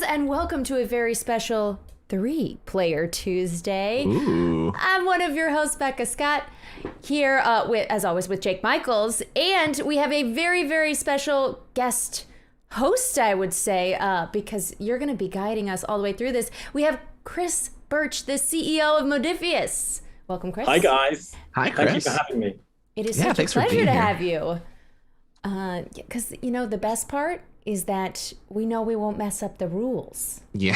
and welcome to a very special 3-Player Tuesday. Ooh. I'm one of your hosts, Becca Scott, here as always with Jake Michels, and we have a very, very special guest host, I would say, because you're going to be guiding us all the way through this. We have Chris Birch, the CEO of Modifius. Welcome, Chris. Hi, guys. Hi, Chris. Thank you for having me. It is such a thanks for pleasure being to here. have you. Because, you know, the best part is that we know we won't mess up the rules. Yeah.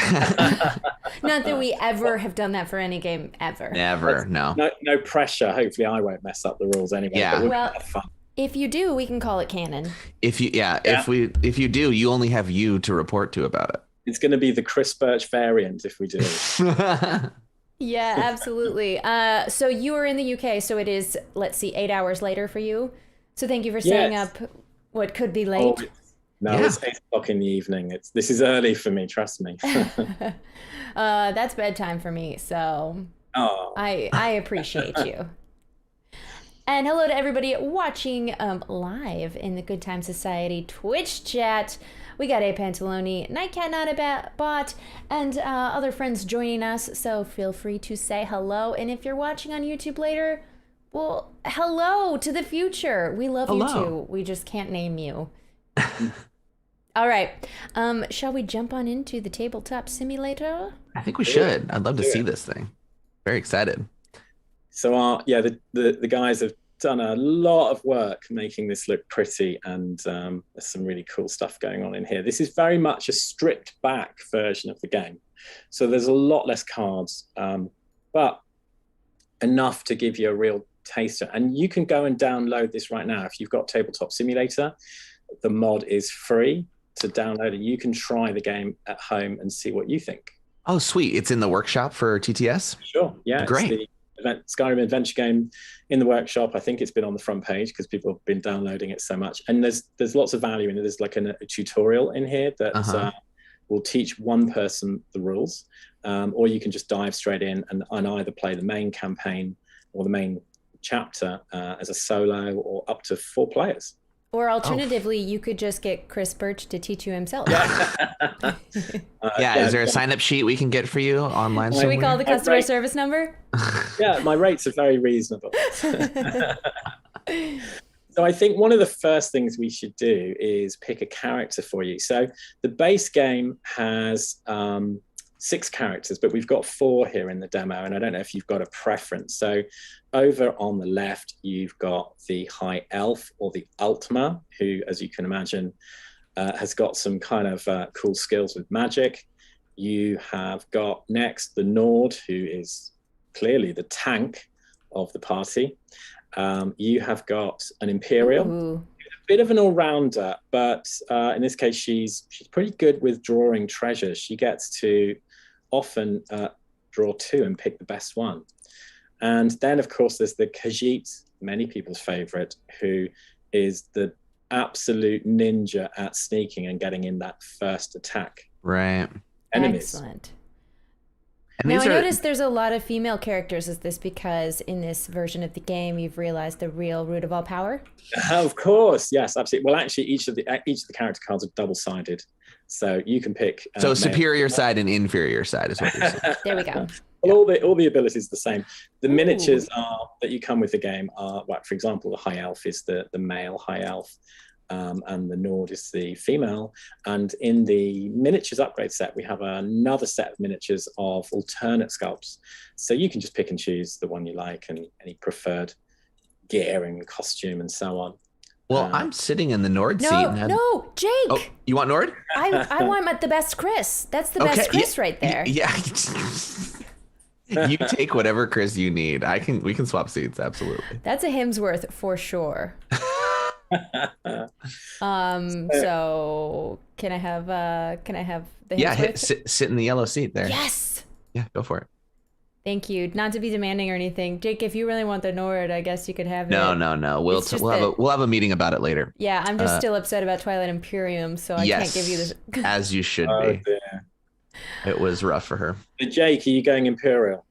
Not that we ever have done that for any game ever. Never. No. No pressure. Hopefully, I won't mess up the rules anyway. Yeah. But we'll Well, have fun. if you do, we can call it canon. If you do, you only have you to report to about It's going to be the Chris Birch variant if we do. it. Yeah, absolutely. So you are in the UK, so it is, let's see, 8 hours later for you. So thank you for staying Yes. up what could be late. It's 8 o'clock in the evening. This is early for me, trust me. That's bedtime for me, so Oh, I appreciate you. And hello to everybody watching live in the Good Time Society Twitch chat. We got A Pantaloni, Nightcat Not a Bot, and other friends joining us, so feel free to say hello. And if you're watching on YouTube later, well, hello to the future. We love you Hello. too. We just can't name you. All right. Shall we jump on into the Tabletop Simulator? I think we should. I'd love to see this thing. Very excited. so the guys have done a lot of work making this look pretty, and there's some really cool stuff going on in here. This is very much a stripped back version of the game, so there's a lot less cards, but enough to give you a real taster. And you can go and download this right now if you've got Tabletop Simulator. The mod is free to download, and you can try the game at home and see what you think. Oh, sweet. It's in the workshop for TTS? Sure, yeah. Great. It's the Skyrim adventure game in the workshop. I think it's been on the front page because people have been downloading it so much. And there's lots of value in it. There's like a tutorial in here that will teach one person the rules, or you can just dive straight in and either play the main campaign or the main chapter as a solo or up to 4 players. Or alternatively, you could just get Chris Birch to teach you himself. Is there a sign-up sheet we can get for you online? Should we somewhere? call the customer service number? Yeah, my rates are very reasonable. So I think one of the first things we should do is pick a character for you. So the base game has 6 characters, but we've got 4 here in the demo, and I don't know if you've got a preference. So over on the left, you've got the High Elf, or the Ultima, who, as you can imagine, has got some kind of cool skills with magic. You have got next the Nord, who is clearly the tank of the party. You have got an Imperial, Ooh. a bit of an all-rounder, but in this case, she's pretty good with drawing treasures. She gets to often draw 2 and pick the best one. And then, of course, there's the Khajiit, many people's favorite, who is the absolute ninja at sneaking and getting in that first attack. Right. Enemies. Excellent. And Now, these I are- noticed there's a lot of female characters. Is this because in this version of the game, you've realized the real root of all power? Of course, yes, absolutely. Well, actually, each of the character cards are double-sided, so you can pick. So male. superior side and inferior side is what you're saying. There we go. Well, all the abilities are the same. The miniatures that you come with the game are, like, for example, the High Elf is the male High Elf, and the Nord is the female. And in the miniatures upgrade set, we have another set of miniatures of alternate sculpts. So you can just pick and choose the one you like and any preferred gear and costume and so on. Well, I'm sitting in the Nord seat. No, Jake. Oh, you want Nord? I want the best Chris. That's the best Chris right there. Yeah. You take whatever Chris you need. We can swap seats, absolutely. That's a Hemsworth for sure. So can I have the Hemsworth? Sit in the yellow seat there. Yes. Yeah, go for it. Thank you. Not to be demanding or anything, Jake. If you really want the Nord, I guess you could have it. No. It's just We'll have a meeting about it later. Yeah, I'm just still upset about Twilight Imperium, so I can't give you this. As you should Oh, be. dear. It was rough for her. Jake, are you going Imperial?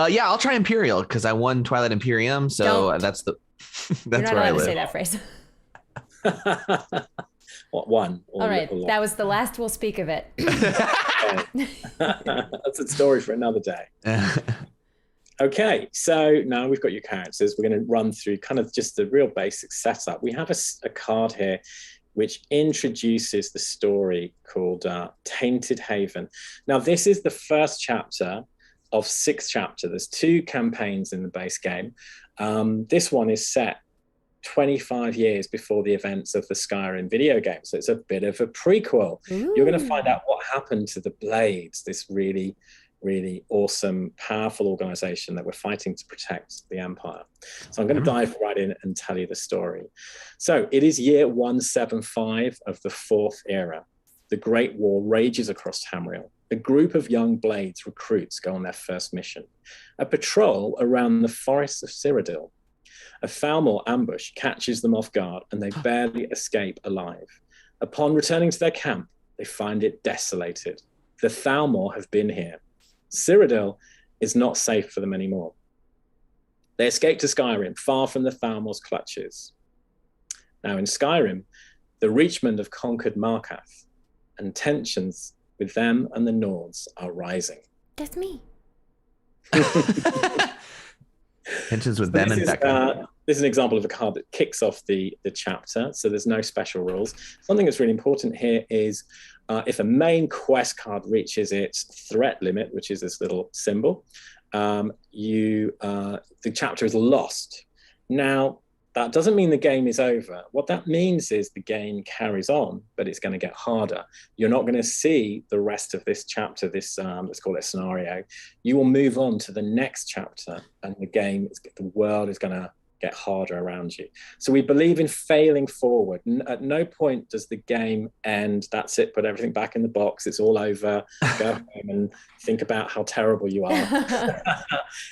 Yeah, I'll try Imperial because I won Twilight Imperium, so Don't. that's You're not where I allowed to live. say that phrase. What, one? All right, that was the last we'll speak of it. That's a story for another day. Okay, so now we've got your characters. We're going to run through kind of just the real basic setup. We have a card here which introduces the story called Tainted Haven. Now, this is the first chapter of 6 chapters. There's 2 campaigns in the base game. This one is set 25 years before the events of the Skyrim video game. So it's a bit of a prequel. Ooh. You're going to find out what happened to the Blades, this really, really awesome, powerful organization that we're fighting to protect the Empire. So I'm going to dive right in and tell you the story. So it is year 175 of the 4th era. The Great War rages across Tamriel. A group of young Blades recruits go on their first mission, a patrol around the forests of Cyrodiil. A Thalmor ambush catches them off guard and they barely escape alive. Upon returning to their camp, they find it desolated. The Thalmor have been here. Cyrodiil is not safe for them anymore. They escape to Skyrim, far from the Thalmor's clutches. Now in Skyrim, the Reachmen have conquered Markath, and tensions with them and the Nords are rising. That's me. Tensions with them and Becca. This is an example of a card that kicks off the chapter, so there's no special rules. Something that's really important here is if a main quest card reaches its threat limit, which is this little symbol, the chapter is lost. Now, that doesn't mean the game is over. What that means is the game carries on, but it's going to get harder. You're not going to see the rest of this chapter, this let's call it a scenario. You will move on to the next chapter, and the world is going to get harder around you. So we believe in failing forward. At no point does the game end. That's it. Put everything back in the box. It's all over. Go home and think about how terrible you are.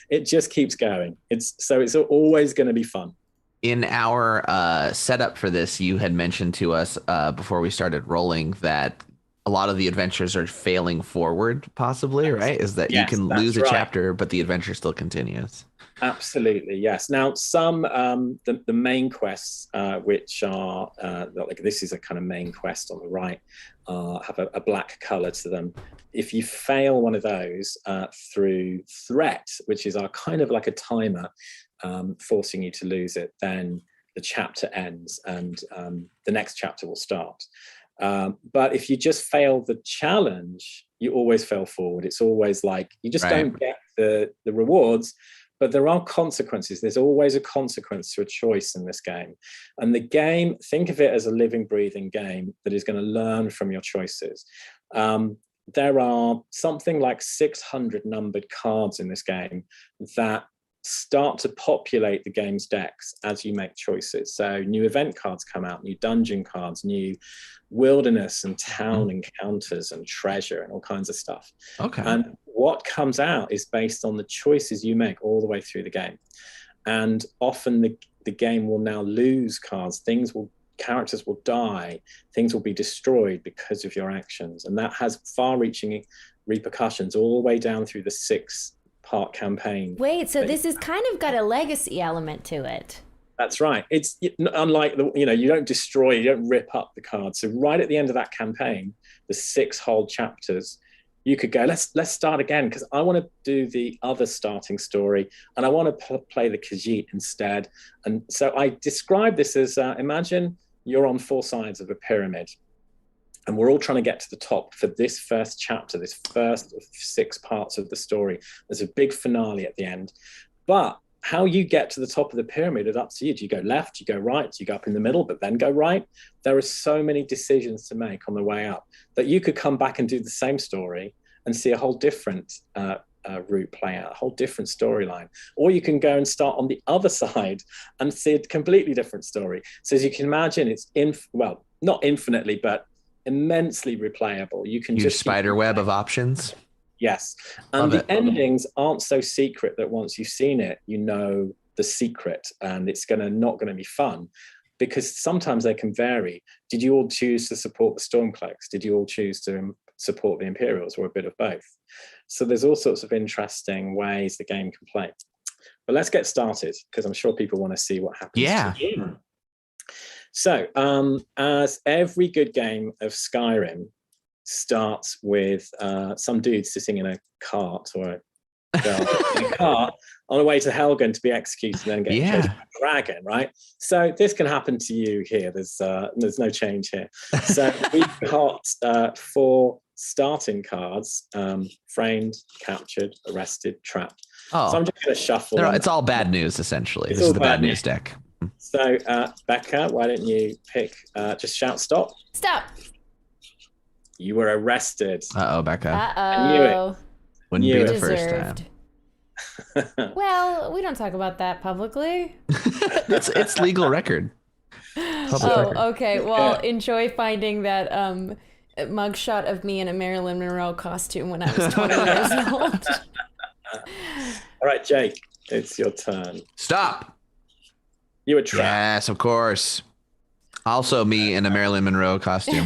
It just keeps going. It's always going to be fun. In our setup for this, you had mentioned to us before we started rolling that a lot of the adventures are failing forward, possibly, right? Is that you can lose a chapter, but the adventure still continues. Absolutely, yes. Now, some the main quests, which are like this is a kind of main quest on the right, have a black color to them. If you fail one of those through threat, which is our kind of like a timer, forcing you to lose it, then the chapter ends and the next chapter will start. But if you just fail the challenge, you always fail forward. It's always like you just don't get the rewards, but there are consequences. There's always a consequence to a choice in this game. And the game, think of it as a living, breathing game that is going to learn from your choices. There are something like 600 numbered cards in this game that start to populate the game's decks as you make choices. So new event cards come out, new dungeon cards, new wilderness and town encounters and treasure and all kinds of stuff. Okay. And what comes out is based on the choices you make all the way through the game. And often the game will now lose cards. Characters will die. Things will be destroyed because of your actions. And that has far-reaching repercussions all the way down through the 6-part campaign. Wait, so this is kind of got a legacy element to it. That's right. It's unlike you don't destroy, you don't rip up the cards. So right at the end of that campaign, the 6 whole chapters, you could go, let's start again, because I want to do the other starting story and I want to play the Khajiit instead. And so I describe this as imagine you're on 4 sides of a pyramid and we're all trying to get to the top for this first chapter, this first of 6 parts of the story. There's a big finale at the end. But how you get to the top of the pyramid is up to you. Do you go left? Do you go right? Do you go up in the middle, but then go right? There are so many decisions to make on the way up that you could come back and do the same story and see a whole different route play out, a whole different storyline. Or you can go and start on the other side and see a completely different story. So as you can imagine, it's not infinitely, but immensely replayable. You can just spider web of options. Yes. And the endings aren't so secret that once you've seen it, you know the secret, and it's not going to be fun, because sometimes they can vary. Did you all choose to support the Stormcloaks? Did you all choose to support the Imperials, or a bit of both? So there's all sorts of interesting ways the game can play. But let's get started, because I'm sure people want to see what happens. Yeah. To you. So, as every good game of Skyrim starts with some dude sitting in a cart or a girl in a cart on the way to Helgen to be executed and then getting chased by a dragon, right? So this can happen to you here. There's no change here. So we've got 4 starting cards: framed, captured, arrested, trapped. Oh, so I'm just going to shuffle. It's all bad news, essentially. This is the bad news deck. So, Becca, why don't you pick? Just shout stop. Stop. You were arrested. Uh-oh, Becca. Uh-oh. I knew it. Wouldn't be the first time. Well, we don't talk about that publicly. It's legal record. Record. Okay. Well, enjoy finding that mugshot of me in a Marilyn Monroe costume when I was 20 years old. All right, Jake, it's your turn. Stop. You were trapped. Yes, of course. Also me in a Marilyn Monroe costume.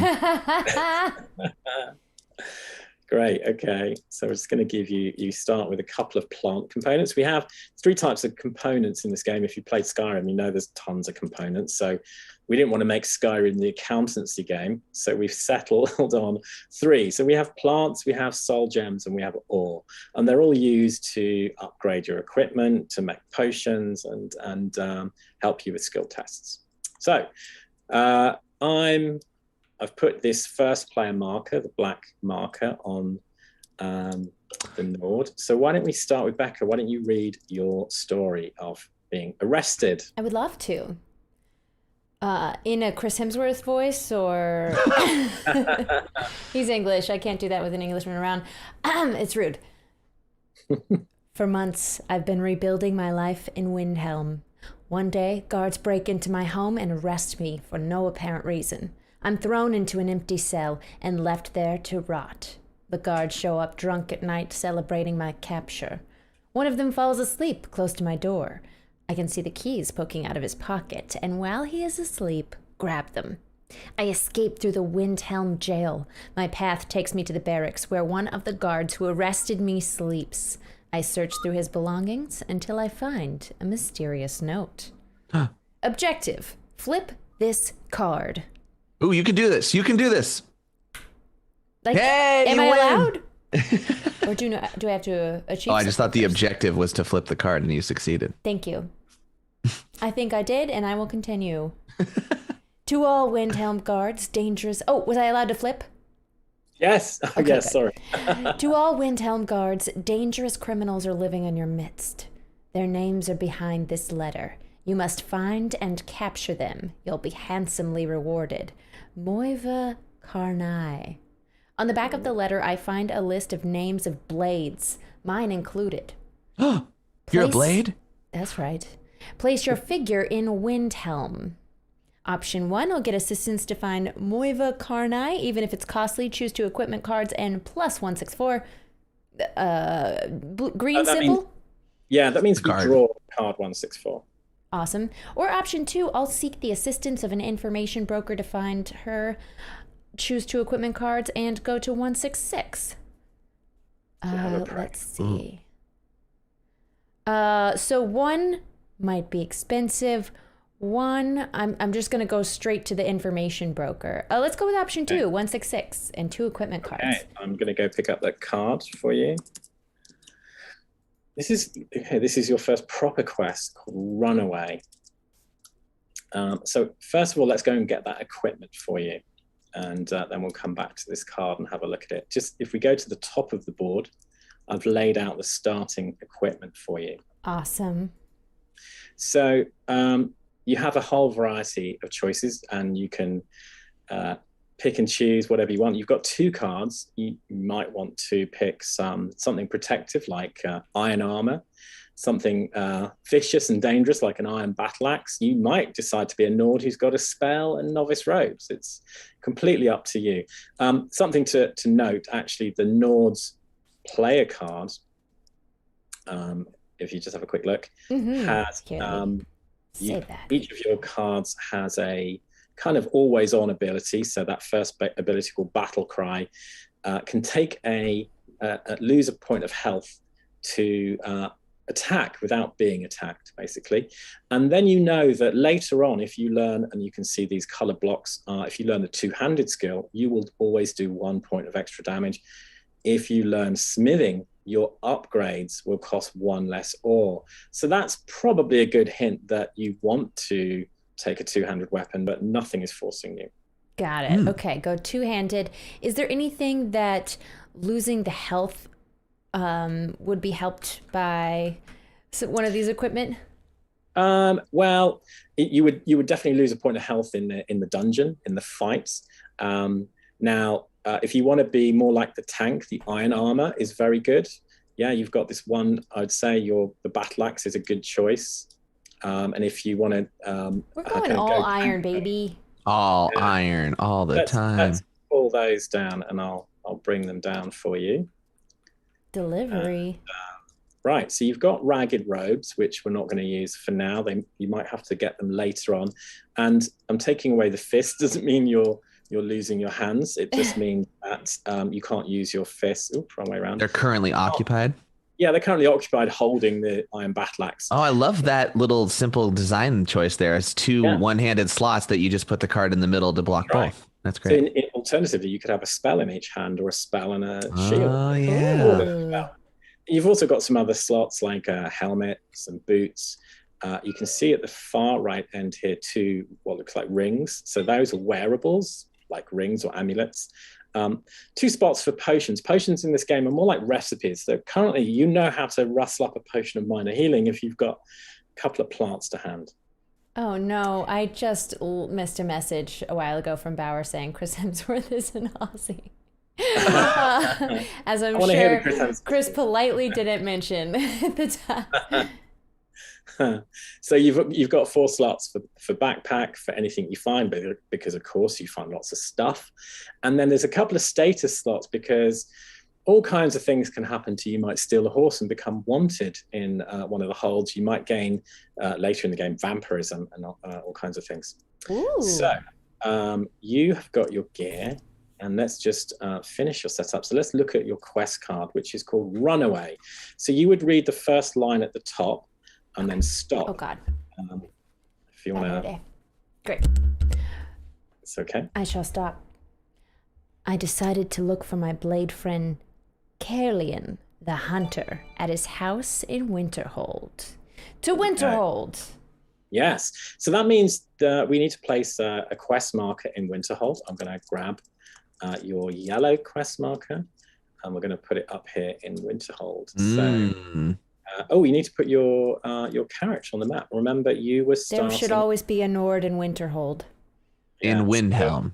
Great. Okay. So we're just going to give you start with a couple of plant components. We have 3 types of components in this game. If you played Skyrim, you know there's tons of components. So we didn't want to make Skyrim the accountancy game. So we've settled on 3. So we have plants, we have soul gems, and we have ore. And they're all used to upgrade your equipment, to make potions, and help you with skill tests. So I've put this first player marker, the black marker, on the Nord. So why don't we start with Becca? Why don't you read your story of being arrested? I would love to. In a Chris Hemsworth voice, or he's English. I can't do that with an Englishman around. It's rude. For months, I've been rebuilding my life in Windhelm. One day, guards break into my home and arrest me for no apparent reason. I'm thrown into an empty cell and left there to rot. The guards show up drunk at night, celebrating my capture. One of them falls asleep close to my door. I can see the keys poking out of his pocket, and while he is asleep, grab them. I escape through the Windhelm jail. My path takes me to the barracks, where one of the guards who arrested me sleeps. I search through his belongings until I find a mysterious note. Huh. Objective: flip this card. Ooh, you can do this. You can do this. Like, hey, am I win. allowed? Or do I have to achieve? Oh, I just thought the objective was to flip the card, and you succeeded. Thank you. I think I did, and I will continue. To all Windhelm guards, dangerous... Oh, was I allowed to flip? Yes. Oh, okay, yes, sorry. To all Windhelm guards, dangerous criminals are living in your midst. Their names are behind this letter. You must find and capture them. You'll be handsomely rewarded. Moiva Karnai. On the back of the letter, I find a list of names of blades, mine included. You're a blade? That's right. Place your figure in Windhelm. Option 1 will get assistance to find Moiva Karnai, even if it's costly. Choose 2 equipment cards and plus 164. Green symbol? That means we draw card 164. Awesome. Or option 2, I'll seek the assistance of an information broker to find her. Choose 2 equipment cards and go to 166. Let's see. So 1 might be expensive. 1, I'm just going to go straight to the information broker. Let's go with option 2, 166, and 2 equipment cards. Okay, I'm going to go pick up that card for you. This is your first proper quest called Runaway. So first of all, let's go and get that equipment for you. And then we'll come back to this card and have a look at it. Just if we go to the top of the board, I've laid out the starting equipment for you. Awesome. So you have a whole variety of choices, and you can pick and choose whatever you want. You've got 2 cards. You might want to pick something protective like iron armor, something vicious and dangerous like an iron battle axe. You might decide to be a Nord who's got a spell and novice robes. It's completely up to you. Something to note, actually, the Nord's player card, if you just have a quick look, has each of your cards has a kind of always on ability. So that first ability called Battle Cry can take lose a point of health to attack without being attacked, basically. And then you know that later on, if you learn, and you can see these color blocks, if you learn the two-handed skill, you will always do 1 point of extra damage. If you learn smithing, your upgrades will cost 1 less ore. So that's probably a good hint that you want to take a two-handed weapon, but nothing is forcing you. Got it. Okay, go two-handed. Is there anything that losing the health would be helped by one of these equipment? Well, you would definitely lose a point of health in the dungeon, in the fights. Now, if you want to be more like the tank, the iron armor is very good. Yeah, you've got this one. I'd say the battle axe is a good choice. And if you want to, we're going all iron, baby. All iron, all the time. Let's pull those down, and I'll bring them down for you. Delivery. Right, so you've got ragged robes, which we're not going to use for now. You might have to get them later on. And I'm taking away the fist. Doesn't mean you're losing your hands. It just means that you can't use your fists. Oops, wrong way around. They're currently occupied? Yeah, they're currently occupied holding the iron battle axe. Oh, I love that little simple design choice there. It's two one-handed slots that you just put the card in the middle to block both. That's great. So alternatively, you could have a spell in each hand or a spell and a shield. Oh, yeah. You've also got some other slots like a helmet, some boots. You can see at the far right end here two what looks like rings. So those are wearables, like rings or amulets. 2 spots for potions. Potions in this game are more like recipes. So currently, you know how to rustle up a potion of minor healing if you've got a couple of plants to hand. Oh no, I just missed a message a while ago from Bauer saying Chris Hemsworth is an Aussie. As I'm sure Chris politely didn't mention at the time. So you've got 4 slots for backpack, for anything you find, because of course you find lots of stuff. And then there's a couple of status slots because all kinds of things can happen to you. You might steal a horse and become wanted in one of the holds. You might gain later in the game vampirism and all kinds of things. Ooh. So you have got your gear, and let's just finish your setup. So let's look at your quest card, which is called Runaway. So you would read the first line at the top and then stop. Oh God. If you want to. Great. It's okay. I shall stop. I decided to look for my blade friend Caerleon, the hunter, at his house in Winterhold. To Winterhold! Yes. So that means that we need to place a quest marker in Winterhold. I'm going to grab your yellow quest marker, and we're going to put it up here in Winterhold. So, you need to put your character on the map. Remember, you were starting... There should always be a Nord in Winterhold. In Windhelm.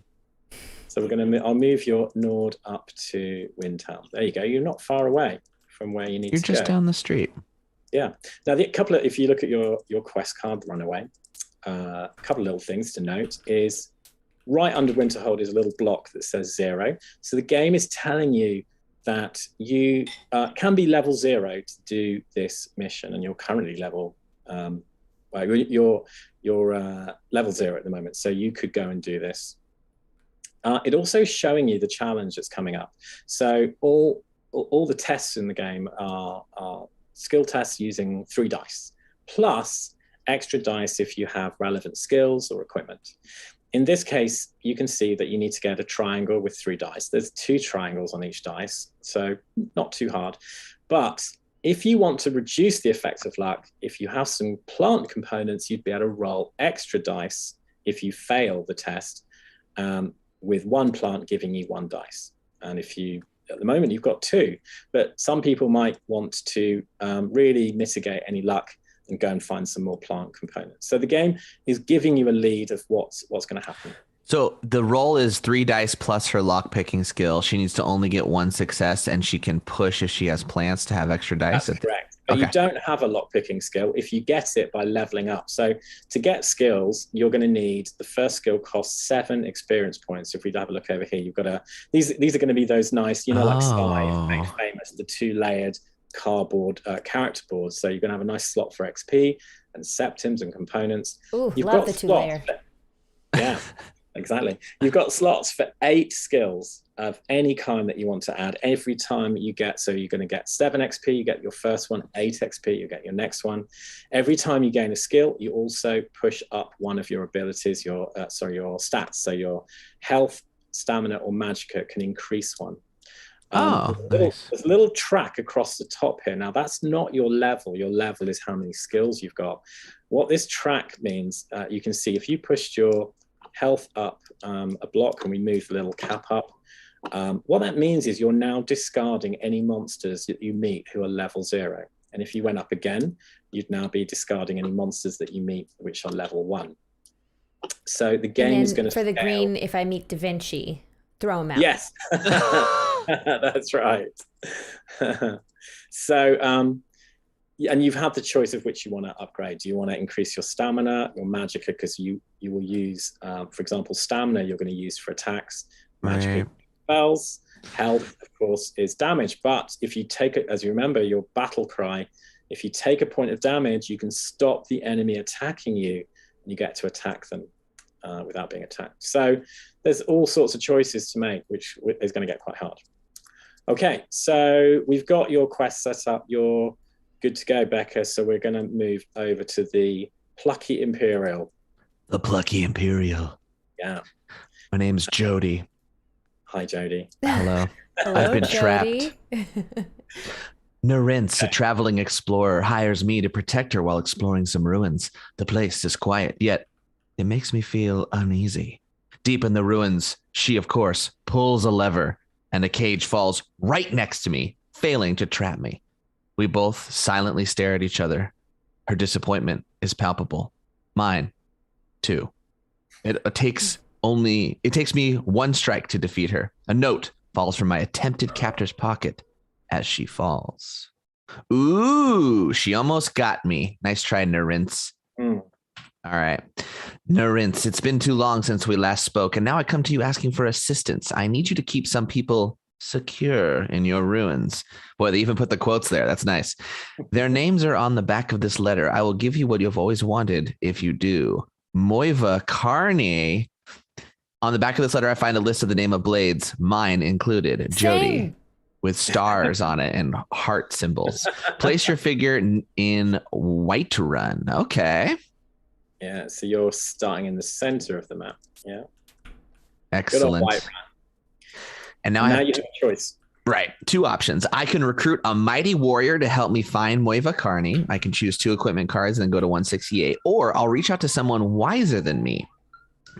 So I'll move your Nord up to Windhelm. There you go. You're not far away from where you need to go. You're just down the street. Yeah. Now, if you look at your quest card, Runaway, a couple of little things to note is right under Winterhold is a little block that says 0. So the game is telling you that you can be level 0 to do this mission, and you're currently level you're level 0 at the moment, so you could go and do this. It also is showing you the challenge that's coming up. So all the tests in the game are skill tests using 3 dice, plus extra dice if you have relevant skills or equipment. In this case, you can see that you need to get a triangle with 3 dice. There's 2 triangles on each dice, so not too hard. But if you want to reduce the effects of luck, if you have some plant components, you'd be able to roll extra dice if you fail the test, with 1 plant giving you 1 dice. And if you, at the moment, you've got 2, but some people might want to really mitigate any luck and go and find some more plant components. So the game is giving you a lead of what's going to happen. So the roll is 3 dice plus her lock-picking skill. She needs to only get 1 success, and she can push if she has plants to have extra dice. That's correct. But you don't have a lock-picking skill if you get it by leveling up. So to get skills, you're going to need, the first skill costs 7 experience points. If we have a look over here, you've got these are going to be those nice, like Sky made famous, the 2-layered cardboard character boards. So you're going to have a nice slot for XP and septims and components. Ooh, love the 2-layer. Yeah. Exactly. You've got slots for 8 skills of any kind that you want to add every time you get. So you're going to get 7 XP, you get your first one, 8 XP, you get your next one. Every time you gain a skill, you also push up one of your abilities, your stats. So your health, stamina, or magicka can increase one. Nice. There's a little track across the top here. Now, that's not your level. Your level is how many skills you've got. What this track means, you can see if you pushed your health up a block and we move the little cap up, what that means is you're now discarding any monsters that you meet who are level 0. And if you went up again, you'd now be discarding any monsters that you meet which are level 1. So the game is going to for the green, if I meet Da Vinci, throw him out. Yes. That's right. So and you've had the choice of which you want to upgrade. Do you want to increase your stamina, your magicka, because you will use, for example, stamina you're going to use for attacks, magicka spells, health, of course, is damage. But if you take it, as you remember, your battle cry, if you take a point of damage, you can stop the enemy attacking you, and you get to attack them without being attacked. So there's all sorts of choices to make, which is going to get quite hard. Okay, so we've got your quest set up. You're good to go, Becca. So we're going to move over to the Plucky Imperial. The Plucky Imperial. Yeah. My name's Jody. Hi, Jody. Hello. Hello, I've been Jody. trapped. Narintz, a traveling explorer, hires me to protect her while exploring some ruins. The place is quiet, yet it makes me feel uneasy. Deep in the ruins, she, of course, pulls a lever, and a cage falls right next to me, failing to trap me. We both silently stare at each other. Her disappointment is palpable. Mine, too. It takes me one strike to defeat her. A note falls from my attempted captor's pocket as she falls. Ooh, she almost got me. Nice try, Narintz. All right. Narintz, it's been too long since we last spoke, and now I come to you asking for assistance. I need you to keep some people secure in your ruins. Boy, they even put the quotes there. That's nice. Their names are on the back of this letter. I will give you what you've always wanted if you do. Moiva Carney. On the back of this letter, I find a list of the name of blades, mine included. Jody, with stars on it and heart symbols. Place your figure in Whiterun. Okay. Yeah, so you're starting in the center of the map. Yeah. Excellent. And now you have a choice. Right. 2 options. I can recruit a mighty warrior to help me find Moiva Carney. I can choose 2 equipment cards and then go to 168. Or I'll reach out to someone wiser than me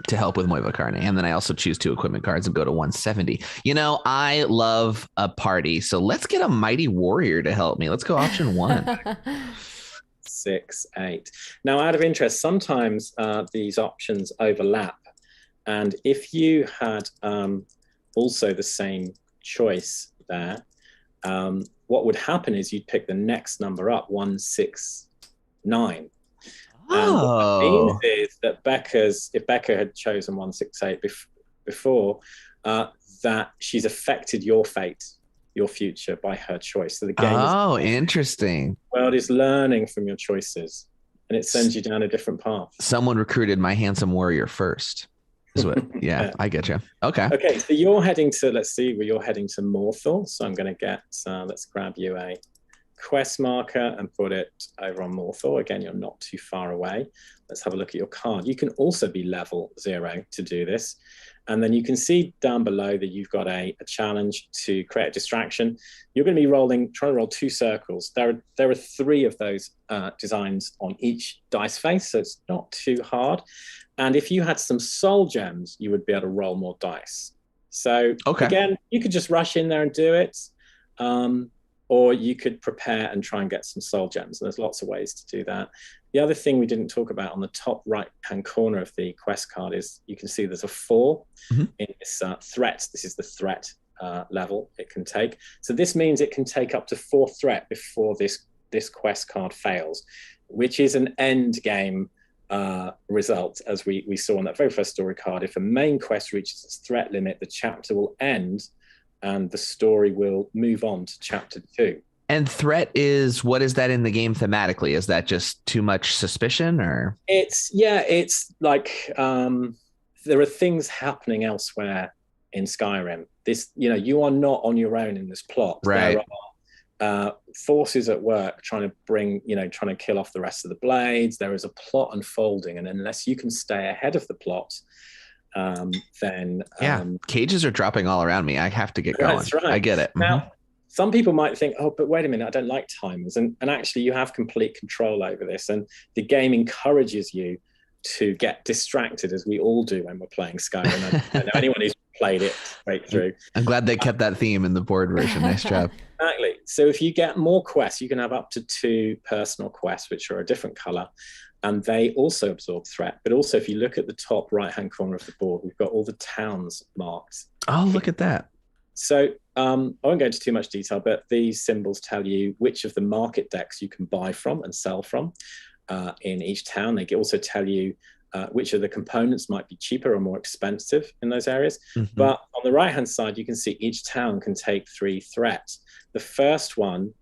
to help with Moiva Carney. And then I also choose 2 equipment cards and go to 170. You know, I love a party. So let's get a mighty warrior to help me. Let's go option 1. 6, 8. Now, out of interest, sometimes these options overlap. And if you had also the same choice there, what would happen is you'd pick the next number up, 169. And what that means is that if Becca had chosen 168 before, that she's affected your fate, your future, by her choice. So the game interesting. The world is learning from your choices, and it sends you down a different path. Someone recruited my handsome warrior first. Is what? Yeah, I get you. Okay. Okay, so you're heading to, you're heading to Morthal. So I'm going to get, let's grab you a quest marker and put it over on Morthal. Again, you're not too far away. Let's have a look at your card. You can also be level 0 to do this. And then you can see down below that you've got a challenge to create a distraction. You're going to be trying to roll 2 circles. There are 3 of those designs on each dice face, so it's not too hard. And if you had some soul gems, you would be able to roll more dice. So again, you could just rush in there and do it. Or you could prepare and try and get some soul gems. And there's lots of ways to do that. The other thing we didn't talk about on the top right-hand corner of the quest card is you can see there's a 4 in this threat. This is the threat level it can take. So this means it can take up to 4 threat before this quest card fails, which is an end game result, as we saw on that very first story card. If a main quest reaches its threat limit, the chapter will end and the story will move on to chapter 2. And threat is, what is that in the game thematically? Is that just too much suspicion, or? It's like there are things happening elsewhere in Skyrim. This, you are not on your own in this plot. Right. There are forces at work trying to kill off the rest of the blades. There is a plot unfolding, and unless you can stay ahead of the plot, then cages are dropping all around me. I have to get going. That's right. I get it. Now, some people might think, oh, but wait a minute, I don't like timers, and actually you have complete control over this, and the game encourages you to get distracted, as we all do when we're playing Skyrim. I know anyone who's played it straight through. I'm glad they kept that theme in the board version. Nice job. Exactly. So if you get more quests, you can have up to 2 personal quests, which are a different color, and they also absorb threat. But also, if you look at the top right-hand corner of the board, we've got all the towns marked. Oh, look at that. So I won't go into too much detail, but these symbols tell you which of the market decks you can buy from and sell from in each town. They also tell you which of the components might be cheaper or more expensive in those areas. Mm-hmm. But on the right-hand side, you can see each town can take 3 threats. The first one,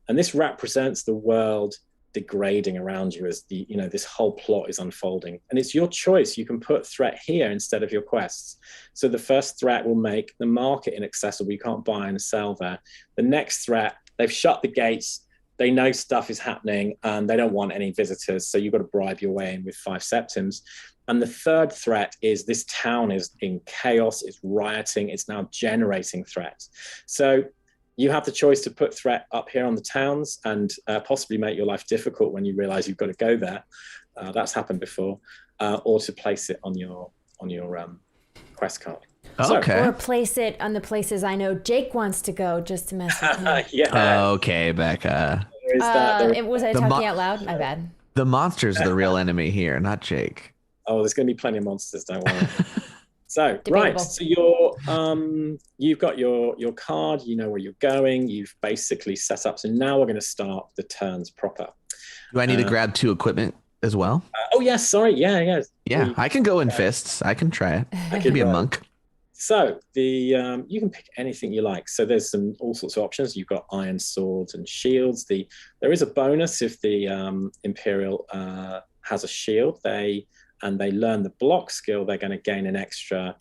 and this represents the world degrading around you as this whole plot is unfolding, and it's your choice. You can put threat here instead of your quests. So the first threat will make the market inaccessible. You can't buy and sell there. The next threat, they've shut the gates. They know stuff is happening and they don't want any visitors. So you've got to bribe your way in with 5 septims. And the third threat is this town is in chaos. It's rioting. It's now generating threats. So you have the choice to put threat up here on the towns and possibly make your life difficult when you realize you've got to go there. That's happened before. Or to place it on your quest card. Okay. Or place it on the places I know Jake wants to go just to mess with him. Yeah. Okay, Becca. Was I talking out loud? My bad. The monster's the real enemy here, not Jake. Oh, there's going to be plenty of monsters, don't worry. So, Debatable. Right. So you've got your card, you know where you're going, you've basically set up. So now we're going to start the turns proper. Do I need to grab 2 equipment as well? Oh, yes. Sorry. Yeah. Yeah, I can go in fists. I can try it. I can be a monk. So you can pick anything you like. So there's all sorts of options. You've got iron swords and shields. There is a bonus if the Imperial has a shield. They learn the block skill, they're going to gain an extra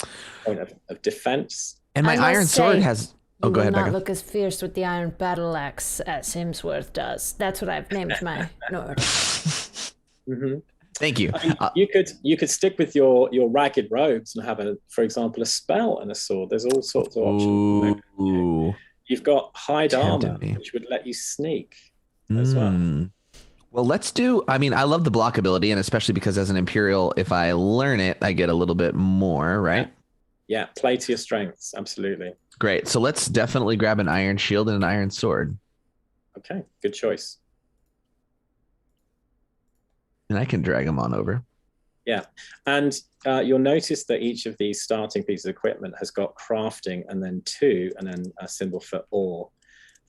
point of defense. And my iron sword has. Oh, go ahead, Becca. Not look as fierce with the iron battle axe as Hemsworth does. That's what I've named my Nord. Mm-hmm. Thank you. I mean, you could stick with your ragged robes and have for example, a spell and a sword. There's all sorts of options. Ooh. You've got hide armor, which would let you sneak as well. Well, let's do. I mean, I love the block ability, and especially because as an Imperial, if I learn it, I get a little bit more, right? Yeah, play to your strengths. Absolutely. Great. So let's definitely grab an iron shield and an iron sword. Okay, good choice. And I can drag them on over. Yeah, and you'll notice that each of these starting pieces of equipment has got crafting and then 2, and then a symbol for ore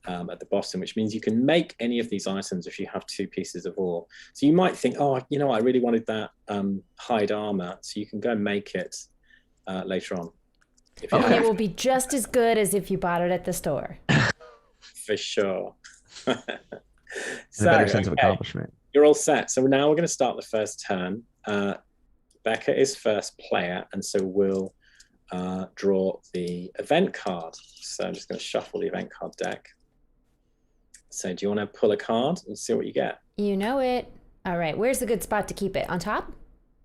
at the bottom, which means you can make any of these items if you have 2 pieces of ore. So you might think, oh, I really wanted that hide armor, so you can go and make it later on. And it will be just as good as if you bought it at the store. For sure. A better sense of accomplishment. You're all set. So now we're going to start the first turn. Becca is first player, and so we'll draw the event card. So I'm just going to shuffle the event card deck. So do you want to pull a card and see what you get? You know it. All right. Where's the good spot to keep it? On top?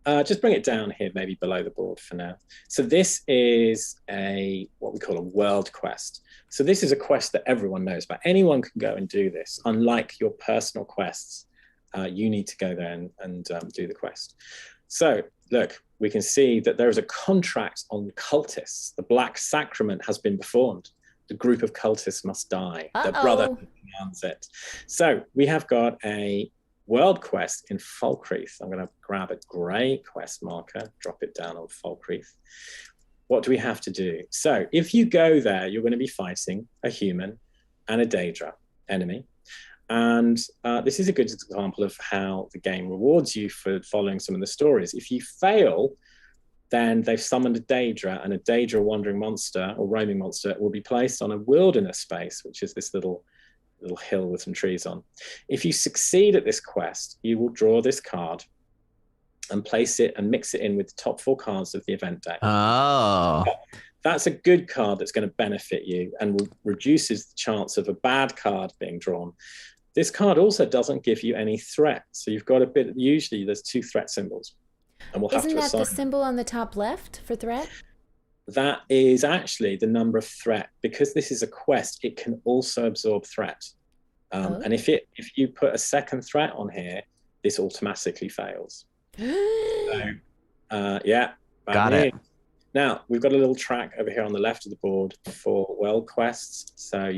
Just bring it down here, maybe below the board for now. So this is what we call a world quest. So this is a quest that everyone knows about. Anyone can go and do this. Unlike your personal quests, you need to go there and do the quest. So look, we can see that there is a contract on cultists. The Black Sacrament has been performed. The group of cultists must die. The brotherhood demands it. So we have got a world quest in Falkreath. I'm going to grab a grey quest marker, drop it down on Falkreath. What do we have to do? So if you go there, you're going to be fighting a human and a Daedra enemy. And this is a good example of how the game rewards you for following some of the stories. If you fail, then they've summoned a Daedra, and a Daedra wandering monster or roaming monster will be placed on a wilderness space, which is this little hill with some trees on. If you succeed at this quest, you will draw this card, and place it and mix it in with the top 4 cards of the event deck. Oh. That's a good card that's going to benefit you and reduces the chance of a bad card being drawn. This card also doesn't give you any threat. So you've got a bit, usually there's 2 threat symbols. And we'll have to assign. Isn't that the symbol on the top left for threat? That is actually the number of threat. Because this is a quest, it can also absorb threat. And if you put a second threat on here, this automatically fails. So, yeah. Got it. Now, we've got a little track over here on the left of the board for world quests. So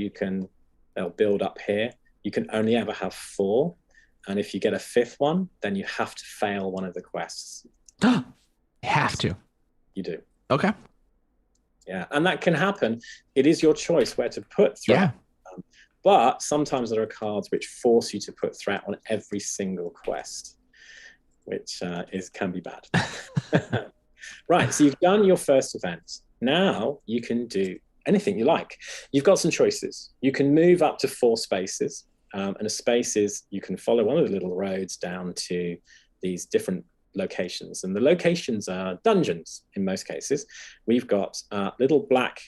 they'll build up here. You can only ever have 4. And if you get a 5th one, then you have to fail one of the quests. You have to. You do. Okay. Yeah, and that can happen. It is your choice where to put threat. Yeah. But sometimes there are cards which force you to put threat on every single quest, which can be bad. Right, so you've done your first event. Now you can do anything you like. You've got some choices. You can move up to 4 spaces. And a space is, you can follow one of the little roads down to these different locations. And the locations are dungeons in most cases. We've got little black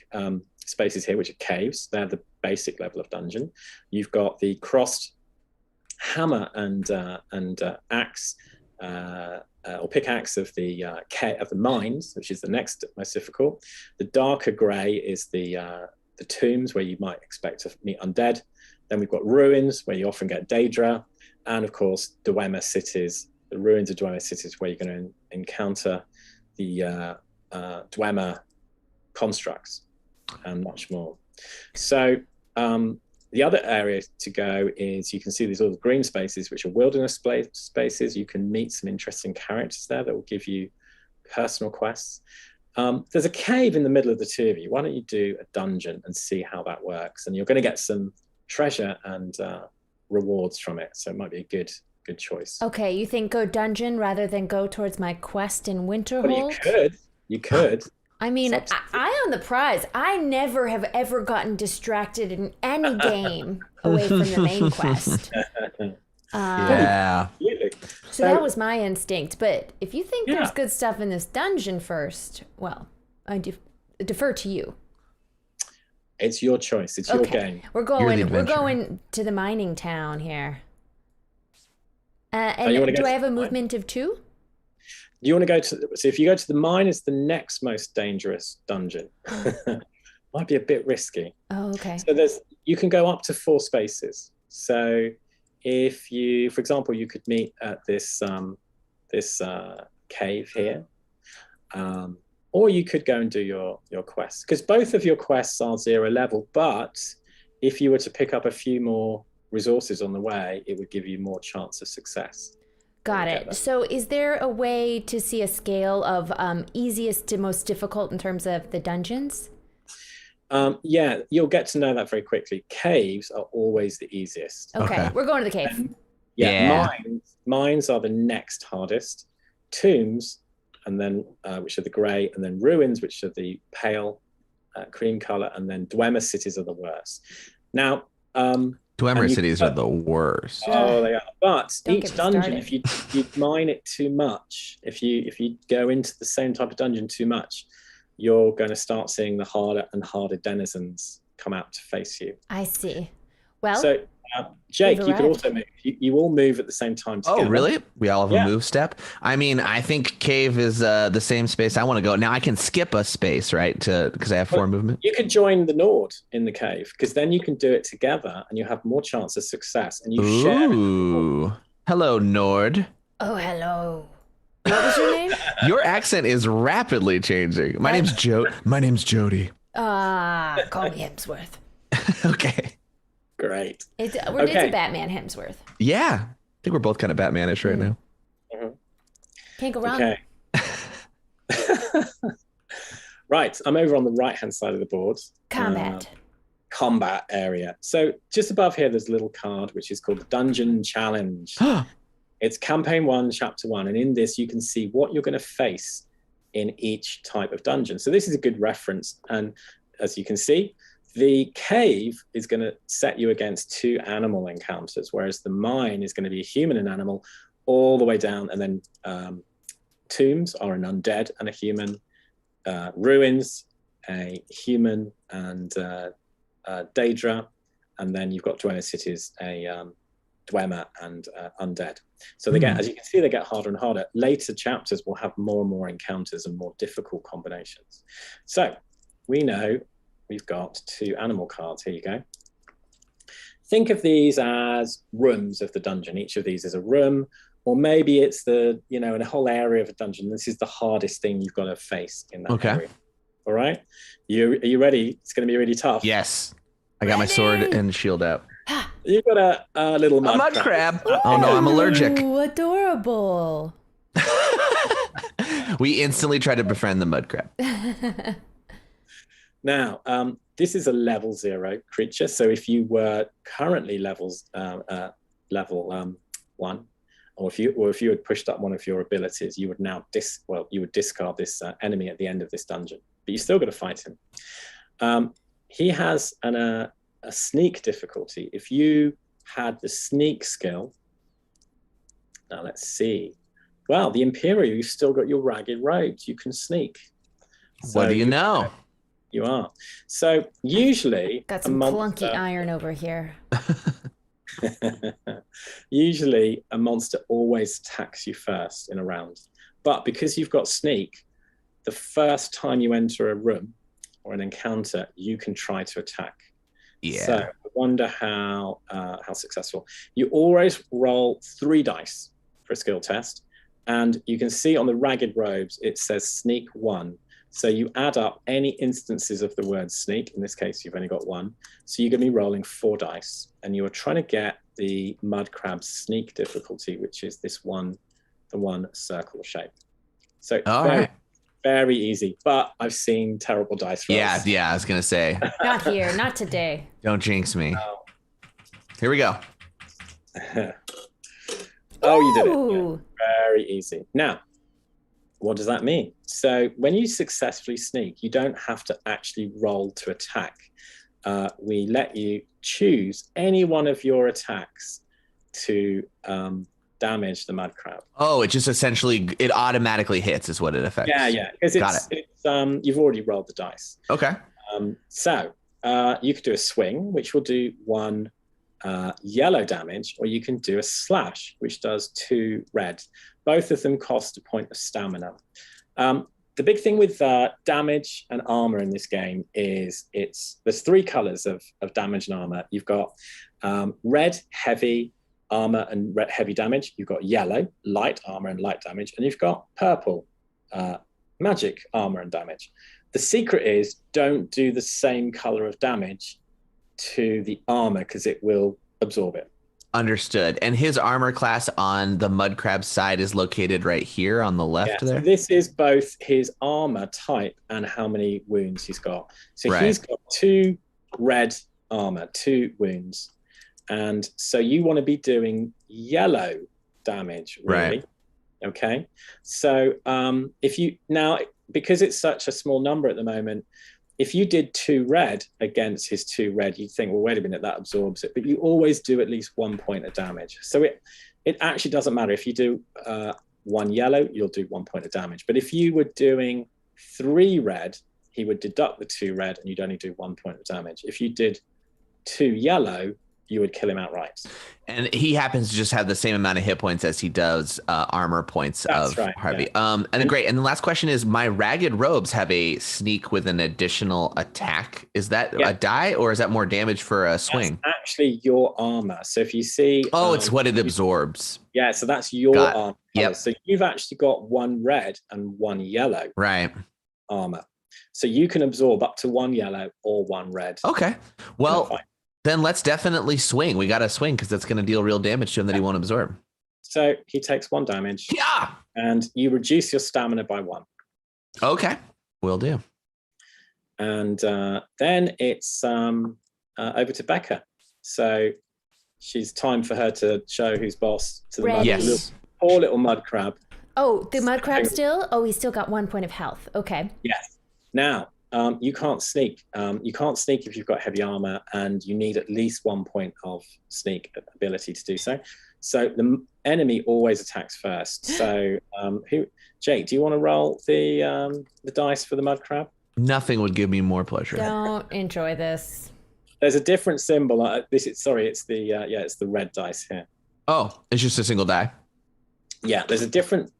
spaces here, which are caves. They're the basic level of dungeon. You've got the crossed hammer and axe, or pickaxe of the mines, which is the next most difficult. The darker grey is the tombs, where you might expect to meet undead. Then we've got ruins, where you often get Daedra, and of course Dwemer cities, the ruins of Dwemer cities, where you're going to encounter the Dwemer constructs and much more. So the other area to go is, you can see these little green spaces, which are wilderness spaces. You can meet some interesting characters there that will give you personal quests. There's a cave in the middle of the 2 of you. Why don't you do a dungeon and see how that works? And you're going to get some treasure and rewards from it. So it might be a good choice. Okay, you think go dungeon rather than go towards my quest in Winterhold? Well, you could. I mean, I own the prize. I never have ever gotten distracted in any game away from the main quest. Yeah. So that was my instinct. But if you think there's good stuff in this dungeon first, well, I defer to you. It's your choice. It's your game. We're going to the mining town here. And do I have a movement of 2? You want to go to, so if you go to the mine, it's the next most dangerous dungeon. Might be a bit risky. Oh, okay. So you can go up to 4 spaces. So if you, for example, you could meet at this cave here, or you could go and do your quests, because both of your quests are 0 level. But if you were to pick up a few more resources on the way, it would give you more chance of success. Got it. So is there a way to see a scale of easiest to most difficult in terms of the dungeons? Yeah, you'll get to know that very quickly. Caves are always the easiest. Okay. We're going to the cave. Mines are the next hardest. Tombs, and then which are the grey, and then ruins, which are the pale cream color, and then Dwemer cities are the worst. Now, Dwemer cities are the worst. Oh, they are. But each dungeon, if you mine it too much, if you go into the same type of dungeon too much, you're going to start seeing the harder and harder denizens come out to face you. I see. Well, so Jake, you could also move. You all move at the same time together. Oh, really? We all have a move step? I mean, I think cave is the same space I want to go. Now I can skip a space, right? Because I have 4 movement. You could join the Nord in the cave, because then you can do it together and you have more chance of success. And you share. Ooh. Hello, Nord. Oh, hello. What was your name? Your accent is rapidly changing. My name's Jody. Call me Hemsworth. Okay. Great. It's a Batman Hemsworth. Yeah. I think we're both kind of Batmanish right now. Mm-hmm. Can't go wrong. Okay. Right. I'm over on the right-hand side of the board. Combat area. So just above here, there's a little card, which is called the Dungeon Challenge. It's Campaign 1, Chapter 1. And in this, you can see what you're going to face in each type of dungeon. So this is a good reference. And as you can see, the cave is going to set you against 2 animal encounters, whereas the mine is going to be a human and animal all the way down, and then tombs are an undead and a human. Ruins, a human and Daedra, and then you've got dweller cities, a Dwemer and undead. So they get, as you can see, they get harder and harder. Later chapters will have more and more encounters and more difficult combinations. So we know we've got 2 animal cards. Here you go. Think of these as rooms of the dungeon. Each of these is a room, or maybe it's the, in a whole area of a dungeon. This is the hardest thing you've got to face in that area. All right. Are you ready? It's going to be really tough. Yes. I got my sword and shield out. You've got a little mud crab. Oh no, I'm allergic. Ooh, adorable. We instantly try to befriend the mud crab. Now, this is a level 0 creature. So if you were currently level 1, or if you had pushed up one of your abilities, you would now discard this enemy at the end of this dungeon. But you still got to fight him. He has a sneak difficulty. If you had the sneak skill, now let's see. Well, the Imperial, you've still got your ragged robes. You can sneak. So what do you know? You are. So usually got some clunky iron over here. Usually a monster always attacks you first in a round. But because you've got sneak, the first time you enter a room or an encounter, you can try to attack. Yeah. So I wonder how successful. You always roll 3 dice for a skill test. And you can see on the ragged robes, it says sneak 1. So you add up any instances of the word sneak. In this case, you've only got 1. So you're going to be rolling 4 dice. And you are trying to get the mud crab's sneak difficulty, which is the one circle shape. So very easy. But I've seen terrible dice rolls. Yeah, I was going to say. Not here, not today. Don't jinx me. Oh. Here we go. Oh, you did it. Yeah, very easy. Now, what does that mean? So when you successfully sneak, you don't have to actually roll to attack. We let you choose any one of your attacks to damage the mud crab. Oh, it just essentially, it automatically hits is what it affects. Yeah. Because it's you've already rolled the dice. Okay. So you could do a swing, which will do 1 yellow damage, or you can do a slash, which does 2 red. Both of them cost a point of stamina. The big thing with damage and armor in this game is there's 3 colors of damage and armor. You've got red, heavy armor and red, heavy damage. You've got yellow, light armor and light damage. And you've got purple, magic armor and damage. The secret is don't do the same color of damage to the armor because it will absorb it. Understood. And his armor class on the mud crab side is located right here on the left there? So this is both his armor type and how many wounds he's got. So he's got 2 red armor, 2 wounds. And so you want to be doing yellow damage, really. Right. Okay. So because it's such a small number at the moment, if you did 2 red against his 2 red, you'd think, well, wait a minute, that absorbs it. But you always do at least 1 point of damage. So it actually doesn't matter. If you do 1 yellow, you'll do 1 point of damage. But if you were doing 3 red, he would deduct the 2 red and you'd only do 1 point of damage. If you did 2 yellow, you would kill him outright. And he happens to just have the same amount of hit points as he does armor points. That's of Harvey. Yeah. And great. And the last question is, my ragged robes have a sneak with an additional attack. Is that a die or is that more damage for a swing? That's actually your armor. So if you see... it's what it absorbs. Yeah, so that's your armor. Yep. So you've actually got 1 red and 1 yellow armor. So you can absorb up to 1 yellow or 1 red. Okay. Well... Then let's definitely swing. We got to swing because that's going to deal real damage to him that he won't absorb. So he takes 1 damage. Yeah. And you reduce your stamina by 1. Okay. Will do. And then it's over to Becca. So she's time for her to show who's boss to the poor little mud crab. Oh, the mud crab still? Oh, he's still got 1 point of health. Okay. Yes. Now, you can't sneak. You can't sneak if you've got heavy armor, and you need at least 1 point of sneak ability to do so. So enemy always attacks first. So Jake, do you want to roll the dice for the mud crab? Nothing would give me more pleasure. Don't enjoy this. There's a different symbol. It's the red dice here. Oh, it's just a single die. Yeah, there's a different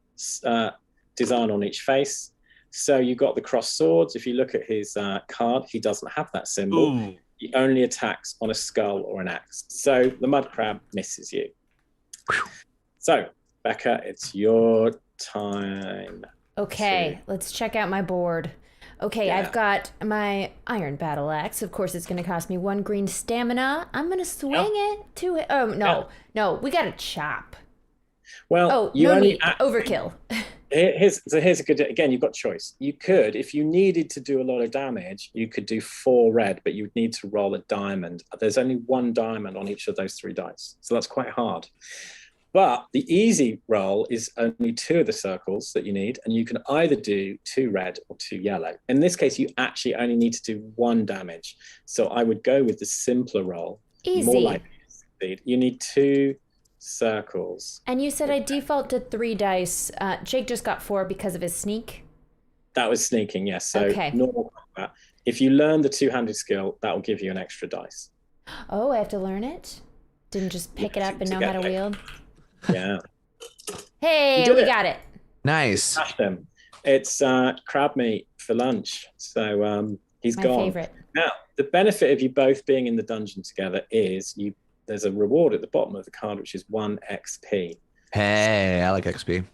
design on each face. So you got the crossed swords. If you look at his card, he doesn't have that symbol. Ooh. He only attacks on a skull or an axe. So the mud crab misses you. Whew. So, Becca, it's your time. Okay, let's check out my board. Okay, yeah. I've got my iron battle axe. Of course, it's going to cost me 1 green stamina. I'm going to swing it to it. Oh, no, we got to chop. Well, overkill. Here's a good, again, you've got choice. You could, if you needed to do a lot of damage, you could do 4 red, but you would need to roll a diamond. There's only 1 diamond on each of those 3 dice. So that's quite hard. But the easy roll is only 2 of the circles that you need, and you can either do 2 red or 2 yellow. In this case, you actually only need to do 1 damage. So I would go with the simpler roll. Easy. More likely to succeed. You need 2 circles. And you said I default to 3 dice. Jake just got 4 because of his sneak. That was sneaking, yes. So normal combat. If you learn the 2-handed skill, that will give you an extra dice. Oh, I have to learn it? Didn't just pick it up and know how to wield? Yeah. Hey, we got it. Nice. It's crab meat for lunch. So he's gone. My favorite. Now, the benefit of you both being in the dungeon together is there's a reward at the bottom of the card, which is 1 XP. Hey, I like XP.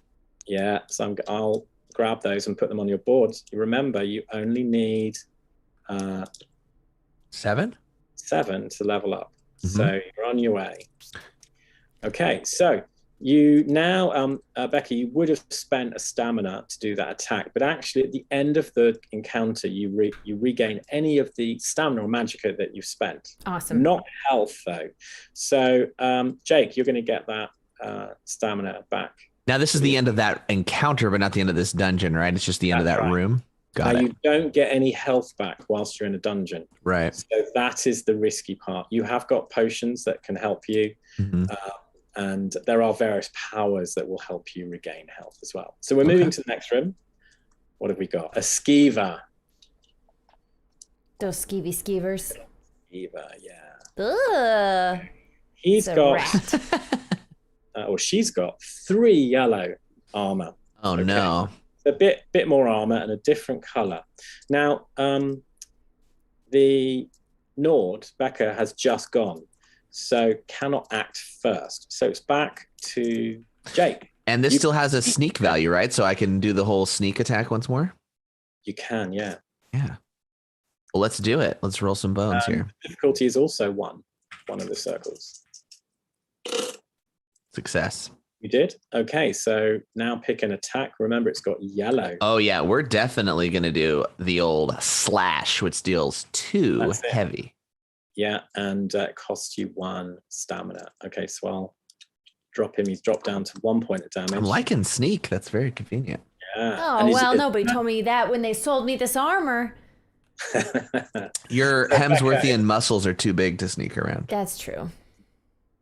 Yeah, so I'll grab those and put them on your board. You remember, you only need 7 to level up. Mm-hmm. So you're on your way. Okay, so you now, Becca, you would have spent a stamina to do that attack, but actually at the end of the encounter, you regain any of the stamina or magicka that you've spent. Awesome. Not health, though. So, Jake, you're going to get that stamina back. Now, this is the end of that encounter, but not the end of this dungeon, right? It's just the end of that room. Got it. You don't get any health back whilst you're in a dungeon. Right. So that is the risky part. You have got potions that can help you. Mm-hmm. And there are various powers that will help you regain health as well. So we're moving to the next room. What have we got? A skeever. Those skeevers. Skeever, yeah. Ugh. He's got, or she's got 3 yellow armor. Oh, no. A bit more armor and a different color. Now, the Nord, Becca, has just gone. So cannot act first. So it's back to Jake. And this still has a sneak value, right? So I can do the whole sneak attack once more? You can, yeah. Yeah. Well, let's do it. Let's roll some bones here. Difficulty is also one of the circles. Success. You did? Okay, so now pick an attack. Remember, it's got yellow. Oh, yeah. We're definitely going to do the old slash, which deals 2 heavy. Yeah, and it costs you 1 stamina. Okay, so I'll drop him. He's dropped down to 1 point of damage. I'm liking sneak. That's very convenient. Yeah. Oh, well, nobody told me that when they sold me this armor. Your Hemsworthian muscles are too big to sneak around. That's true.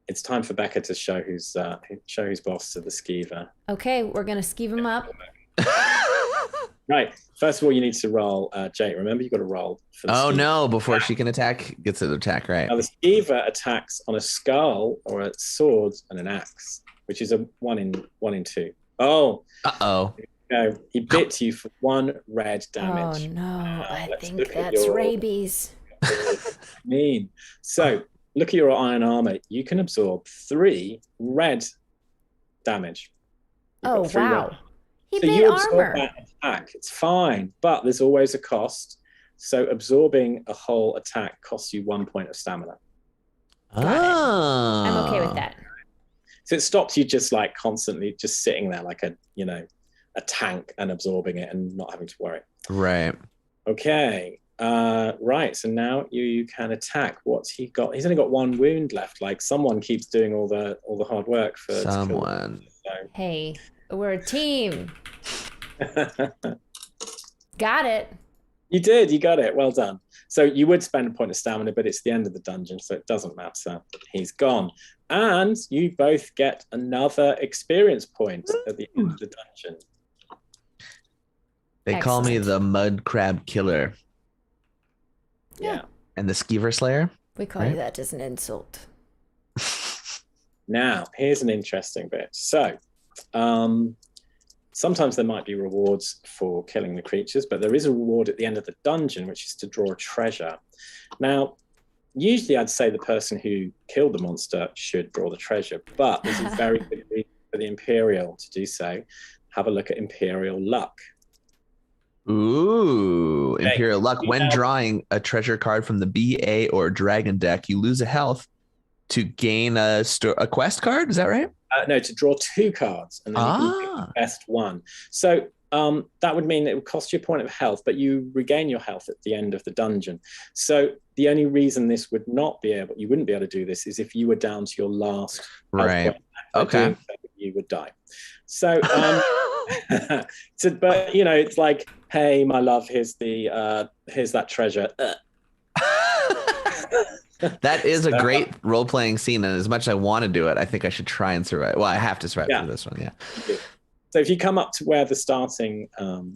It's time for Becca to show who's boss to the skeever. Okay, we're going to skeeve him up. Right. First of all, you need to roll, Jake. Remember, you've got to roll. For the skeever. No! Before she can gets an attack, right? Now, the skeever attacks on a skull or a sword and an axe, which is a 1 in 2. Oh. Uh-oh. No, he bit you for 1 red damage. Oh no! I think that's rabies. Mean. So look at your iron armor. You can absorb 3 red damage. Oh wow! Red. He so bit you absorb armor. that attack. It's fine, but there's always a cost. So absorbing a whole attack costs you 1 point of stamina. I'm okay with that. So it stops you just like constantly just sitting there like a tank and absorbing it and not having to worry. Right. Okay. Right. So now you can attack. What's he got? He's only got 1 wound left. Like someone keeps doing all the hard work for someone. So. Hey, we're a team. Got it. You did. You got it. Well done. So you would spend a point of stamina, but it's the end of the dungeon, so it doesn't matter. He's gone. And you both get another experience point at the end of the dungeon. They call me the Mud Crab Killer. Yeah. And the Skeever Slayer. We call you that as an insult. Now, here's an interesting bit. So, sometimes there might be rewards for killing the creatures, but there is a reward at the end of the dungeon, which is to draw a treasure. Now, usually I'd say the person who killed the monster should draw the treasure, but there's a very good reason for the Imperial to do so. Have a look at Imperial Luck. Ooh, Imperial Luck. When drawing a treasure card from the BA or Dragon deck, you lose a health to gain a quest card. Is that right? No, to draw 2 cards, and then you can pick the best one. So that would mean it would cost you a point of health, but you regain your health at the end of the dungeon. So the only reason this would not be able, you wouldn't be able to do this, is if you were down to your last right. Okay. You would die. So, but you know, it's like, hey, my love, here's that treasure. That is a great role-playing scene, and as much as I want to do it, I think I should try and survive. Well, I have to survive through this one, yeah. So if you come up to where the starting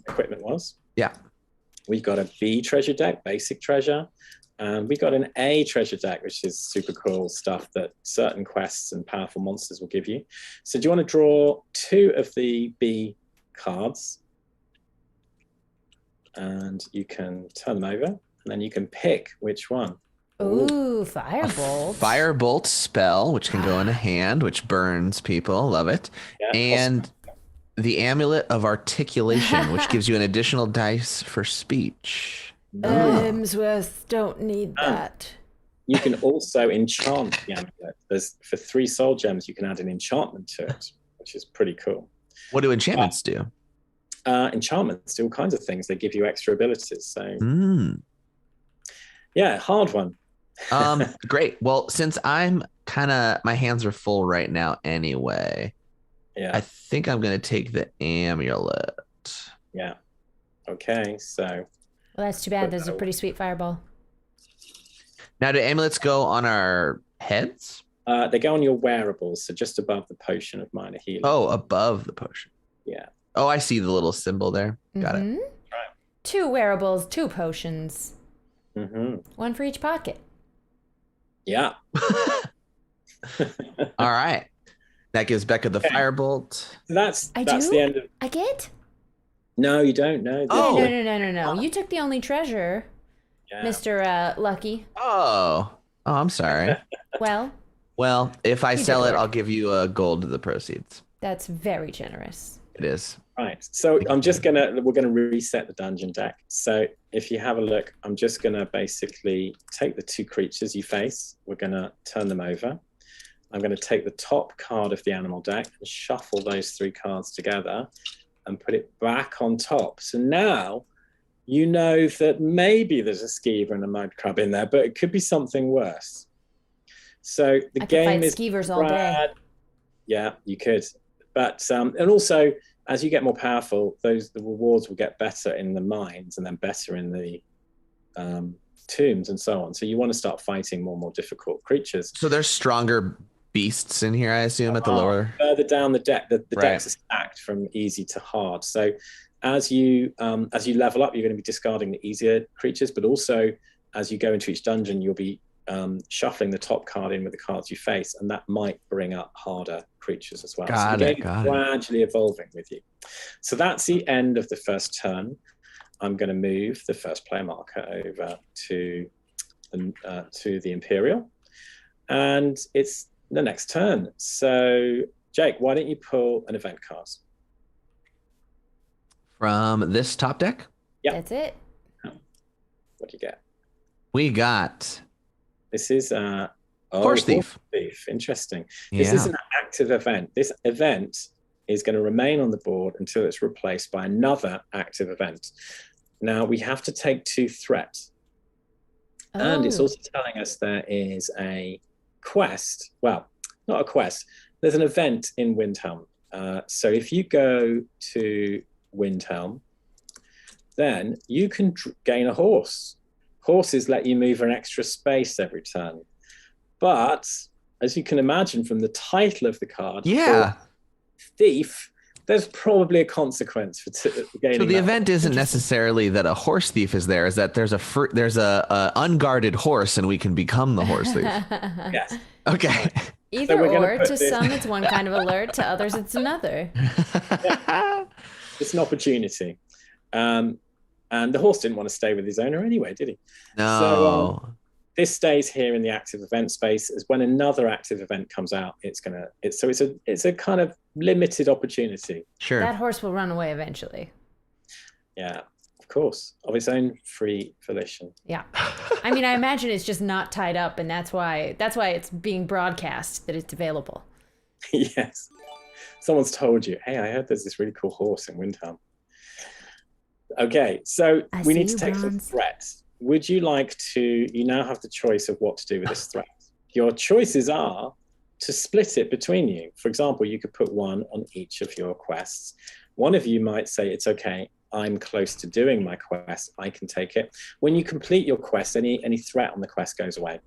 equipment was, we got a B treasure deck, basic treasure, and we got an A treasure deck, which is super cool stuff that certain quests and powerful monsters will give you. So do you want to draw 2 of the B cards? And you can turn them over, and then you can pick which one. Ooh, Firebolt. Firebolt spell, which can go in a hand, which burns people. Love it. Yeah, and the Amulet of Articulation, which gives you an additional dice for speech. Hemsworth, don't need that. You can also enchant the amulet. For 3 soul gems, you can add an enchantment to it, which is pretty cool. What do enchantments do? Enchantments do all kinds of things. They give you extra abilities. So, yeah, hard one. Great. Well, since I'm my hands are full right now anyway. Yeah. I think I'm going to take the amulet. Yeah. Okay. So. Well, that's too bad. There's a pretty sweet fireball. Now, do amulets go on our heads? They go on your wearables, so just above the potion of minor healing. Oh, above the potion. Yeah. Oh, I see the little symbol there. Got it. Right. 2 wearables, 2 potions. 1 for each pocket. Yeah. All right. That gives Becca the firebolt. That's the end of. I get? No, you don't. No. No. You took the only treasure, Mr. Lucky. Oh, I'm sorry. Well, if I sell it, I'll give you a gold to the proceeds. That's very generous. It is. Right. So we're gonna reset the dungeon deck. So if you have a look, I'm just gonna basically take the 2 creatures you face. We're gonna turn them over. I'm gonna take the top card of the animal deck and shuffle those 3 cards together and put it back on top. So now you know that maybe there's a skeever and a mud crab in there, but it could be something worse. So the game is skeevers all day. Yeah, you could. But and also, as you get more powerful, the rewards will get better in the mines and then better in the tombs and so on. So you want to start fighting more and more difficult creatures. So there's stronger beasts in here, I assume, at the lower. Further down the deck, the decks are stacked from easy to hard. So as you level up, you're going to be discarding the easier creatures, but also as you go into each dungeon, you'll be shuffling the top card in with the cards you face, and that might bring up harder creatures as well. Got it. Gradually evolving with you. So that's the end of the first turn. I'm going to move the first player marker over to the Imperial, and it's the next turn. So Jake, why don't you pull an event card from this top deck? Yeah, that's it. What do you get? We got. This is Horse Thief. Interesting. This is an active event. This event is going to remain on the board until it's replaced by another active event. Now we have to take 2 threats. And it's also telling us there is a quest. Well, not a quest. There's an event in Windhelm. So if you go to Windhelm, then you can gain a horse. Horses let you move an extra space every turn. But as you can imagine from the title of the card, thief, there's probably a consequence for gaining. So the event isn't necessarily that a horse thief is there; is that there's a unguarded horse, and we can become the horse thief. Yes. Okay. Either or, to some it's one kind of alert, to others it's another. Yeah. It's an opportunity. And the horse didn't want to stay with his owner anyway, did he? No. So this stays here in the active event space. As when another active event comes out, it's a kind of limited opportunity. Sure. That horse will run away eventually. Yeah, of course, of its own free volition. Yeah. I mean, I imagine it's just not tied up, and that's why it's being broadcast that it's available. Yes. Someone's told you, hey, I heard there's this really cool horse in Windhelm. Okay, so we need to take some threats. Would you like to, you now have the choice of what to do with this threat. Your choices are to split it between you. For example, you could put one on each of your quests. One of you might say, it's okay, I'm close to doing my quest, I can take it. When you complete your quest, any threat on the quest goes away.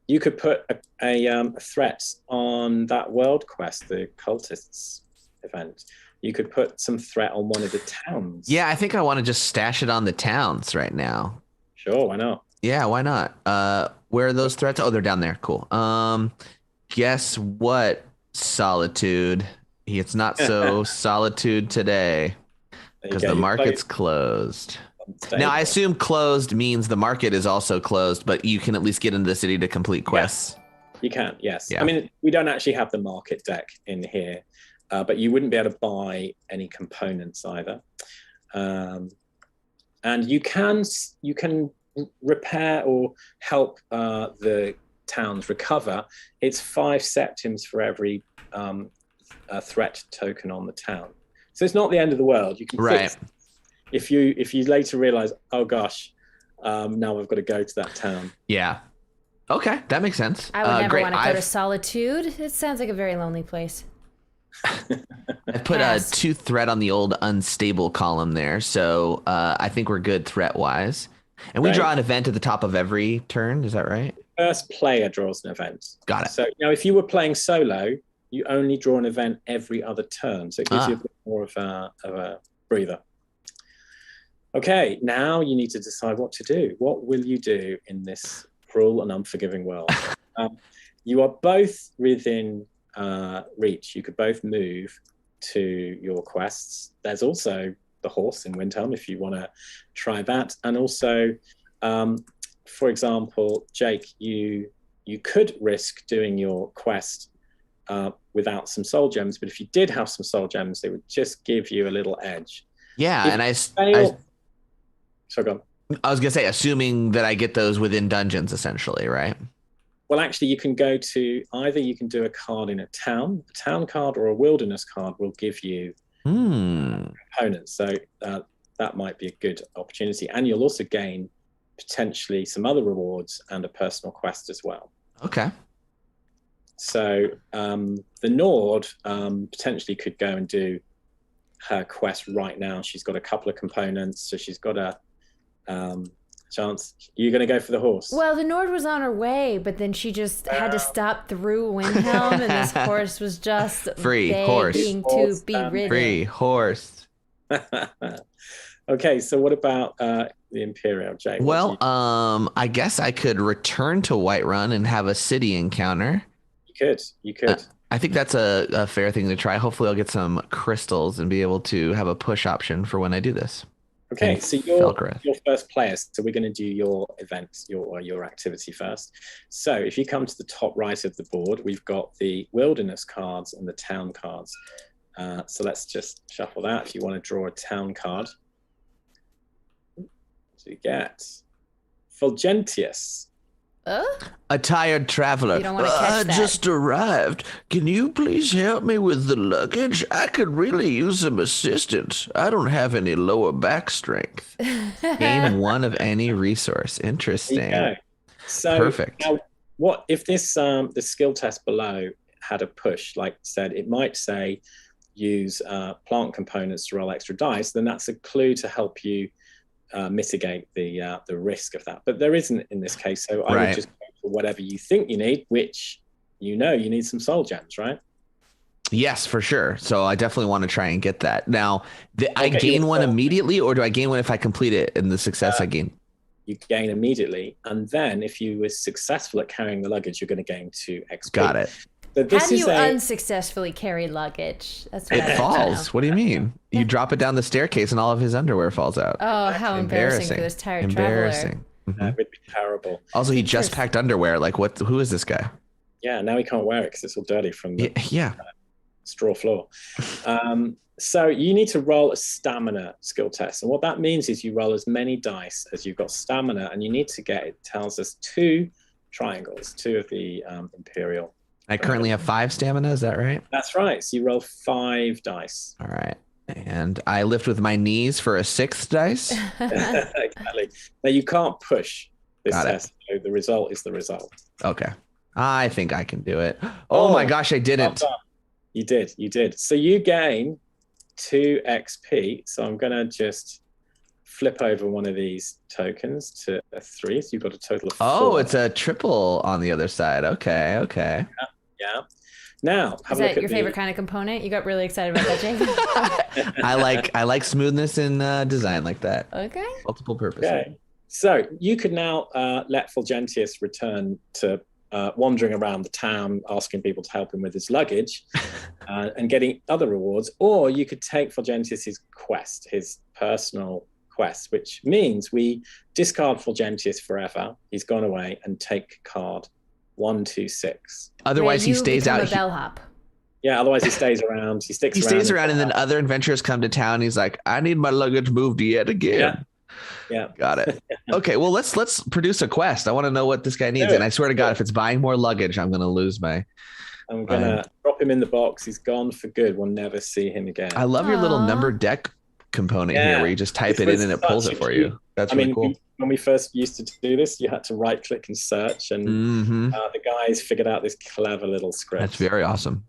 You could put a threat on that world quest, the cultists event. You could put some threat on one of the towns. Yeah, I think I want to just stash it on the towns right now. Sure, why not? Yeah, why not? Where are those threats? Oh, they're down there. Cool. Guess what? Solitude. It's not so solitude today because the market's closed. Now, I assume closed means the market is also closed, but you can at least get into the city to complete quests. Yes. You can, yes. Yeah. I mean, we don't actually have the market deck in here, but you wouldn't be able to buy any components either. And you can repair or help the towns recover. It's 5 septims for every threat token on the town. So it's not the end of the world. You can fix it. If you later realize, oh gosh, now I've got to go to that town. Yeah. Okay, that makes sense. I would never want to go to Solitude. It sounds like a very lonely place. I've put a 2 threat on the old unstable column there, so I think we're good threat-wise. And we draw an event at the top of every turn, is that right? First player draws an event. Got it. So now if you were playing solo, you only draw an event every other turn. So it gives you a bit more of a breather. Okay, now you need to decide what to do. What will you do in this cruel and unforgiving world? You are both within reach. You could both move to your quests. There's also the horse in Windhelm if you want to try that. And also, for example, Jake, you could risk doing your quest without some soul gems, but if you did have some soul gems, it would just give you a little edge. Yeah, and So go on. I was gonna say, assuming that I get those within dungeons, essentially, right? Well, actually, you can go to either you can do a card in a town card, or a wilderness card will give you components. So that might be a good opportunity, and you'll also gain potentially some other rewards and a personal quest as well. Okay. So the Nord potentially could go and do her quest right now. She's got a couple of components, so she's got a chance. You're going to go for the horse? Well, the Nord was on her way, but then she just had to stop through Windhelm, and this horse was just free horse. Begging to be ridden. Free horse. Okay, so what about the Imperial, Jay? Well, I guess I could return to Whiterun and have a city encounter. You could. I think that's a fair thing to try. Hopefully I'll get some crystals and be able to have a push option for when I do this. Okay, so you're first player, so we're going to do your event, your activity first. So if you come to the top right of the board, we've got the wilderness cards and the town cards. So let's just shuffle that. If you want to draw a town card, what do you get? Fulgentius. A tired traveler. I just arrived. Can you please help me with the luggage? I could really use some assistance. I don't have any lower back strength. Gain 1 of any resource. Interesting. So perfect. Now, what if this the skill test below had a push? Like I said, it might say use plant components to roll extra dice. Then that's a clue to help you mitigate the risk of that, but there isn't in this case. So I would just go for whatever you think you need, which you need some soul gems, right? Yes, for sure. So I definitely want to try and get that. Now, I gain one immediately, or do I gain one if I complete it and the success I gain? You gain immediately. And then if you were successful at carrying the luggage, you're going to gain 2 XP. Got it. So how do you unsuccessfully carry luggage? That's what it falls. What do you mean? You drop it down the staircase and all of his underwear falls out. Oh, how embarrassing for this tired traveler. That would be terrible. Also, he just packed underwear. Like, what? Who is this guy? Yeah, now he can't wear it because it's all dirty from the straw floor. So you need to roll a stamina skill test. And what that means is you roll as many dice as you've got stamina, and you need to get, it tells us, 2 triangles, 2 of the Imperial. I currently have 5 stamina, is that right? That's right. So you roll 5 dice. All right. And I lift with my knees for a 6th dice. Exactly. Now you can't push this test. So the result is the result. Okay. I think I can do it. Oh my gosh, I didn't. Well, you did. So you gain 2 XP. So I'm going to just flip over one of these tokens to a 3. So you've got a total of 4. Oh, it's a triple on the other side. Okay. Yeah. Now, is that your favorite kind of component? You got really excited about that, Jake? I like smoothness in design like that. Okay. Multiple purposes. Okay. So you could now let Fulgentius return to wandering around the town, asking people to help him with his luggage and getting other rewards. Or you could take Fulgentius's quest, his personal quest, which means we discard Fulgentius forever. He's gone away, and take card 126. Otherwise, he stays out. A bellhop. Yeah, otherwise he stays around. He stays around, and then other adventurers come to town. He's like, I need my luggage moved yet again. Yeah. Got it. Okay, well, let's produce a quest. I want to know what this guy needs. And I swear to God, if it's buying more luggage, I'm going to lose my... I'm going to drop him in the box. He's gone for good. We'll never see him again. I love your little number deck component here where you just type it in and it pulls it for you. That's really cool. When we first used to do this, you had to right click and search, and the guys figured out this clever little script. That's very awesome.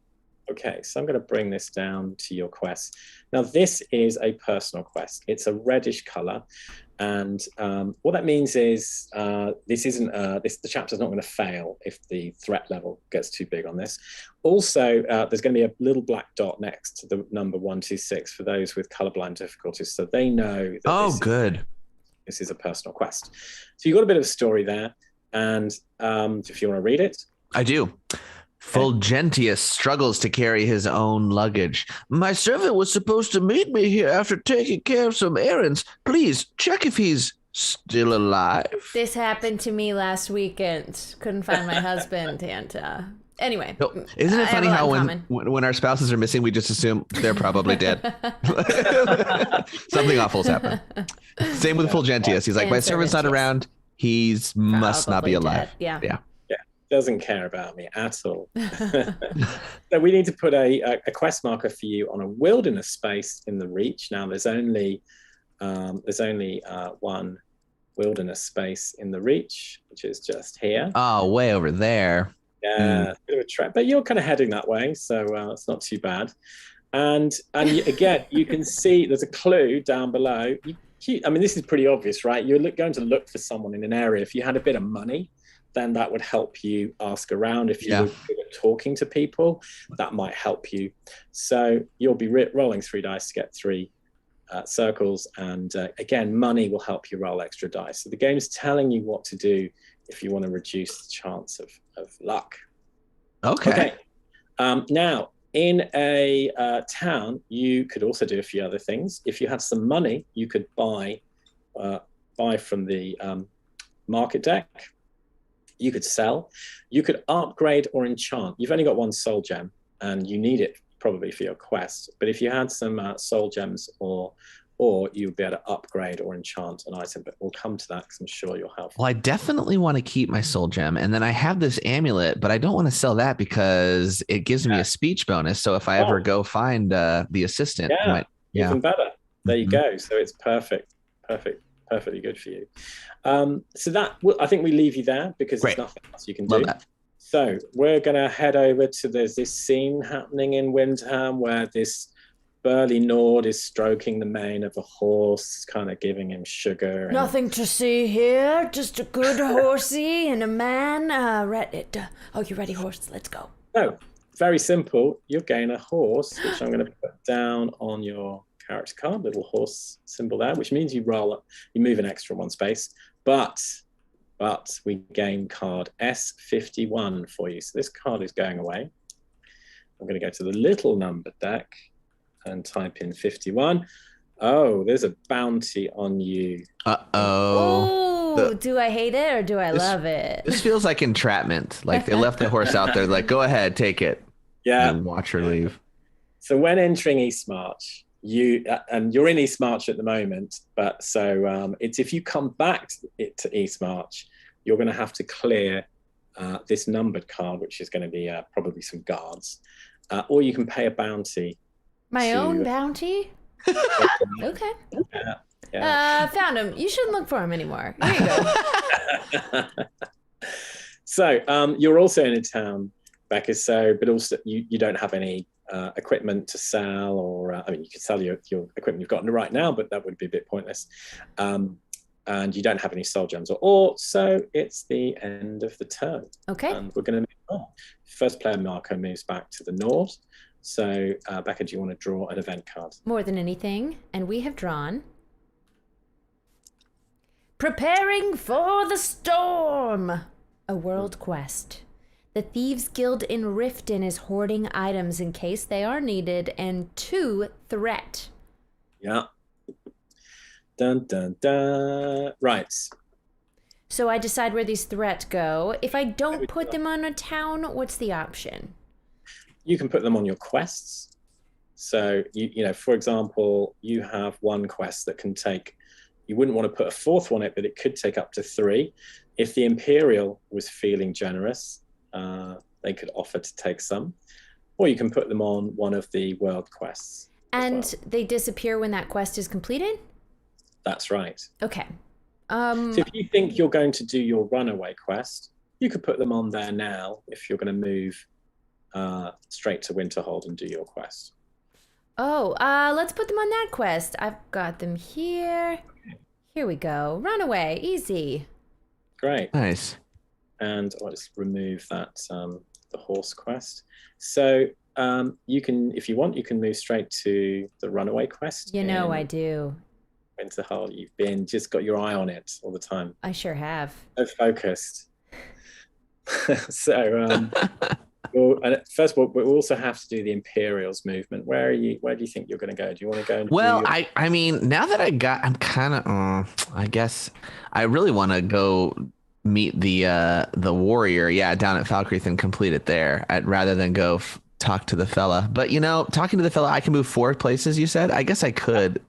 Okay, so I'm going to bring this down to your quest. Now, this is a personal quest. It's a reddish color. And what that means is the chapter's not going to fail if the threat level gets too big on this. Also, there's going to be a little black dot next to the number 126 for those with colorblind difficulties, so they know that this is a personal quest. So you've got a bit of a story there, and if you want to read it. I do. Fulgentius struggles to carry his own luggage. My servant was supposed to meet me here after taking care of some errands. Please check if he's still alive. This happened to me last weekend. Couldn't find my husband, and anyway. Isn't it funny how when our spouses are missing, we just assume they're probably dead? Something awful's happened. Same with Fulgentius. He's like, my servant's not around. He must not be alive. Dead. Yeah. Doesn't care about me at all. So we need to put a quest marker for you on a wilderness space in the Reach. Now there's only one wilderness space in the Reach, which is just here. Oh, way over there. Yeah, bit of a trap, but you're kind of heading that way, so it's not too bad. And again, you can see there's a clue down below. I mean, this is pretty obvious, right? You're going to look for someone in an area. If you had a bit of money, then that would help you ask around. If you were good at talking to people, that might help you. So you'll be rolling 3 dice to get 3 circles. And again, money will help you roll extra dice. So the game's telling you what to do if you want to reduce the chance of luck. Okay. Now, in a town, you could also do a few other things. If you had some money, you could buy from the market deck. You could sell, you could upgrade or enchant. You've only got 1 soul gem, and you need it probably for your quest. But if you had some soul gems, or you'd be able to upgrade or enchant an item. But we'll come to that because I'm sure you'll have. Well, I definitely want to keep my soul gem, and then I have this amulet, but I don't want to sell that because it gives me a speech bonus. So if I ever go find the assistant, even better. There you go. So it's perfectly good for you. So that I think we leave you there because there's nothing else you can do. That. So we're going to head over to there's this scene happening in Windham where this burly Nord is stroking the mane of a horse, kind of giving him sugar. Nothing to see here, just a good horsey and a man. Oh, you ready, horse? Let's go. Oh, very simple. You'll gain a horse, which I'm going to put down on your character card, little horse symbol there, which means you roll up, you move an extra one space, but we gain card S51 for you. So this card is going away. I'm going to go to the little numbered deck and type in 51. Oh, there's a bounty on you. Oh, do I hate it or do I love it? This feels like entrapment. Like they left the horse out there, like, go ahead, take it. Yeah. And watch her leave. So when entering East March, and you're in East March at the moment, but so it's if you come back to East March, you're going to have to clear this numbered card, which is going to be probably some guards, or you can pay a bounty. My own bounty? Okay. Yeah. Found him. You shouldn't look for him anymore. Here you go. So you're also in a town, Becca. But also you don't have any equipment to sell, or I mean, you could sell your equipment you've got right now, but that would be a bit pointless. And you don't have any soul gems or ore, so it's the end of the turn. Okay. And we're going to move on. First player Marco moves back to the north. So Becca, do you want to draw an event card? More than anything, and we have drawn Preparing for the Storm, a world quest. The Thieves Guild in Riften is hoarding items in case they are needed, and 2 threat. Yeah. Dun, dun, dun. Right. So I decide where these threats go. If I don't put them on a town, what's the option? You can put them on your quests. So, you know, for example, you have one quest that can take, you wouldn't want to put a 4th on it, but it could take up to 3. If the Imperial was feeling generous, they could offer to take some. Or you can put them on one of the world quests. And they disappear when that quest is completed? That's right. Okay. So if you think you're going to do your runaway quest, you could put them on there now if you're going to move straight to Winterhold and do your quest. Oh, let's put them on that quest. I've got them here. Here we go. Runaway, easy. Great. Nice. And I'll just remove that, the horse quest. So you can, if you want, you can move straight to the runaway quest. You know I do. Winterhold, you've just got your eye on it all the time. I sure have. So focused. So, well, first of all, we also have to do the Imperials movement. Where do you think you're going to go? Do you want to go? And I mean, now that I'm kind of, I guess I really want to go meet the warrior, down at Falkreath and complete it there. Rather than go talk to the fella. But you know, talking to the fella, I can move 4 places. You said, I guess I could.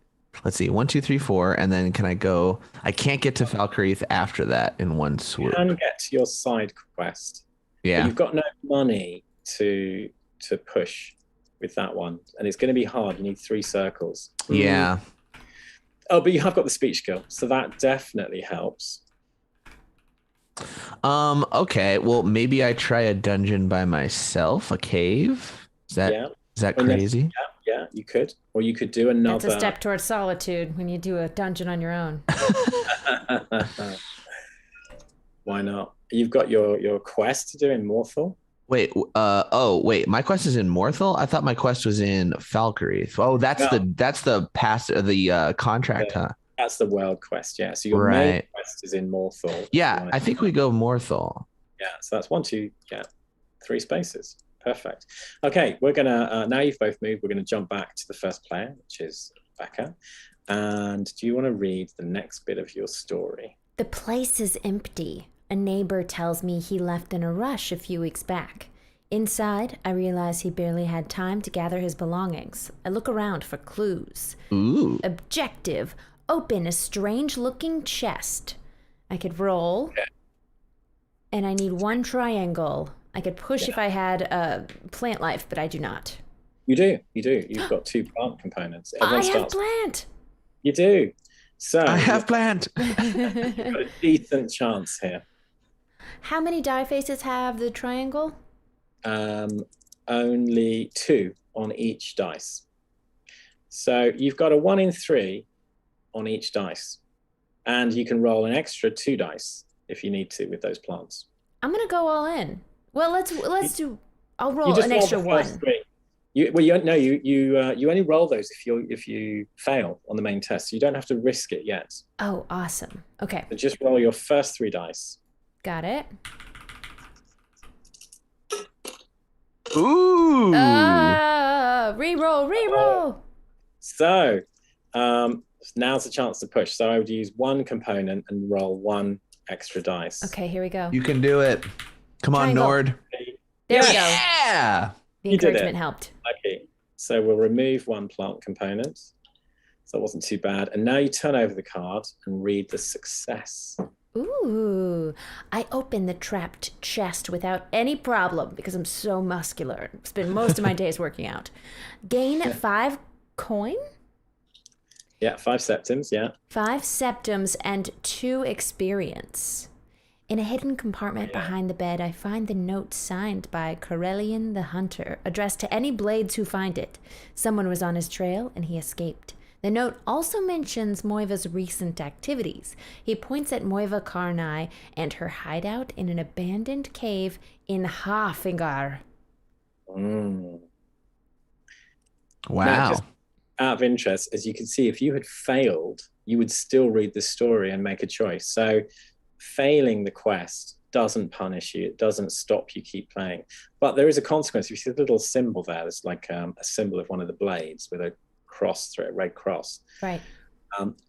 Let's see, 1, 2, 3, 4, and then can I go? I can't get to Falkreath after that in one swoop. You can get to your side quest. Yeah, but you've got no money to push with that one, and it's going to be hard. You need 3 circles. Yeah. Oh, but you have got the speech skill, so that definitely helps. Okay. Well, maybe I try a dungeon by myself, a cave. Is that crazy? Yeah, you could. Or you could do another. That's a step towards solitude when you do a dungeon on your own. Why not? You've got your quest to do in Morthal. Wait, my quest is in Morthal? I thought my quest was in Falkreath. Oh, that's the contract, huh? That's the world quest, yeah. So your main quest is in Morthal. Yeah, I think we go Morthal. Yeah, so that's 1, 2, 3 spaces. Perfect. Okay, we're gonna now you've both moved, we're gonna jump back to the first player, which is Becca. And do you want to read the next bit of your story? The place is empty. A neighbor tells me he left in a rush a few weeks back. Inside, I realize he barely had time to gather his belongings. I look around for clues. Ooh. Objective: open a strange-looking chest. I could roll. Okay. And I need 1 triangle. I could push if I had plant life, but I do not. You do. You've got 2 plant components. Everyone have plant. You do. So I have plant. You've got a decent chance here. How many die faces have the triangle? Only 2 on each dice. So you've got a 1 in 3 on each dice, and you can roll an extra 2 dice if you need to with those plants. I'm gonna go all in. Well, let's do. I'll roll an extra 1. You only roll those if you fail on the main test. So you don't have to risk it yet. Oh, awesome. Okay. So just roll your first 3 dice. Got it. Ooh. Reroll. So now's the chance to push. So I would use 1 component and roll 1 extra dice. Okay, here we go. You can do it. Come on, Nord. There we go. Yeah. The encouragement helped. Okay. So we'll remove 1 plant component. So it wasn't too bad. And now you turn over the card and read the success. Ooh, I opened the trapped chest without any problem because I'm so muscular. Spend most of my days working out. Gain 5 coin? Yeah, 5 septims, yeah. 5 septims and 2 experience. In a hidden compartment behind the bed, I find the note signed by Corellian the Hunter, addressed to any blades who find it. Someone was on his trail and he escaped. The note also mentions Moiva's recent activities. He points at Moiva Karnai and her hideout in an abandoned cave in Hafingar. Mm. Wow. Now, just out of interest, as you can see, if you had failed, you would still read the story and make a choice. So failing the quest doesn't punish you. It doesn't stop you keep playing. But there is a consequence. You see the little symbol there. It's like a symbol of one of the blades with a cross through it, red cross. Right.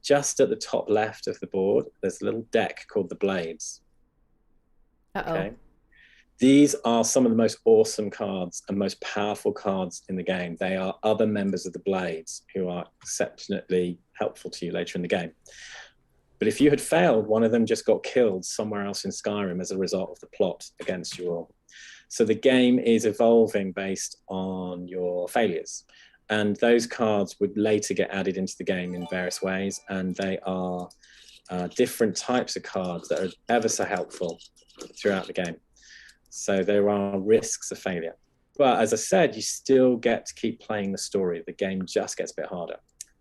Just at the top left of the board, there's a little deck called the Blades. Uh-oh. Okay. These are some of the most awesome cards and most powerful cards in the game. They are other members of the Blades who are exceptionally helpful to you later in the game. But if you had failed, one of them just got killed somewhere else in Skyrim as a result of the plot against you all. So the game is evolving based on your failures. And those cards would later get added into the game in various ways. And they are different types of cards that are ever so helpful throughout the game. So there are risks of failure. But as I said, you still get to keep playing the story. The game just gets a bit harder.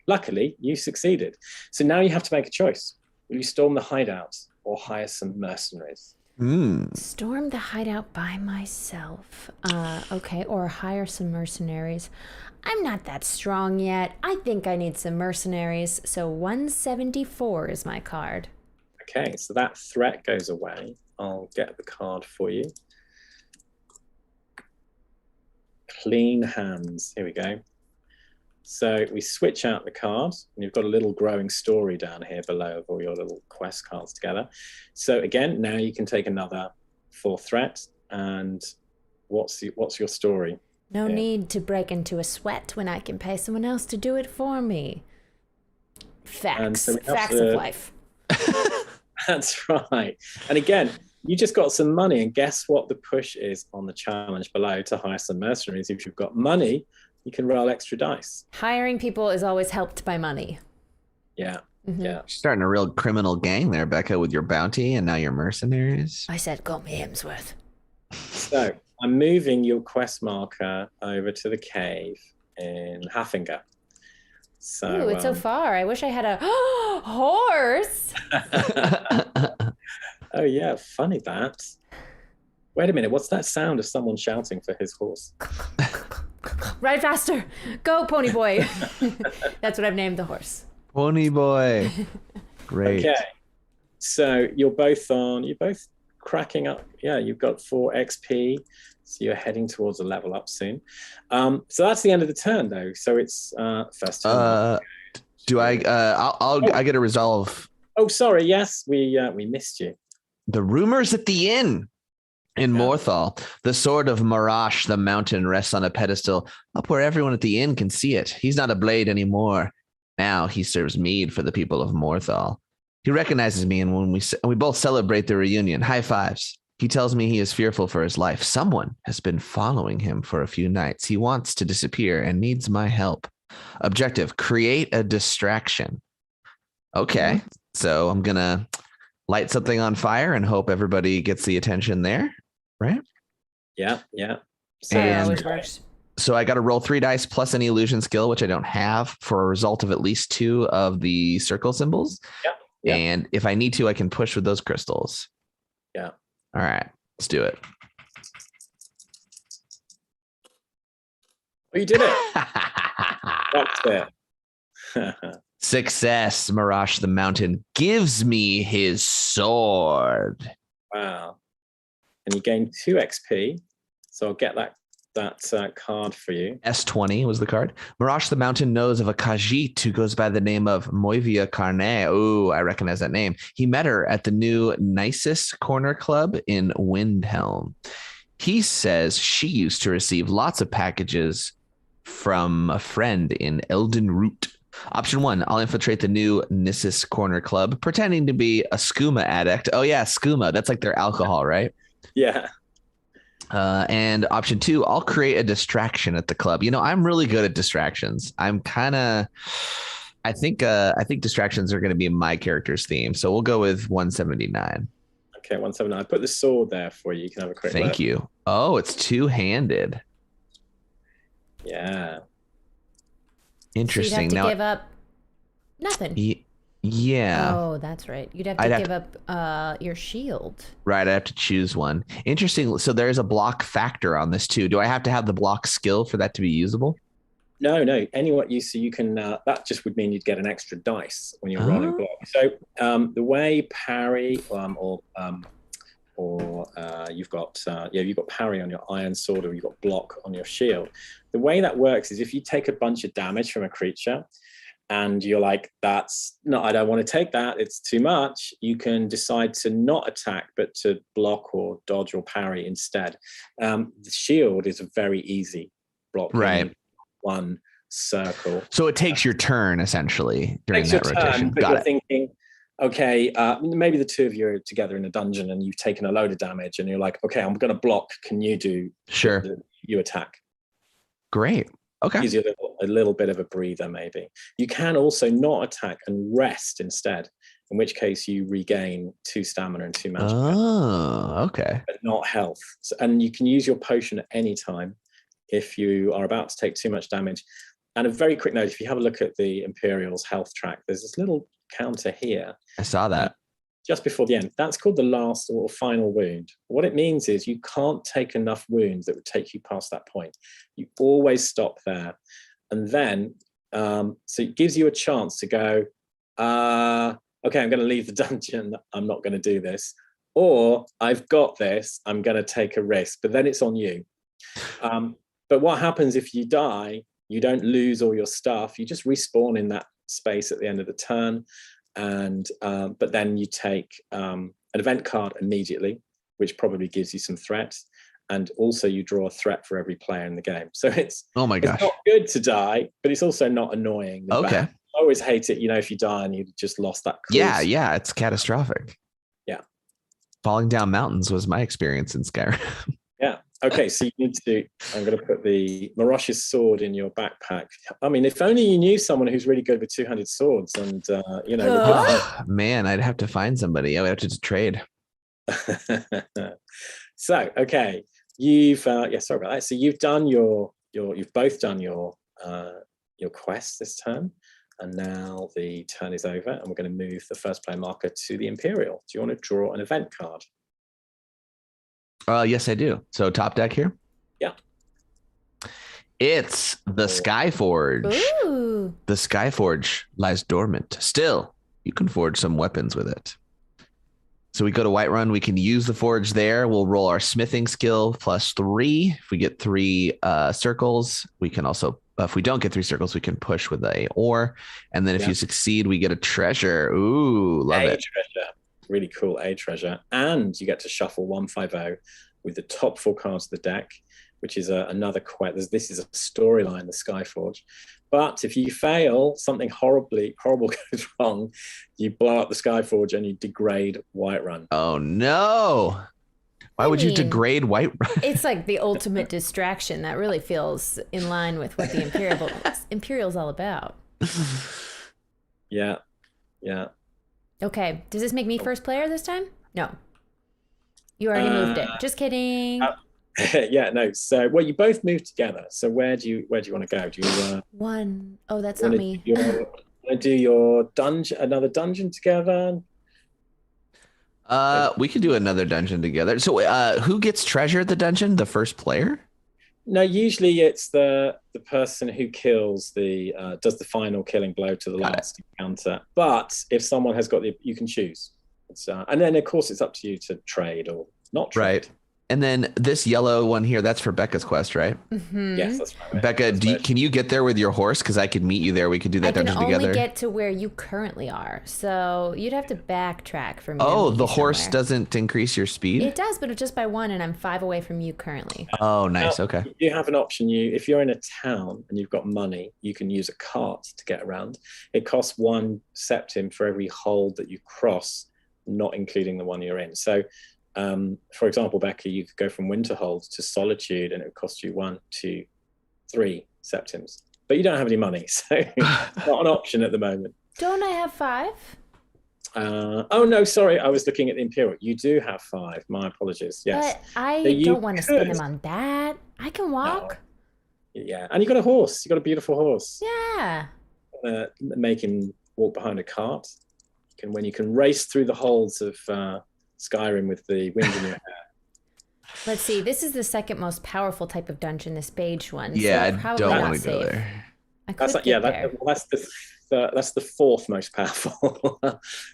Luckily, you succeeded. So now you have to make a choice. Will you storm the hideout or hire some mercenaries? Storm the hideout by myself. Okay, or hire some mercenaries. I'm not that strong yet. I think I need some mercenaries. So 174 is my card. Okay, so that threat goes away. I'll get the card for you. Clean hands. Here we go. So we switch out the cards, and you've got a little growing story down here below of all your little quest cards together. So again, now you can take another 4 threat. And what's your story? No need to break into a sweat when I can pay someone else to do it for me. Facts. So Facts of life. That's right. And again, you just got some money, and guess what the push is on the challenge below to hire some mercenaries. If you've got money, you can roll extra dice. Hiring people is always helped by money. Yeah. Mm-hmm. Yeah. You're starting a real criminal gang there, Becca, with your bounty and now your mercenaries. I said, go me Hemsworth. So I'm moving your quest marker over to the cave in Hafingar. So, ooh, it's so far. I wish I had a horse. Oh, yeah. Funny that. Wait a minute. What's that sound of someone shouting for his horse? Ride faster. Go, pony boy. That's what I've named the horse. Pony boy. Great. Okay. So you're both cracking up. Yeah, you've got 4 XP. So you're heading towards a level up soon. So that's the end of the turn, though. So it's first turn. I get a resolve. Oh, sorry. Yes, we missed you. The rumors at the inn. In Morthal, the sword of Marash, the mountain, rests on a pedestal up where everyone at the inn can see it. He's not a blade anymore. Now he serves mead for the people of Morthal. He recognizes me, and when we both celebrate the reunion, high fives. He tells me he is fearful for his life. Someone has been following him for a few nights. He wants to disappear and needs my help. Objective, create a distraction. Okay, so I'm going to light something on fire and hope everybody gets the attention there. Right? Yeah. So it always works. So I got to roll 3 dice plus any illusion skill, which I don't have, for a result of at least 2 of the circle symbols. Yeah. And if I need to, I can push with those crystals. Yeah. All right, let's do it. Oh, you did it. That's it. Success. Marash the Mountain gives me his sword. Wow. And you gain 2 XP. So I'll get that card for you. S20 was the card. Marash the Mountain knows of a Khajiit who goes by the name of Moivia Carnet. Oh, I recognize that name. He met her at the new Nisus Corner Club in Windhelm. He says she used to receive lots of packages from a friend in Elden Root. Option 1, I'll infiltrate the new Nisus Corner Club, pretending to be a skooma addict. Oh yeah, skooma. That's like their alcohol, right? Yeah. And option 2, I'll create a distraction at the club. You know, I'm really good at distractions. I think distractions are going to be my character's theme. So we'll go with 179. Okay, 179. I put the sword there for you. You can have a quick look. Thank you. Oh, it's 2-handed. Yeah. So Interesting. you'd have to Now, give up nothing. Yeah. Oh, that's right. You'd have to give up your shield. Right, I have to choose one. Interesting. So there's a block factor on this too. Do I have to have the block skill for that to be usable? No. Anyone you can. That just would mean you'd get an extra dice when you're rolling block. So the way parry you've got parry on your iron sword, or you've got block on your shield. The way that works is if you take a bunch of damage from a creature, and you're like, I don't want to take that, it's too much, you can decide to not attack, but to block or dodge or parry instead. The shield is a very easy block. Right. One circle. So it takes your turn, essentially, during that rotation. But you're thinking, okay, maybe the 2 of you are together in a dungeon and you've taken a load of damage and you're like, okay, I'm going to block. Can you do? Sure. You attack. Great. Okay. Gives you a little bit of a breather, maybe. You can also not attack and rest instead, in which case you regain 2 stamina and 2 magic. Oh, okay. But not health. So, and you can use your potion at any time if you are about to take too much damage. And a very quick note, if you have a look at the Imperials health track, there's this little counter here. I saw that. Just before the end. That's called the last or final wound. What it means is you can't take enough wounds that would take you past that point. You always stop there. And then, so it gives you a chance to go, okay, I'm going to leave the dungeon. I'm not going to do this. Or I've got this. I'm going to take a risk. But then it's on you. But what happens if you die? You don't lose all your stuff. You just respawn in that space at the end of the turn. And but then you take an event card immediately, which probably gives you some threats, and also you draw a threat for every player in the game. So it's It's not good to die, but it's also not annoying. Okay. I always hate it, if you die and you just lost that cruise. Yeah, it's catastrophic. Yeah. Falling down mountains was my experience in Skyrim. Yeah. Okay, so you need to. I'm going to put the Marash's sword in your backpack. I mean, if only you knew someone who's really good with 200 swords, and man, I'd have to find somebody. I would have to trade. So, okay, you've sorry about that. So you've done you've both done your quest this turn, and now the turn is over, and we're going to move the first player marker to the Imperial. Do you want to draw an event card? Yes, I do. So top deck here. Yeah. It's the Skyforge. Ooh. The Skyforge lies dormant. Still, you can forge some weapons with it. So we go to Whiterun. We can use the forge there. We'll roll our smithing skill +3. If we get 3 circles, we can also, if we don't get 3 circles, we can push with a ore. And then if you succeed, we get a treasure. Ooh, love it. Treasure. Really cool treasure. And you get to shuffle 150 with the top 4 cards of the deck, which is another quest. This is a storyline, the Skyforge. But if you fail, something horrible goes wrong. You blow up the Skyforge and you degrade Whiterun. Oh no! Why would you degrade Whiterun? It's like the ultimate distraction. That really feels in line with what the Imperial's all about. Yeah. Okay, does this make me first player this time? No. You already moved it. Just kidding. Yeah, no. So, well, you both move together. So, where do you want to go? Do you one? Oh, that's not me. Want to do your another dungeon together? We could do another dungeon together. So, who gets treasure at the dungeon? The first player? No, usually it's the person who kills does the final killing blow to the last encounter. But if someone has got you can choose. And then of course it's up to you to trade or not trade. Right. And then this yellow one here, that's for Becca's quest, right? Mm-hmm. Yes, that's right. Becca, can you get there with your horse? Because I could meet you there. We could do that dungeon together. I can only get to where you currently are, so you'd have to backtrack for me. Oh, the horse doesn't increase your speed? It does, but it's just by 1, and I'm 5 away from you currently. Oh, nice. Okay. You have an option. If you're in a town and you've got money, you can use a cart to get around. It costs 1 septim for every hold that you cross, not including the one you're in. So, for example, Becca, you could go from Winterhold to Solitude and it would cost you 1, 2, 3 septims. But you don't have any money, so it's not an option at the moment. Don't I have 5? Oh, no, sorry. I was looking at the Imperial. You do have 5. My apologies. Yes. But I don't want to spend them on that. I can walk. No. Yeah. And you got a horse. You got a beautiful horse. Yeah. Make him walk behind a cart. When you can race through the halls of Skyrim with the wind in your hair. Let's see. This is the second most powerful type of dungeon, this beige one. Yeah, so I don't want to go there. That's the 4th most powerful.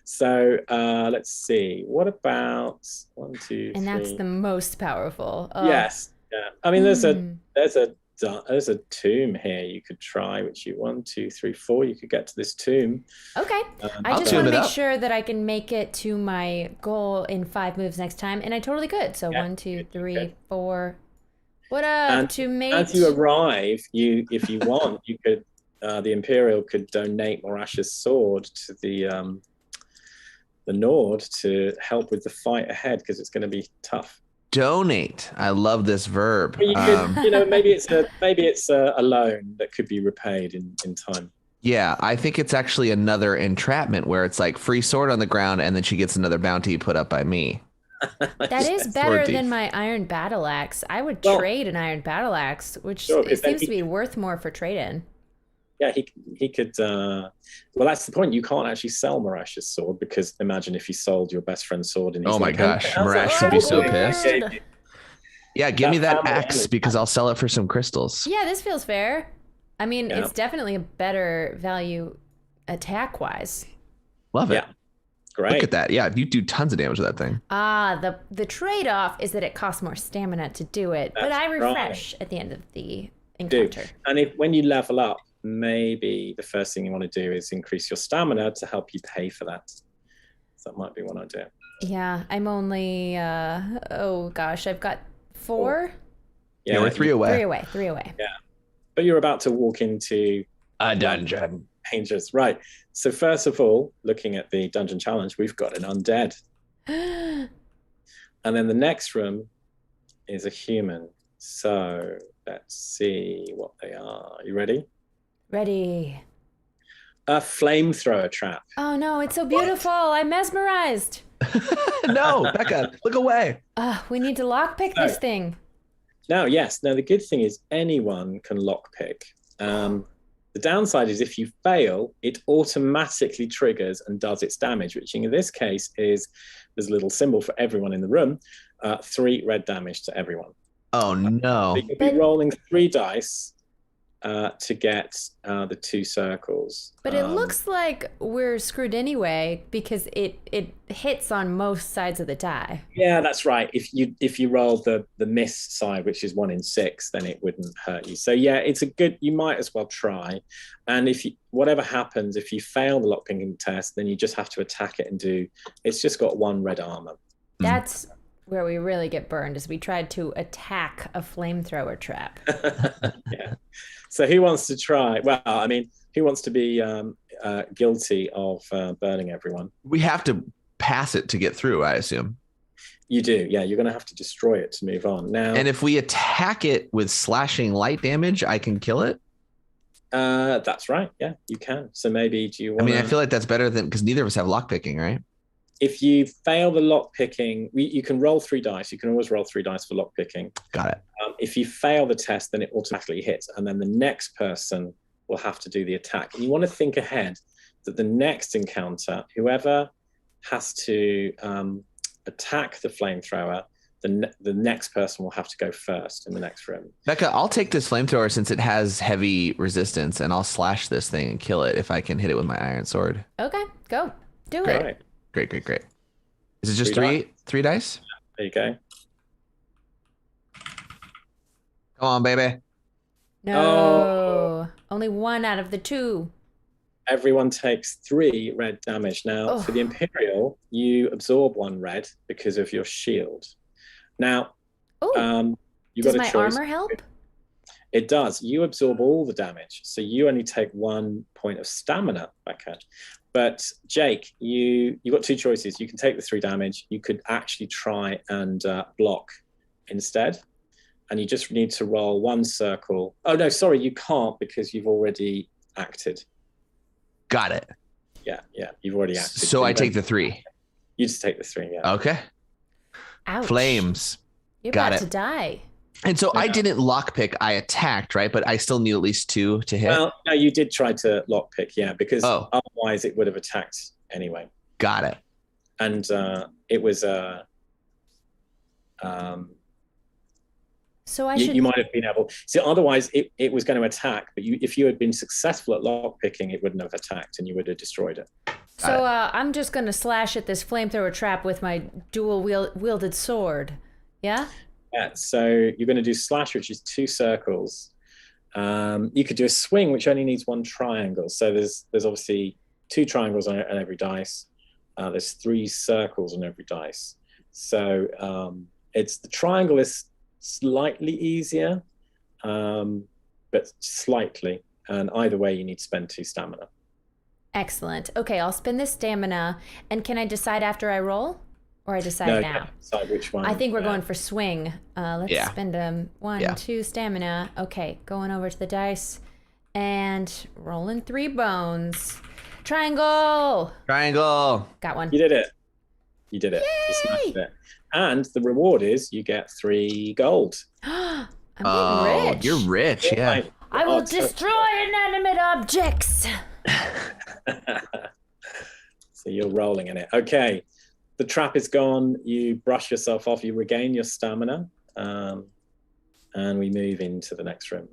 So let's see. What about 1, 2, 3? And that's the most powerful. Oh. Yes. Yeah. I mean, there's a tomb here you could try, which 1, 2, 3, 4. You could get to this tomb. Okay. I just want to make sure that I can make it to my goal in 5 moves next time, and I totally could. So 1, 2, 3, 4. What up, teammate? As you arrive, if you want, you could. The Imperial could donate Morash's sword to the Nord to help with the fight ahead because it's going to be tough. Donate. I love this verb. You could, maybe it's a loan that could be repaid in time. Yeah, I think it's actually another entrapment where it's like free sword on the ground and then she gets another bounty put up by me. That is better than my iron battle axe. I would trade an iron battle axe, which seems to be worth more for trade-in. Yeah, he could. Well, that's the point. You can't actually sell Morash's sword because imagine if you sold your best friend's sword. And oh my gosh, Morash would be so pissed. Yeah, give me that axe because I'll sell it for some crystals. Yeah, this feels fair. I mean, it's definitely a better value attack-wise. Love it. Yeah. Great. Look at that. Yeah, you do tons of damage with that thing. The trade-off is that it costs more stamina to do it, but I refresh at the end of the encounter. And when you level up, maybe the first thing you want to do is increase your stamina to help you pay for that. So that might be one idea. Yeah, I'm only I've got 4. Yeah, we're 3 away. 3 away. Yeah. But you're about to walk into a dungeon. Dangers. Right. So first of all, looking at the dungeon challenge, we've got an undead. And then the next room is a human. So let's see what they are. You ready? Ready. A flamethrower trap. Oh no, it's so beautiful. I'm mesmerized. No, Becca, look away. We need to lockpick this thing. Now, yes. Now, the good thing is anyone can lockpick. The downside is if you fail, it automatically triggers and does its damage, which in this case is there's a little symbol for everyone in the room, 3 red damage to everyone. Oh, no. So you could be rolling 3 dice to get the 2 circles. But it looks like we're screwed anyway because it hits on most sides of the die. Yeah, that's right. If you roll the miss side, which is 1 in 6, then it wouldn't hurt you. So yeah, you might as well try. And whatever happens, if you fail the lockpicking test, then you just have to attack it it's just got 1 red armor. That's where we really get burned is we tried to attack a flamethrower trap. Yeah. So who wants to try? Well, I mean, who wants to be guilty of burning everyone? We have to pass it to get through, I assume. You do, yeah. You're going to have to destroy it to move on. Now, and if we attack it with slashing light damage, I can kill it? That's right, yeah, you can. So maybe do you want I feel like that's better than, because neither of us have lockpicking, right? If you fail the lock picking, you can roll 3 dice. You can always roll 3 dice for lock picking. Got it. If you fail the test, then it automatically hits, and then the next person will have to do the attack. And you want to think ahead that the next encounter, whoever has to attack the flamethrower, the next person will have to go first in the next room. Becca, I'll take this flamethrower since it has heavy resistance, and I'll slash this thing and kill it if I can hit it with my iron sword. Okay, go. Do Great. it. Great. Is it just three dice? There you go. Come on, baby. No. Only 1 out of the 2. Everyone takes 3 red damage. Now, for the Imperial, you absorb 1 red because of your shield. Now, you got a choice. Does my armor help? It does. You absorb all the damage, so you only take 1 point of stamina, Becca. But Jake, you got 2 choices. You can take the 3 damage. You could actually try and block instead, and you just need to roll 1 circle. Oh no, sorry, you can't because you've already acted. Got it. Yeah, you've already acted. So I take the 3. You just take the 3. Yeah. Okay. Ouch. Flames. You're Got about it. to die. And so I didn't lockpick. I attacked, right? But I still need at least 2 to hit. Well, no, you did try to lockpick, yeah, because otherwise it would have attacked anyway. Got it. And it was so you might have been able. So otherwise, it was going to attack, but if you had been successful at lockpicking, it wouldn't have attacked, and you would have destroyed it. So I'm just going to slash at this flamethrower trap with my dual wielded sword. Yeah. Yeah. So you're going to do slash, which is 2 circles. You could do a swing, which only needs 1 triangle. So there's obviously 2 triangles on every dice. There's 3 circles on every dice. So it's the triangle is slightly easier, but slightly. And either way, you need to spend 2 stamina. Excellent. Okay, I'll spend this stamina. And can I decide after I roll? Or I decide now? Decide which one. I think we're going for swing. Let's spend 1, 2 stamina. Okay, going over to the dice. And rolling 3 bones. Triangle! Got 1. You did it. You Yay! You smashed it. And the reward is you get 3 gold. I'm getting rich. You're rich, yeah. I will destroy inanimate objects. So you're rolling in it. Okay. The trap is gone. You brush yourself off. You regain your stamina. And we move into the next room.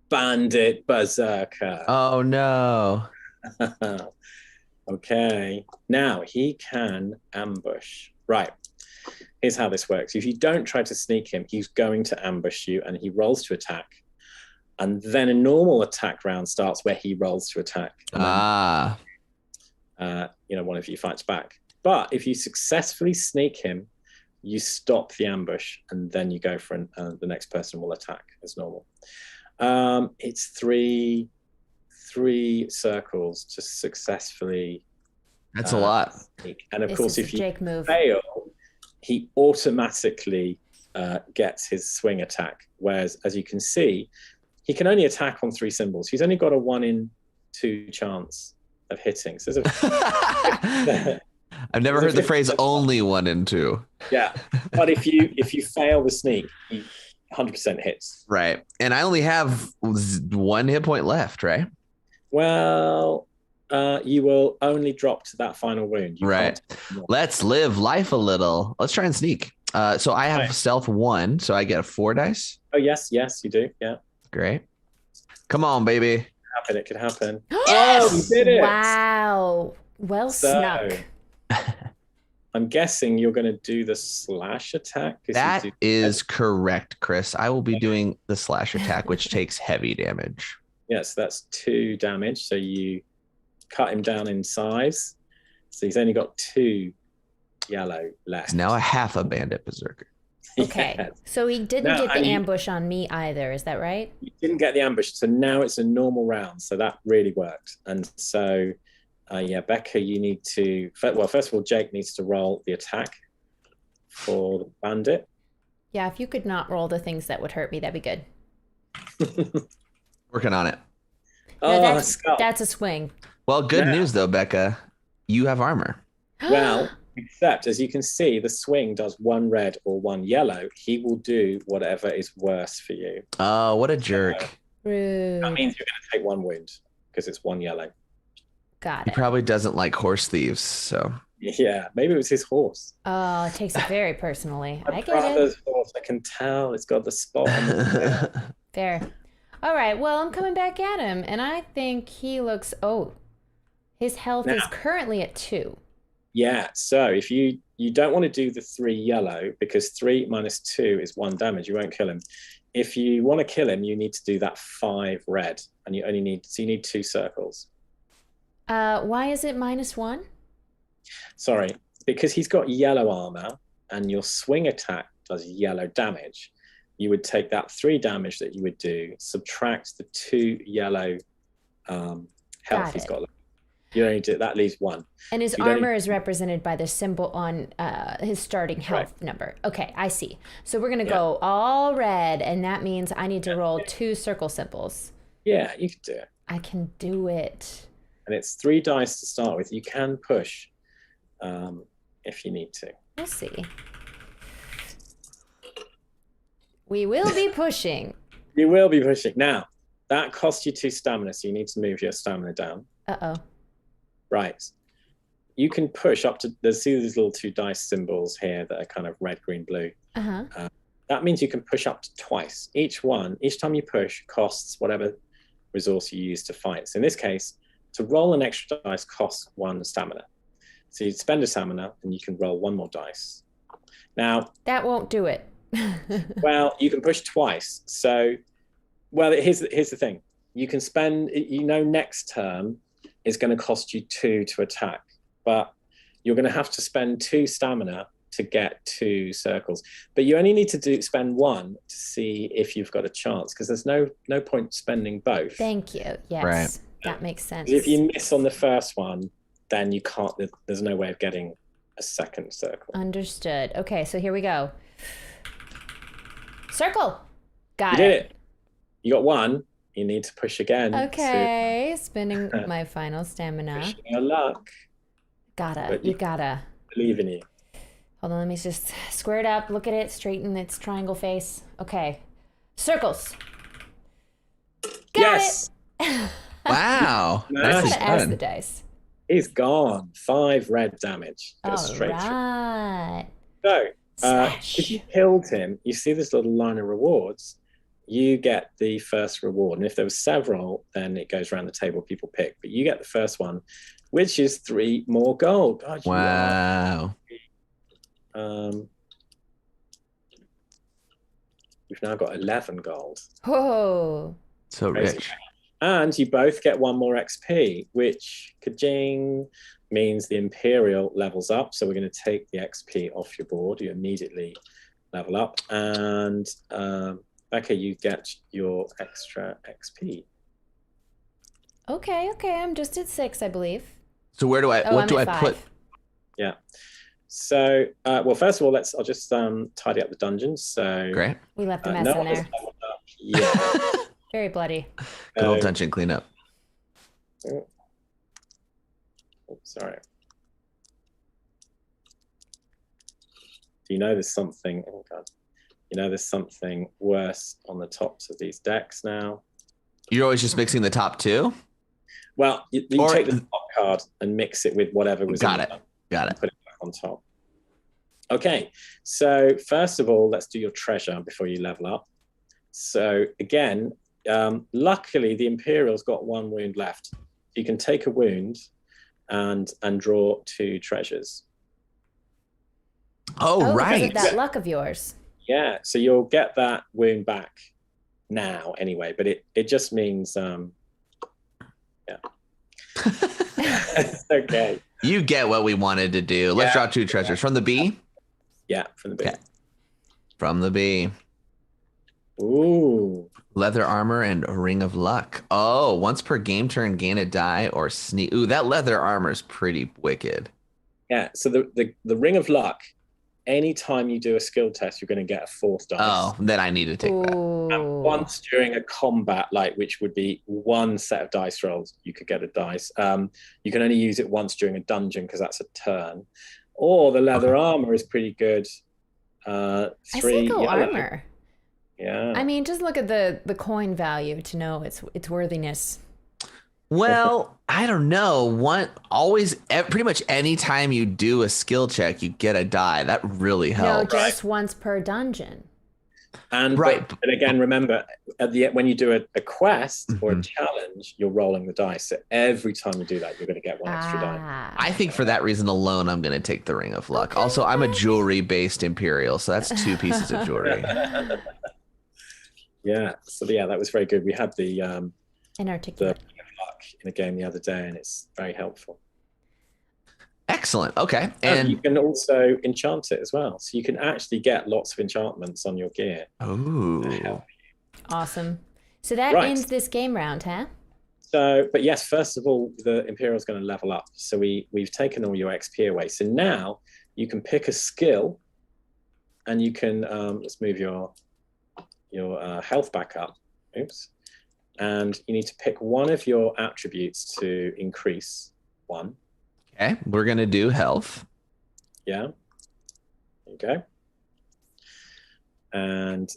Bandit Berserker. Oh, no. Okay. Now he can ambush. Right. Here's how this works. If you don't try to sneak him, he's going to ambush you and he rolls to attack. And then a normal attack round starts where he rolls to attack. And then, one of you fights back. But if you successfully sneak him, you stop the ambush and then you go for the next person will attack as normal. It's three circles to successfully. That's a lot. Sneak. And of course, if you Jake move. fail, he automatically gets his swing attack. Whereas, as you can see, he can only attack on 3 symbols. He's only got a 1 in 2 chance of hitting. So I've never heard the phrase only 1 in 2. Yeah, but if you fail the sneak, he 100% hits. Right, and I only have 1 hit point left, right? Well, you will only drop to that final wound. Right. Let's live life a little. Let's try and sneak. So I have stealth 1, so I get 4 dice. Oh yes, you do. Yeah. Great. Come on, baby. It could happen. Yes! Oh, you did it! Wow. Well snuck. I'm guessing you're going to do the slash attack. That is correct, Chris. I will be doing the slash attack, which takes heavy damage. Yes, that's 2 damage. So you cut him down in size. So he's only got 2 yellow left. He's now a half a bandit berserker. Okay, Yes. so he didn't get the ambush on me either. Is that right? You didn't get the ambush. So now it's a normal round. So that really worked. And so, Becca, you need to... Well, first of all, Jake needs to roll the attack for the bandit. Yeah, if you could not roll the things that would hurt me, that'd be good. Working on it. No, that's a swing. Well, good news, though, Becca. You have armor. Well, except as you can see, the swing does 1 red or 1 yellow. He will do whatever is worse for you. Oh, what a jerk. Rude. That means you're going to take 1 wound because it's 1 yellow. Got He it. probably doesn't like horse thieves, so. Yeah, maybe it was his horse. Oh, it takes it very personally. My I get brother's it. horse, I can tell. It's got the spot on the Fair. All right, well, I'm coming back at him, and I think he looks... Oh, his health is currently at 2. Yeah, so if you don't want to do the 3 yellow, because 3 minus 2 is 1 damage, you won't kill him. If you want to kill him, you need to do that 5 red, and you need 2 circles. Why is it -1? Sorry, because he's got yellow armor, and your swing attack does yellow damage. You would take that 3 damage that you would do, subtract the 2 yellow health he's got. You only do that, leaves 1. And his armor is represented by the symbol on his starting health number. Okay, I see. So we're gonna go all red, and that means I need to roll 2 circle symbols. Yeah, you can do it. I can do it. And it's 3 dice to start with. You can push if you need to. We'll see. We will be pushing. You will be pushing. Now, that costs you 2 stamina, so you need to move your stamina down. Uh-oh. Right. You can push up to, there's these little 2 dice symbols here that are kind of red, green, blue. Uh-huh. That means you can push up to twice. Each time you push costs whatever resource you use to fight. So in this case, to roll an extra dice costs 1 stamina. So you spend a stamina and you can roll 1 more dice. Now, that won't do it. Well, you can push twice. So, well, here's the thing. You can spend, next turn is going to cost you 2 to attack, but you're going to have to spend 2 stamina to get 2 circles. But you only need to spend 1 to see if you've got a chance, because there's no point spending both. Thank you. Yes, right. That makes sense. If you miss on the first one, then you can't. There's no way of getting a second circle. Understood. Okay, so here we go. Circle. Got it. You did it. You got 1. You need to push again. Okay, spending my final stamina. Pushing your luck. You gotta. Believe in you. Hold on, let me just square it up, look at it, straighten its triangle face. Okay. Circles. Got it. Wow. Nice. As the dice. He's gone. 5 red damage. Goes straight through. So, if you killed him, you see this little line of rewards. You get the first reward. And if there were several, then it goes around the table, people pick. But you get the first one, which is 3 more gold. God, wow. We've now got 11 gold. Oh. So rich. And you both get 1 more XP, which, ka-jing, means the Imperial levels up. So we're going to take the XP off your board. You immediately level up. And Becca, you get your extra XP. Okay. I'm just at 6, I believe. So where do I, what do I put? Yeah. So, well, first of all, I'll just tidy up the dungeons. So great. We left a mess in there. Yeah. Very bloody. Good old dungeon cleanup. Oh, sorry. Do you know there's something? Oh God. You know there's something worse on the tops of these decks now. You're always just mixing the top 2? Well, you take the top card and mix it with whatever was Got it. Put it back on top. Okay, so first of all, let's do your treasure before you level up. So again, luckily the Imperial's got 1 wound left. You can take a wound and draw 2 treasures. Oh, right. Because of that luck of yours. Yeah, so you'll get that wound back now anyway, but it just means yeah. Okay. You get what we wanted to do. Let's draw 2 treasures from the B. Yeah, from the B. Okay. From the B. Ooh. Leather armor and a ring of luck. Oh, once per game turn, gain a die or sneak. Ooh, that leather armor is pretty wicked. Yeah. So the ring of luck. anytime you do a skill test, you're going to get a 4th dice. Oh, then I need to take that. And once during a combat, which would be one set of dice rolls, you could get a dice. You can only use it once during a dungeon because that's a turn. Or the leather armor is pretty good. 3 I say go armor. Yeah. I mean, just look at the coin value to know its worthiness. Well, I don't know. Pretty much any time you do a skill check, you get a die. That really helps. No, just once per dungeon. And but again, remember when you do a quest or a challenge, you're rolling the dice. So every time you do that, you're going to get one extra die. I think for that reason alone, I'm going to take the Ring of Luck. Okay. Also, I'm a jewelry-based Imperial, so that's 2 pieces of jewelry. Yeah. So that was very good. We had the inarticulate luck in a game the other day, and it's very helpful. Excellent. Okay. And you can also enchant it as well. So you can actually get lots of enchantments on your gear. Oh. Awesome. So that ends this game round, huh? But yes, first of all, the Imperial's going to level up. So we've taken all your XP away. So now you can pick a skill, and you can let's move your health back up. Oops. And you need to pick one of your attributes to increase 1. Okay, we're going to do health. Yeah. There you go. And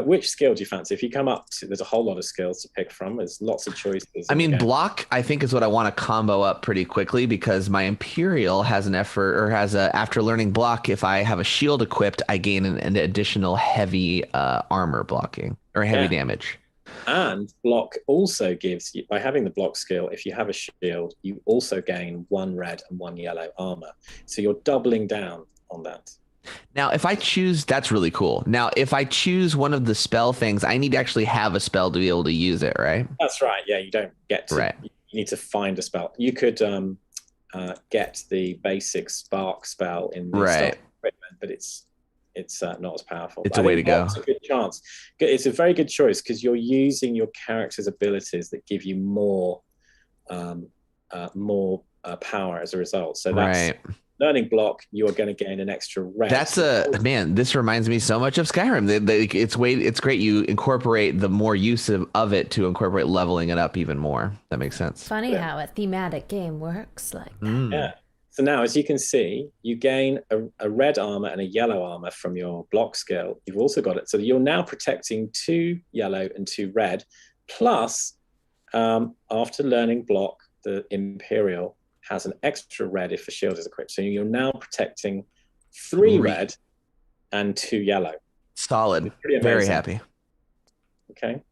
which skill do you fancy? If you come up to, there's a whole lot of skills to pick from. There's lots of choices. I mean, block, I think, is what I want to combo up pretty quickly because my Imperial has after learning block, if I have a shield equipped, I gain an additional heavy armor blocking or heavy damage. And block also gives you, by having the block skill, if you have a shield, you also gain 1 red and 1 yellow armor. So you're doubling down on that. Now, if I choose, that's really cool. Now, if I choose one of the spell things, I need to actually have a spell to be able to use it, right? That's right. Yeah, you don't get to. Right. You need to find a spell. You could get the basic spark spell in the stock equipment, but it's not as powerful. It's a way to go. It's a good chance. It's a very good choice because you're using your character's abilities that give you more power as a result. So that's learning block. You are going to gain an extra red. This reminds me so much of Skyrim. It's great. You incorporate the more use of it to incorporate leveling it up even more. That makes sense. Funny how a thematic game works like that. Yeah. So now, as you can see, you gain a red armor and a yellow armor from your block skill. You've also got it. So you're now protecting 2 yellow and 2 red. Plus, after learning block, the Imperial has an extra red if the shield is equipped. So you're now protecting 3 red and 2 yellow. Solid. Very happy. Okay.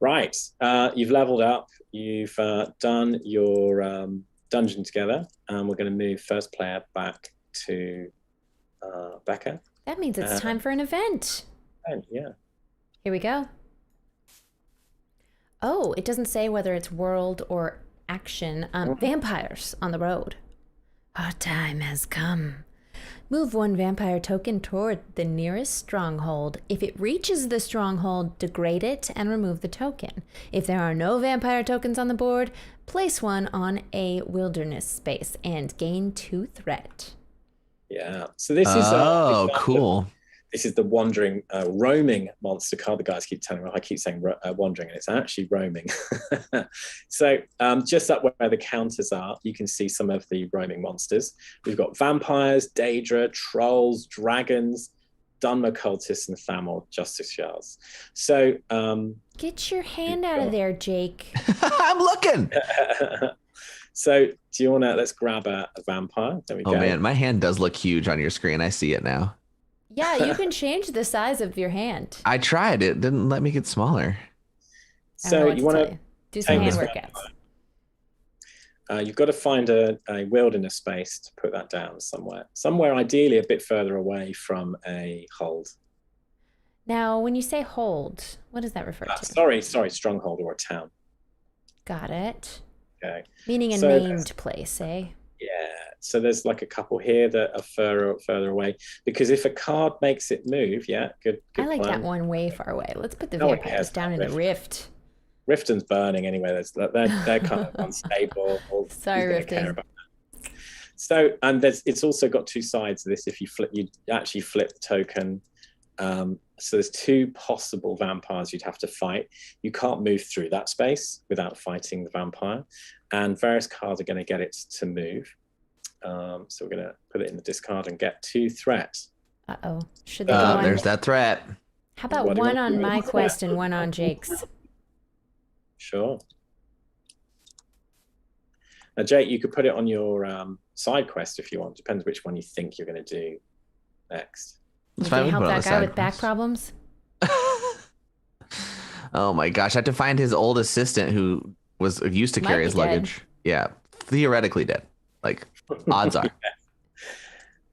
Right. You've leveled up. You've done your dungeon together, and we're going to move first player back to Becca. That means it's time for an event. Yeah. Here we go. Oh, it doesn't say whether it's world or action. Vampires on the road. Our time has come. Move 1 vampire token toward the nearest stronghold. If it reaches the stronghold, degrade it and remove the token. If there are no vampire tokens on the board, place 1 on a wilderness space and gain 2 threat. Yeah. So this is cool. This is the wandering, roaming monster card. The guys keep telling me, I keep saying wandering, and it's actually roaming. So just up where the counters are, you can see some of the roaming monsters. We've got vampires, Daedra, trolls, dragons, Dunmer cultists, and Thamor justiciars. So get your hand out of there, Jake. I'm looking. So do you want to, let's grab a vampire. There we go. Oh man, my hand does look huge on your screen. I see it now. Yeah, you can change the size of your hand. I tried. It didn't let me get smaller. So you want to do some hand workouts. You've got to find a wilderness space to put that down somewhere. Somewhere ideally a bit further away from a hold. Now, when you say hold, what does that refer to? Sorry, stronghold or a town. Got it. Okay. Meaning a named place, eh? Yeah. So there's like a couple here that are further away, because if a card makes it move, good I like plan. that one way far away. Let's put the vampires down in the rift. Riften's burning anyway. They're kind of unstable. Sorry, Riften. So, and it's also got two sides of this. If you actually flip the token. So there's two possible vampires you'd have to fight. You can't move through that space without fighting the vampire, and various cards are going to get it to move. So we're going to put it in the discard and get 2 threats. Uh-oh. Should they go on? There's that threat. How about one on my quest and one on Jake's? Sure. Now, Jake, you could put it on your side quest if you want. Depends which one you think you're going to do next. You can help that guy with back problems? Oh my gosh. I have to find his old assistant who was used to carry his luggage. Yeah. Theoretically dead. Like, odds are.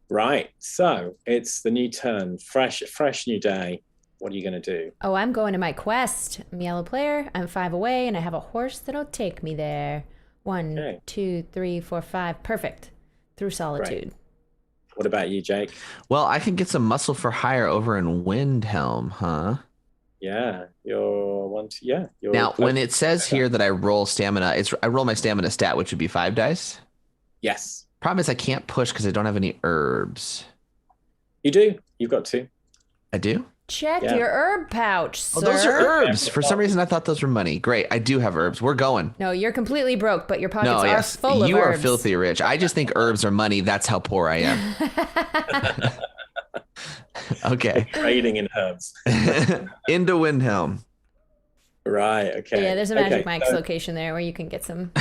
Right. So it's the new turn. Fresh new day. What are you going to do? Oh, I'm going to my quest. I'm a yellow player. I'm 5 away, and I have a horse that'll take me there. 1, 2, 3, 4, 5. Perfect. Through solitude. Great. What about you, Jake? Well, I can get some muscle for hire over in Windhelm, huh? Yeah, you're now, when it says here that I roll stamina, I roll my stamina stat, which would be 5 dice. Yes. Problem is I can't push because I don't have any herbs. You do. You've got 2. I do? Check your herb pouch, sir. Oh, those are herbs. For some reason, I thought those were money. Great. I do have herbs. We're going. No, you're completely broke, but your pockets are full of herbs. You are filthy rich. I just think herbs are money. That's how poor I am. Okay. Trading in herbs. Into Windhelm. Right. Okay. Yeah, there's a Magic Mike's location there where you can get some.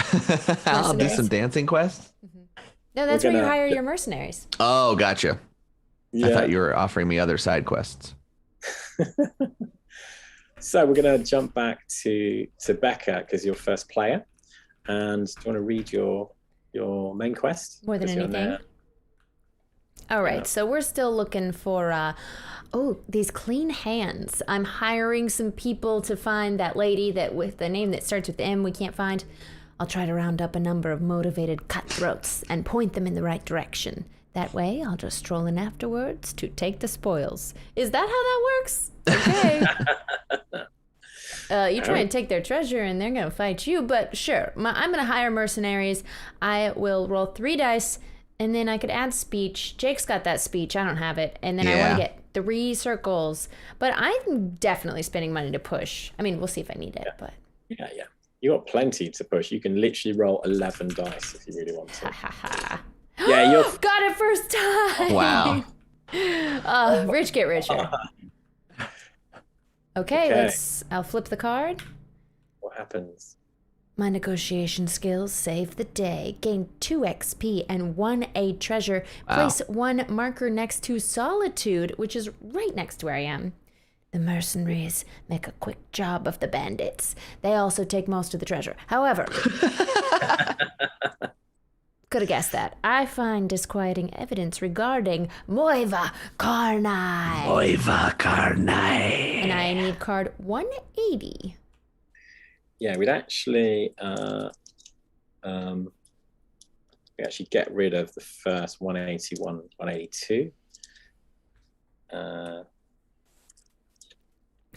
I'll do some dancing quests. Mm-hmm. No, that's where you hire your mercenaries. Oh, gotcha. Yeah. I thought you were offering me other side quests. So we're going to jump back to Becca because you're first player. And do you want to read your main quest? More than anything. All right, so we're still looking for, these clean hands. I'm hiring some people to find that lady that with the name that starts with M we can't find. I'll try to round up a number of motivated cutthroats and point them in the right direction. That way, I'll just stroll in afterwards to take the spoils. Is that how that works? Okay. You try and take their treasure and they're going to fight you, but sure. I'm going to hire mercenaries. I will roll 3 dice, and then I could add speech. Jake's got that speech. I don't have it. And then I want to get 3 circles. But I'm definitely spending money to push. I mean, we'll see if I need it, but... Yeah. You got plenty to push. You can literally roll 11 dice if you really want to. Yeah, you're... Got it first time! Wow. Rich get richer. Okay, I'll flip the card. What happens? My negotiation skills save the day. Gain 2 XP and 1 A treasure. Wow. Place 1 marker next to solitude, which is right next to where I am. The mercenaries make a quick job of the bandits. They also take most of the treasure. However... Could have guessed that. I find disquieting evidence regarding Moiva Karnai. And I need card 180. Yeah, we'd actually get rid of the first 181, 182.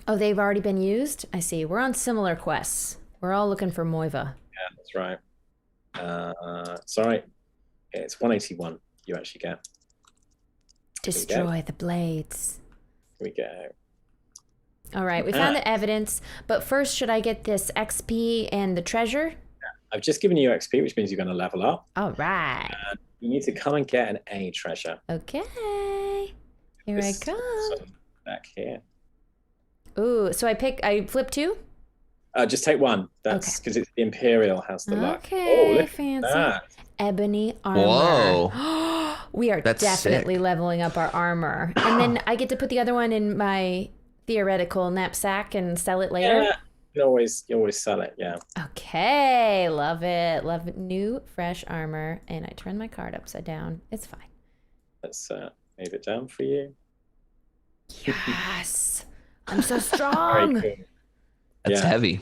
Oh, they've already been used? I see. We're on similar quests. We're all looking for Moiva. Yeah, that's right. Sorry, it's 181 you actually get. Destroy the blades. Here we go. All right, we found the evidence, but first should I get this XP and the treasure? Yeah. I've just given you XP, which means you're going to level up. All right. You need to come and get an A treasure. Okay. Here I come. Back here. Ooh, so I flip 2? Just take 1. That's because it's the Imperial has the luck. Okay, look fancy. That. Ebony armor. Whoa. We are definitely leveling up our armor. And then I get to put the other one in my theoretical knapsack and sell it later? Yeah, you always sell it, yeah. Okay, love it. Love it. New, fresh armor. And I turn my card upside down. It's fine. Let's move it down for you. Yes. I'm so strong. Very cool. That's heavy.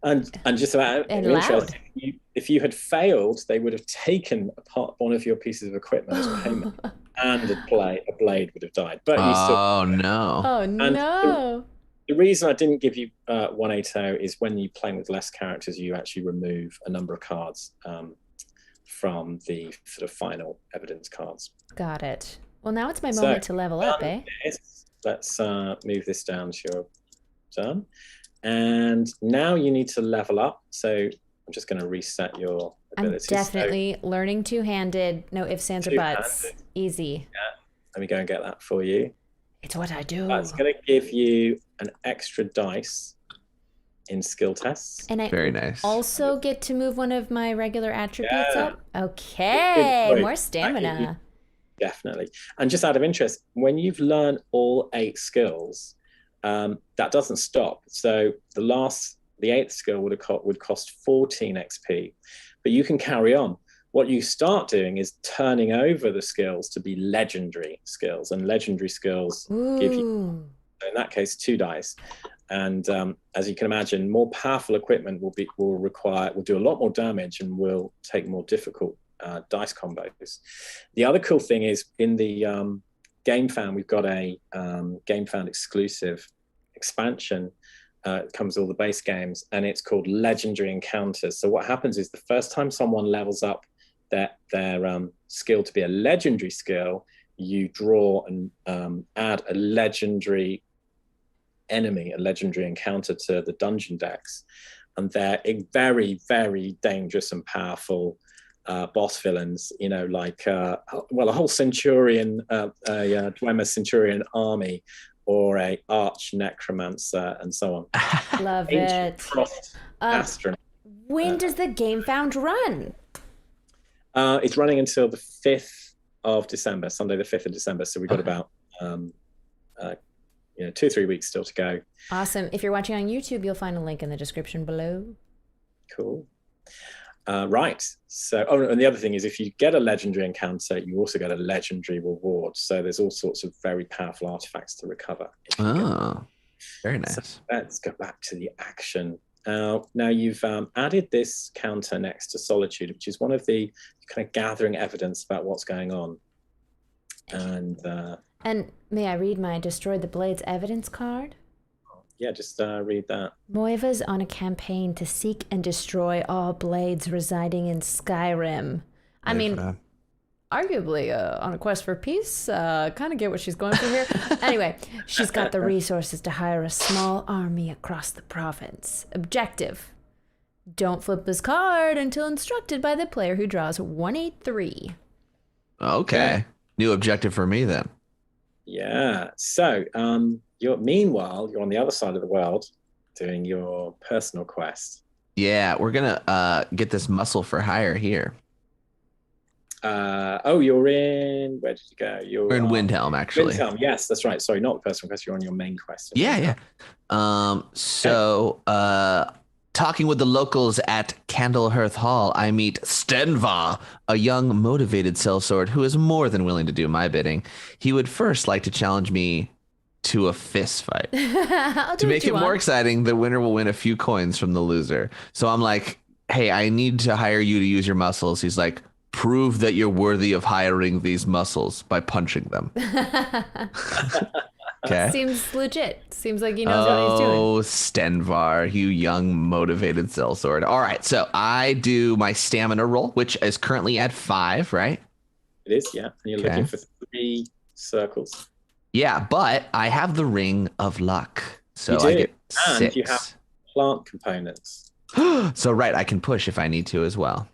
And just about interesting. If you had failed, they would have taken apart one of your pieces of equipment as payment, and a blade would have died. But you still. Oh no! Oh no! The reason I didn't give you 180 is when you're playing with less characters, you actually remove a number of cards from the sort of final evidence cards. Got it. Well, now it's my moment to level up, eh? Let's move this down to your turn. And now you need to level up. So I'm just going to reset your abilities. I'm definitely learning two-handed. No ifs, ands, or buts. Easy. Yeah. Let me go and get that for you. It's what I do. It's going to give you an extra dice in skill tests. And I Very nice. also get to move one of my regular attributes up. Okay, more stamina. Definitely. And just out of interest, when you've learned all 8 skills, that doesn't stop. So the 8th skill would cost 14 XP, but you can carry on. What you start doing is turning over the skills to be legendary skills, and legendary skills give you, in that case, 2 dice. And as you can imagine, more powerful equipment will do a lot more damage and will take more difficult dice combos. The other cool thing is in the GameFound, we've got a GameFound exclusive expansion. It comes with all the base games, and it's called Legendary Encounters. So what happens is the first time someone levels up their skill to be a legendary skill, you draw and add a legendary enemy, a legendary encounter to the dungeon decks, and they're very, very dangerous and powerful boss villains, like a whole centurion, a Dwemer centurion army, or a arch necromancer, and so on. Love it. Astronaut. When does the GameFound run? It's running until the 5th of December, Sunday the 5th of December. So we've got about 2 or 3 weeks still to go. Awesome. If you're watching on YouTube, you'll find a link in the description below. Cool. Right. So, and the other thing is, if you get a legendary encounter, you also get a legendary reward. So there's all sorts of very powerful artifacts to recover. Oh, very nice. So let's go back to the action. Now you've added this counter next to Solitude, which is one of the kind of gathering evidence about what's going on. And may I read my Destroy the Blades evidence card? Yeah, just read that. Moiva's on a campaign to seek and destroy all blades residing in Skyrim. I mean, arguably on a quest for peace. Kind of get what she's going for here. Anyway, she's got the resources to hire a small army across the province. Objective: don't flip this card until instructed by the player who draws 183. Okay. New objective for me then. Yeah. So, meanwhile, you're on the other side of the world doing your personal quest. Yeah, we're gonna get this muscle for hire here. You're in. Where did you go? We're in Windhelm, actually. Windhelm, yes, that's right. Sorry, not the personal quest. You're on your main quest. Yeah. Talking with the locals at Candlehearth Hall, I meet Stenvar, a young, motivated sellsword who is more than willing to do my bidding. He would first like to challenge me to a fist fight. To make it more exciting, the winner will win a few coins from the loser. So I'm like, hey, I need to hire you to use your muscles. He's like, prove that you're worthy of hiring these muscles by punching them. Okay. Seems legit. Seems like he knows what he's doing. Oh, Stenvar, you young, motivated sellsword. All right, so I do my stamina roll, which is currently at 5, right? It is, yeah. And you're looking for 3 circles. Yeah, but I have the Ring of Luck, so you do. I get 6. And you have plant components. So, right, I can push if I need to as well.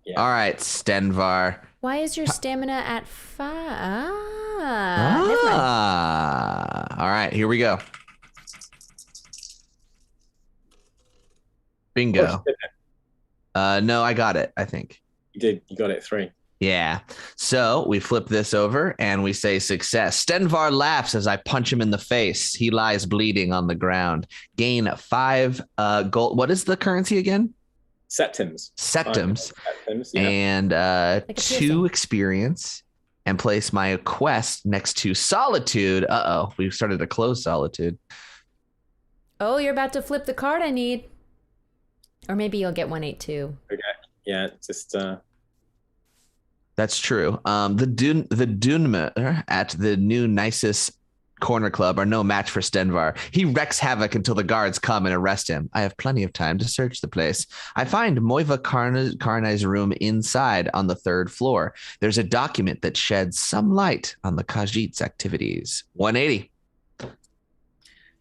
Yeah. All right, Stenvar. Why is your stamina at 5? Never mind. All right, here we go. Bingo. No, I got it, I think. You did. You got it 3. Yeah. So we flip this over and we say success. Stenvar laughs as I punch him in the face. He lies bleeding on the ground. Gain 5 gold. What is the currency again? Septims. Yeah. And 2 experience. And place my quest next to Solitude. Uh-oh, we've started to close Solitude. Oh, you're about to flip the card I need. Or maybe you'll get 182. Okay. Yeah, just... That's true. The Dunmer at the new Nisus Corner Club are no match for Stenvar. He wreaks havoc until the guards come and arrest him. I have plenty of time to search the place. I find Moiva Karnai's room inside on the 3rd floor. There's a document that sheds some light on the Khajiit's activities. 180.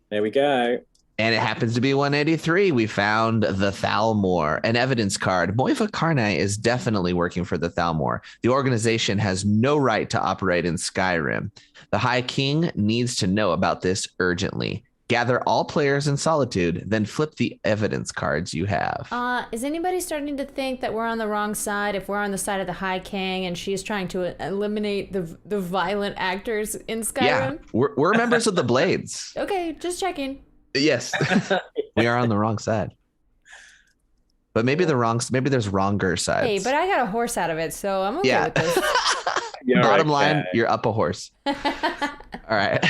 There we go. And it happens to be 183. We found the Thalmor, an evidence card. Moiva Karnai is definitely working for the Thalmor. The organization has no right to operate in Skyrim. The High King needs to know about this urgently. Gather all players in Solitude, then flip the evidence cards you have. Is anybody starting to think that we're on the wrong side if we're on the side of the High King and she's trying to eliminate the violent actors in Skyrim? Yeah, we're members of the Blades. Okay, just checking. Yes, we are on the wrong side. But maybe there's wronger sides. Hey, but I got a horse out of it, so I'm okay with this. Bottom line, you're up a horse. All right.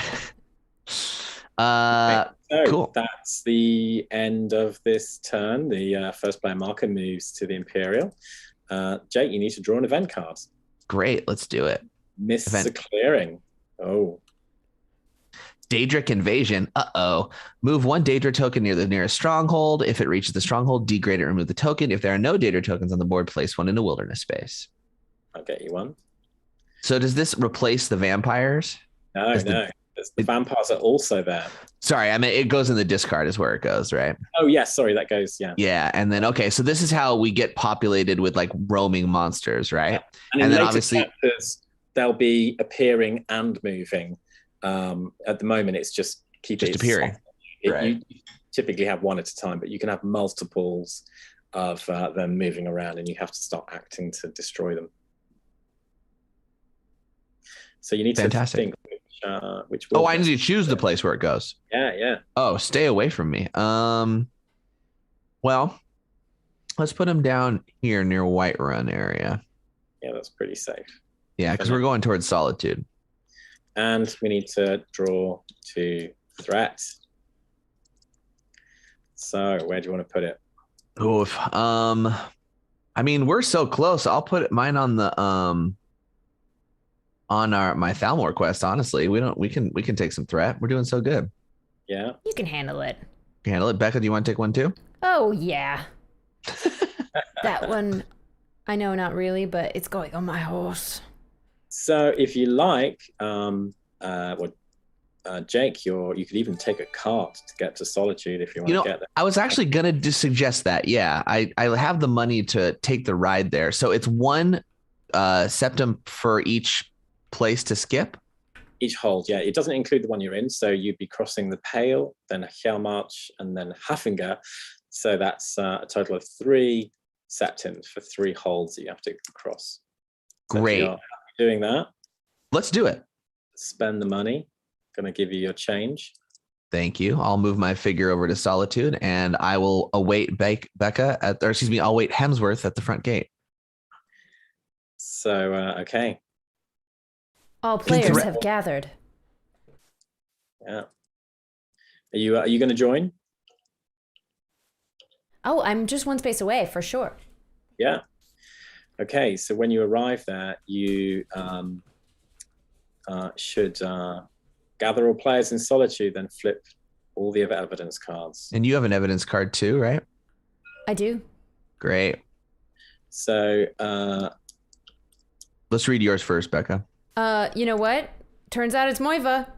So cool. That's the end of this turn. The first player marker moves to the Imperial. Jake, you need to draw an event card. Great, let's do it. Mists are clearing. Oh. Daedric Invasion. Move 1 Daedra token near the nearest stronghold. If it reaches the stronghold, degrade it, remove the token. If there are no Daedra tokens on the board, place 1 in a wilderness space. I'll get you 1. So does this replace the vampires? No. The vampires are also there. Sorry, I mean, it goes in the discard is where it goes, right? Oh, yes. Sorry, that goes, yeah. Yeah, and then, okay, so this is how we get populated with, like, roaming monsters, right? Yeah. And then obviously chapters, they'll be appearing and moving. At the moment, it's just appearing. You typically have 1 at a time, but you can have multiples of them moving around, and you have to start acting to destroy them. So you need to think which. Oh, I need to choose the place where it goes. Yeah. Oh, stay away from me. Well, let's put him down here near Whiterun area. Yeah, that's pretty safe. Yeah, because we're going towards Solitude. And we need to draw 2 threats. So where do you want to put it? Oof. I mean, we're so close. I'll put mine on the my Thalmor quest. Honestly, we can take some threat. We're doing so good. Yeah, you can handle it. Handle it, Becca. Do you want to take one too? Oh yeah. That one, I know, not really, but it's going on my horse. So if you like, Jake, you could even take a cart to get to Solitude if you want to get there. I was actually gonna just suggest that. Yeah, I have the money to take the ride there. So it's 1 septum for each place to skip. Each hold, yeah. It doesn't include the one you're in. So you'd be crossing the Pale, then Hjelmarch, and then Haffinger. So that's a total of 3 septums for 3 holds that you have to cross. So great. Doing that, let's do it. Spend the money. Gonna give you your change. Thank you. I'll move my figure over to Solitude, and I will await Becca I'll wait Hemsworth at the front gate. So okay. All players have gathered. Yeah. Are you going to join? Oh, I'm just 1 space away for sure. Yeah. Okay, so when you arrive there, you should gather all players in Solitude, then flip all the other evidence cards. And you have an evidence card too, right? I do. Great. So let's read yours first, Becca. You know what? Turns out it's Moiva.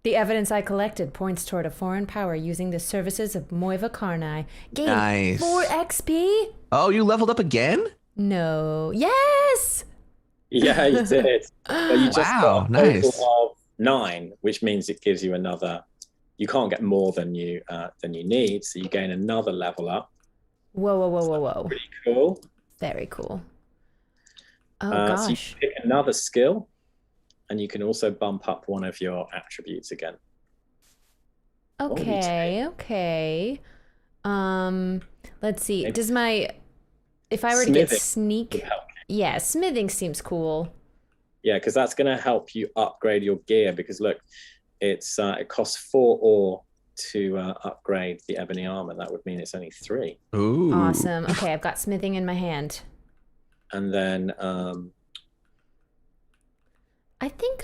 The evidence I collected points toward a foreign power using the services of Moiva Karnai. Gain 4 XP? Oh, you leveled up again? No. Yes! Yeah, you did. But you just got nice. A total of 9, which means it gives you another. You can't get more than you need, so you gain another level up. Whoa. Pretty cool. Very cool. Oh gosh. So you pick another skill, and you can also bump up one of your attributes again. Okay. Let's see. If I were to get sneak, yeah, smithing seems cool. Yeah, because that's going to help you upgrade your gear. Because look, it costs 4 ore to upgrade the ebony armor. That would mean it's only 3. Ooh. Awesome. Okay, I've got smithing in my hand. And then I think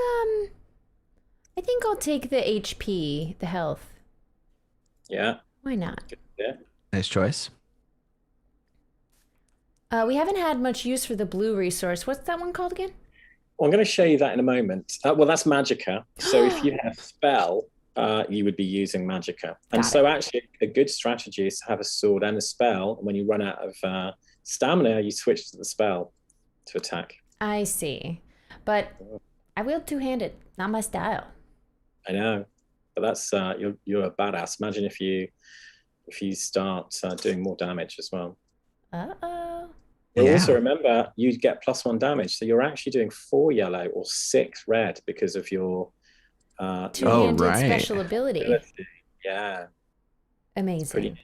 I think I'll take the HP, the health. Yeah. Why not? Yeah. Nice choice. We haven't had much use for the blue resource. What's that one called again? Well, I'm going to show you that in a moment. Well, that's Magicka. So if you had a spell, you would be using Magicka. And so actually a good strategy is to have a sword and a spell. And when you run out of stamina, you switch to the spell to attack. I see. But I wield two-handed, not my style. I know. But that's you're a badass. Imagine if you start doing more damage as well. Uh-oh. Well, also remember, you'd get +1 damage. So you're actually doing 4 yellow or 6 red because of your two-handed special ability. Yeah. Amazing.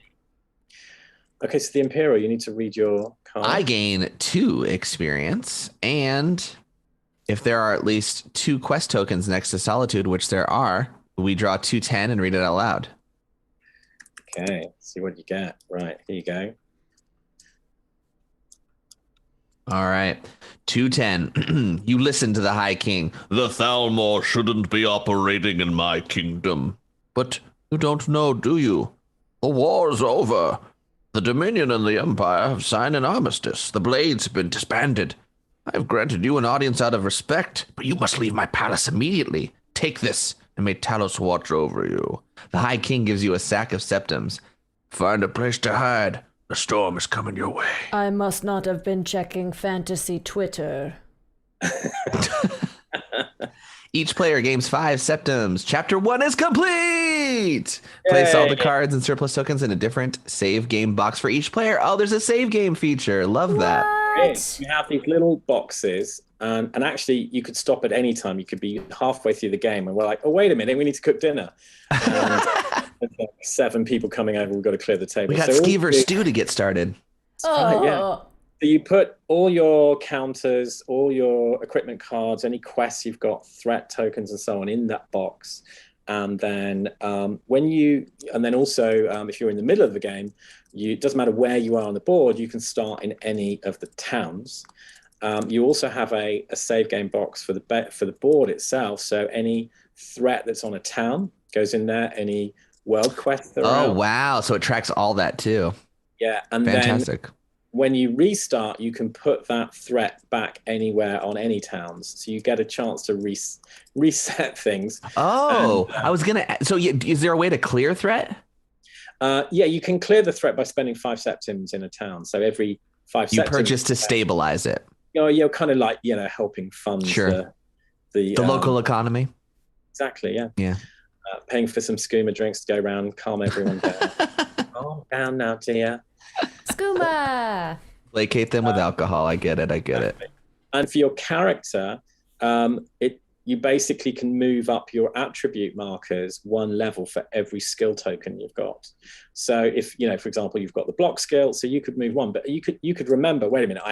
Okay, so the Imperial, you need to read your card. I gain 2 experience, and if there are at least 2 quest tokens next to Solitude, which there are, we draw 210 and read it out loud. Okay, see what you get. Right, here you go. All right. 210. You listen to the High King. The Thalmor shouldn't be operating in my kingdom. But you don't know, do you? The war's over. The Dominion and the Empire have signed an armistice. The Blades have been disbanded. I have granted you an audience out of respect, but you must leave my palace immediately. Take this, and may Talos watch over you. The High King gives you a sack of septims. Find a place to hide. The storm is coming your way. I must not have been checking fantasy Twitter. Each player gains 5 septims. Chapter 1 is complete! Place all the cards and surplus tokens in a different save game box for each player. Oh, there's a save game feature. Love that. You have these little boxes, and actually you could stop at any time. You could be halfway through the game and we're like, oh, wait a minute, we need to cook dinner. And there's like 7 people coming over, we've got to clear the table. We got Skeever Stew to get started. Oh, yeah. So you put all your counters, all your equipment cards, any quests you've got, threat tokens and so on in that box. And then if you're in the middle of the game, it doesn't matter where you are on the board, you can start in any of the towns. You also have a save game box for the board itself. So any threat that's on a town goes in there, any world quests that are out. Wow. So it tracks all that too. Yeah. And fantastic. Then when you restart, you can put that threat back anywhere on any towns. So you get a chance to reset things. Oh, I was going to. So is there a way to clear threat? Yeah, you can clear the threat by spending 5 septims in a town. So every 5 septims. You purchase to stabilize it. You're kind of like, helping fund the local economy. Exactly, yeah. Yeah. Paying for some skooma drinks to go around, calm everyone down. Calm down now, dear. Skooma! Placate them with alcohol. I get it. And for your character, you basically can move up your attribute markers 1 level for every skill token you've got. So if, for example, you've got the block skill, so you could move 1, but you could remember, wait a minute,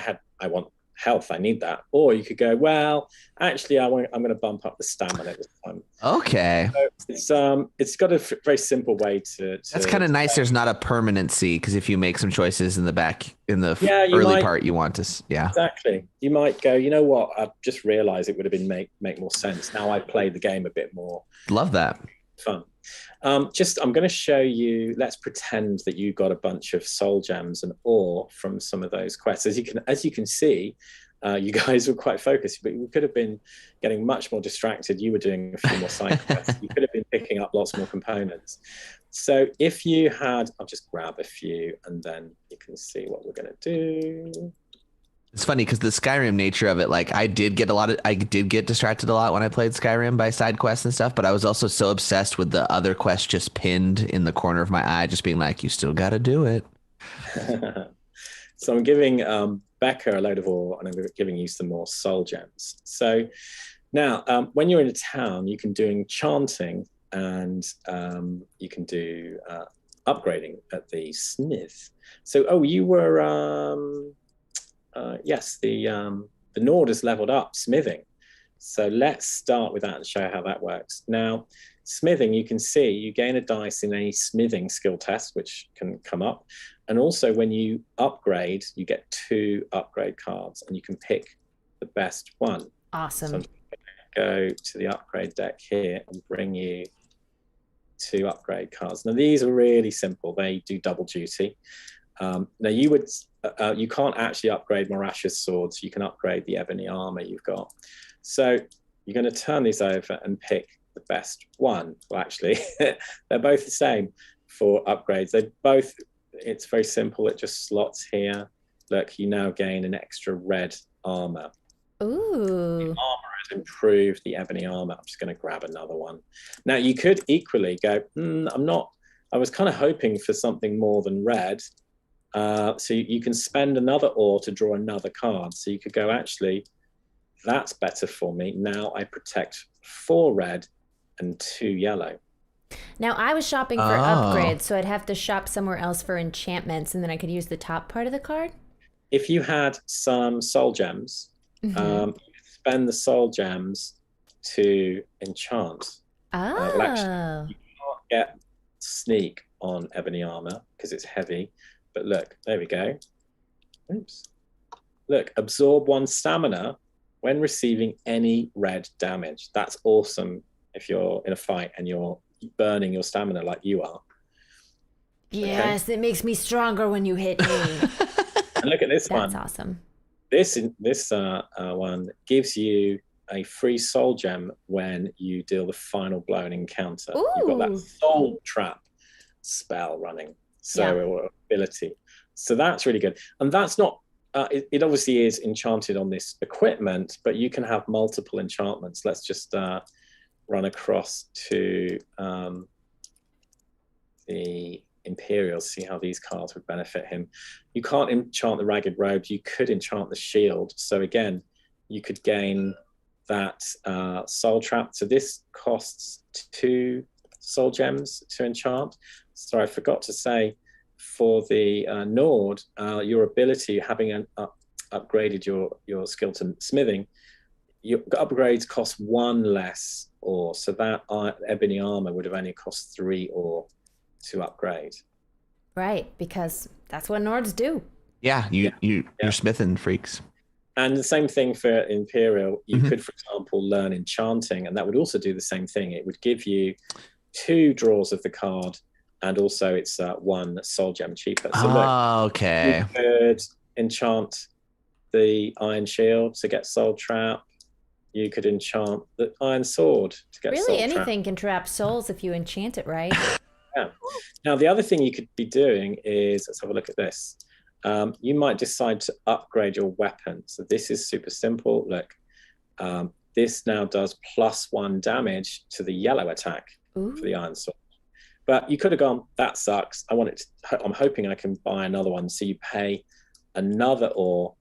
I want health, I need that. Or you could go, well, actually, I'm going to bump up the stamina this time. Okay. So it's got a very simple way to That's kind of nice. There's not a permanency, because if you make some choices in the early part, you want to, Exactly. You might go, you know what? I've just realized it would have been make more sense. Now I've played the game a bit more. Love that. Fun. I'm going to show you, let's pretend that you got a bunch of soul gems and ore from some of those quests. As you can see, you guys were quite focused, but you could have been getting much more distracted. You were doing a few more side quests. You could have been picking up lots more components. So if you had, I'll just grab a few and then you can see what we're going to do. It's funny because the Skyrim nature of it, like I did get distracted a lot when I played Skyrim by side quests and stuff, but I was also so obsessed with the other quests just pinned in the corner of my eye, just being like, you still got to do it. So I'm giving Becca a load of ore and I'm giving you some more soul gems. So now when you're in a town, you can do enchanting and you can do upgrading at the smith. So, you were... yes, the Nord has leveled up smithing. So let's start with that and show how that works. Now, smithing, you can see you gain a dice in any smithing skill test, which can come up. And also when you upgrade, you get 2 upgrade cards and you can pick the best one. Awesome. So I'm go to the upgrade deck here and bring you 2 upgrade cards. Now these are really simple. They do double duty. Now you can't actually upgrade Morash's swords. You can upgrade the ebony armor you've got. So you're going to turn these over and pick the best one. Well, actually, they're both the same for upgrades. It's very simple. It just slots here. Look, you now gain an extra red armor. Ooh. The armor has improved the ebony armor. I'm just going to grab another one. Now you could equally go, I was kind of hoping for something more than red. So you can spend another ore to draw another card. So you could go, actually, that's better for me. Now I protect 4 red and 2 yellow. Now I was shopping for upgrades, so I'd have to shop somewhere else for enchantments, and then I could use the top part of the card. If you had some soul gems, you could spend the soul gems to enchant. Oh. Actually, you can't get sneak on ebony armor because it's heavy. But look, there we go. Oops. Look, absorb 1 stamina when receiving any red damage. That's awesome if you're in a fight and you're burning your stamina like you are. Yes, okay. It makes me stronger when you hit me. And look at this one. That's awesome. This one gives you a free soul gem when you deal the final blow in encounter. Ooh. You've got that soul trap spell running. Or ability. So that's really good. And that's not, it obviously is enchanted on this equipment, but you can have multiple enchantments. Let's just run across to the Imperials, see how these cards would benefit him. You can't enchant the Ragged Robes. You could enchant the shield. So again, you could gain that soul trap. So this costs 2 soul gems to enchant. Sorry, I forgot to say, for the Nord, your ability, having upgraded your skill to smithing, your upgrades cost 1 less ore. So that ebony armor would have only cost 3 ore to upgrade. Right, because that's what Nords do. Yeah, you're smithing freaks. And the same thing for Imperial. You could, for example, learn enchanting, and that would also do the same thing. It would give you 2 draws of the card, and also it's 1 soul gem cheaper. So okay. You could enchant the Iron Shield to get Soul Trap. You could enchant the Iron Sword to get Soul Trap. Really, anything can trap souls if you enchant it right. Yeah. Now, the other thing you could be doing is, let's have a look at this. You might decide to upgrade your weapon. So this is super simple. Look, this now does +1 damage to the yellow attack for the Iron Sword. But you could have gone, that sucks. I'm hoping I can buy another one. So you pay another ore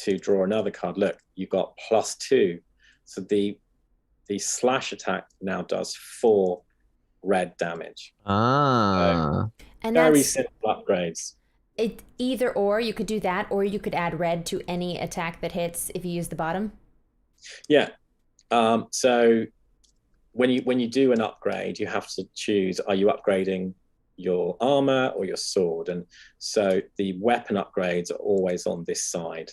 to draw another card. Look, you got +2. So the slash attack now does 4 red damage. And very simple upgrades. Either or, you could do that, or you could add red to any attack that hits if you use the bottom. Yeah. So when you do an upgrade, you have to choose, are you upgrading your armor or your sword? And so the weapon upgrades are always on this side.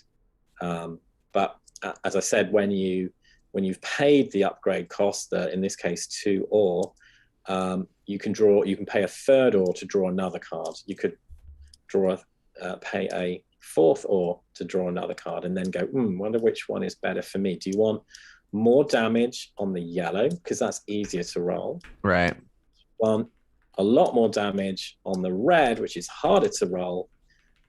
But as I said, when you've paid the upgrade cost, in this case 2 ore, you can pay a 3rd ore to draw another card. You could pay a 4th ore to draw another card, and then go, wonder which one is better for me. Do you want more damage on the yellow, because that's easier to roll? Right. Want a lot more damage on the red, which is harder to roll.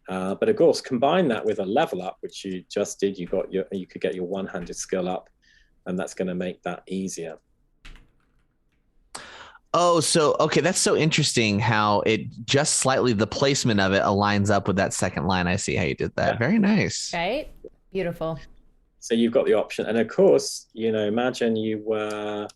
But of course, combine that with a level up, which you just did. You could get your one-handed skill up, and that's going to make that easier. Oh, so, okay, that's so interesting how it just slightly, the placement of it aligns up with that second line. I see how you did that. Yeah. Very nice. Right? Beautiful. So you've got the option. And of course, imagine you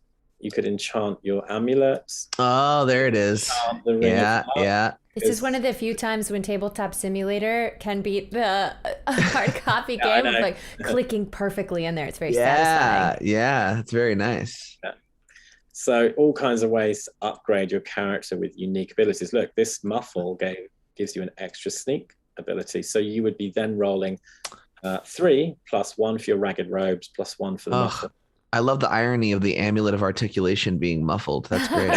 could enchant your amulets. Oh, there it is. Yeah. This is one of the few times when Tabletop Simulator can beat the hard copy game with like clicking perfectly in there. It's very satisfying. Yeah, it's very nice. Yeah. So all kinds of ways to upgrade your character with unique abilities. Look, this muffle gives you an extra sneak ability. So you would be then rolling 3 +1 for your ragged robes, +1 for the muffle. I love the irony of the amulet of articulation being muffled. That's great.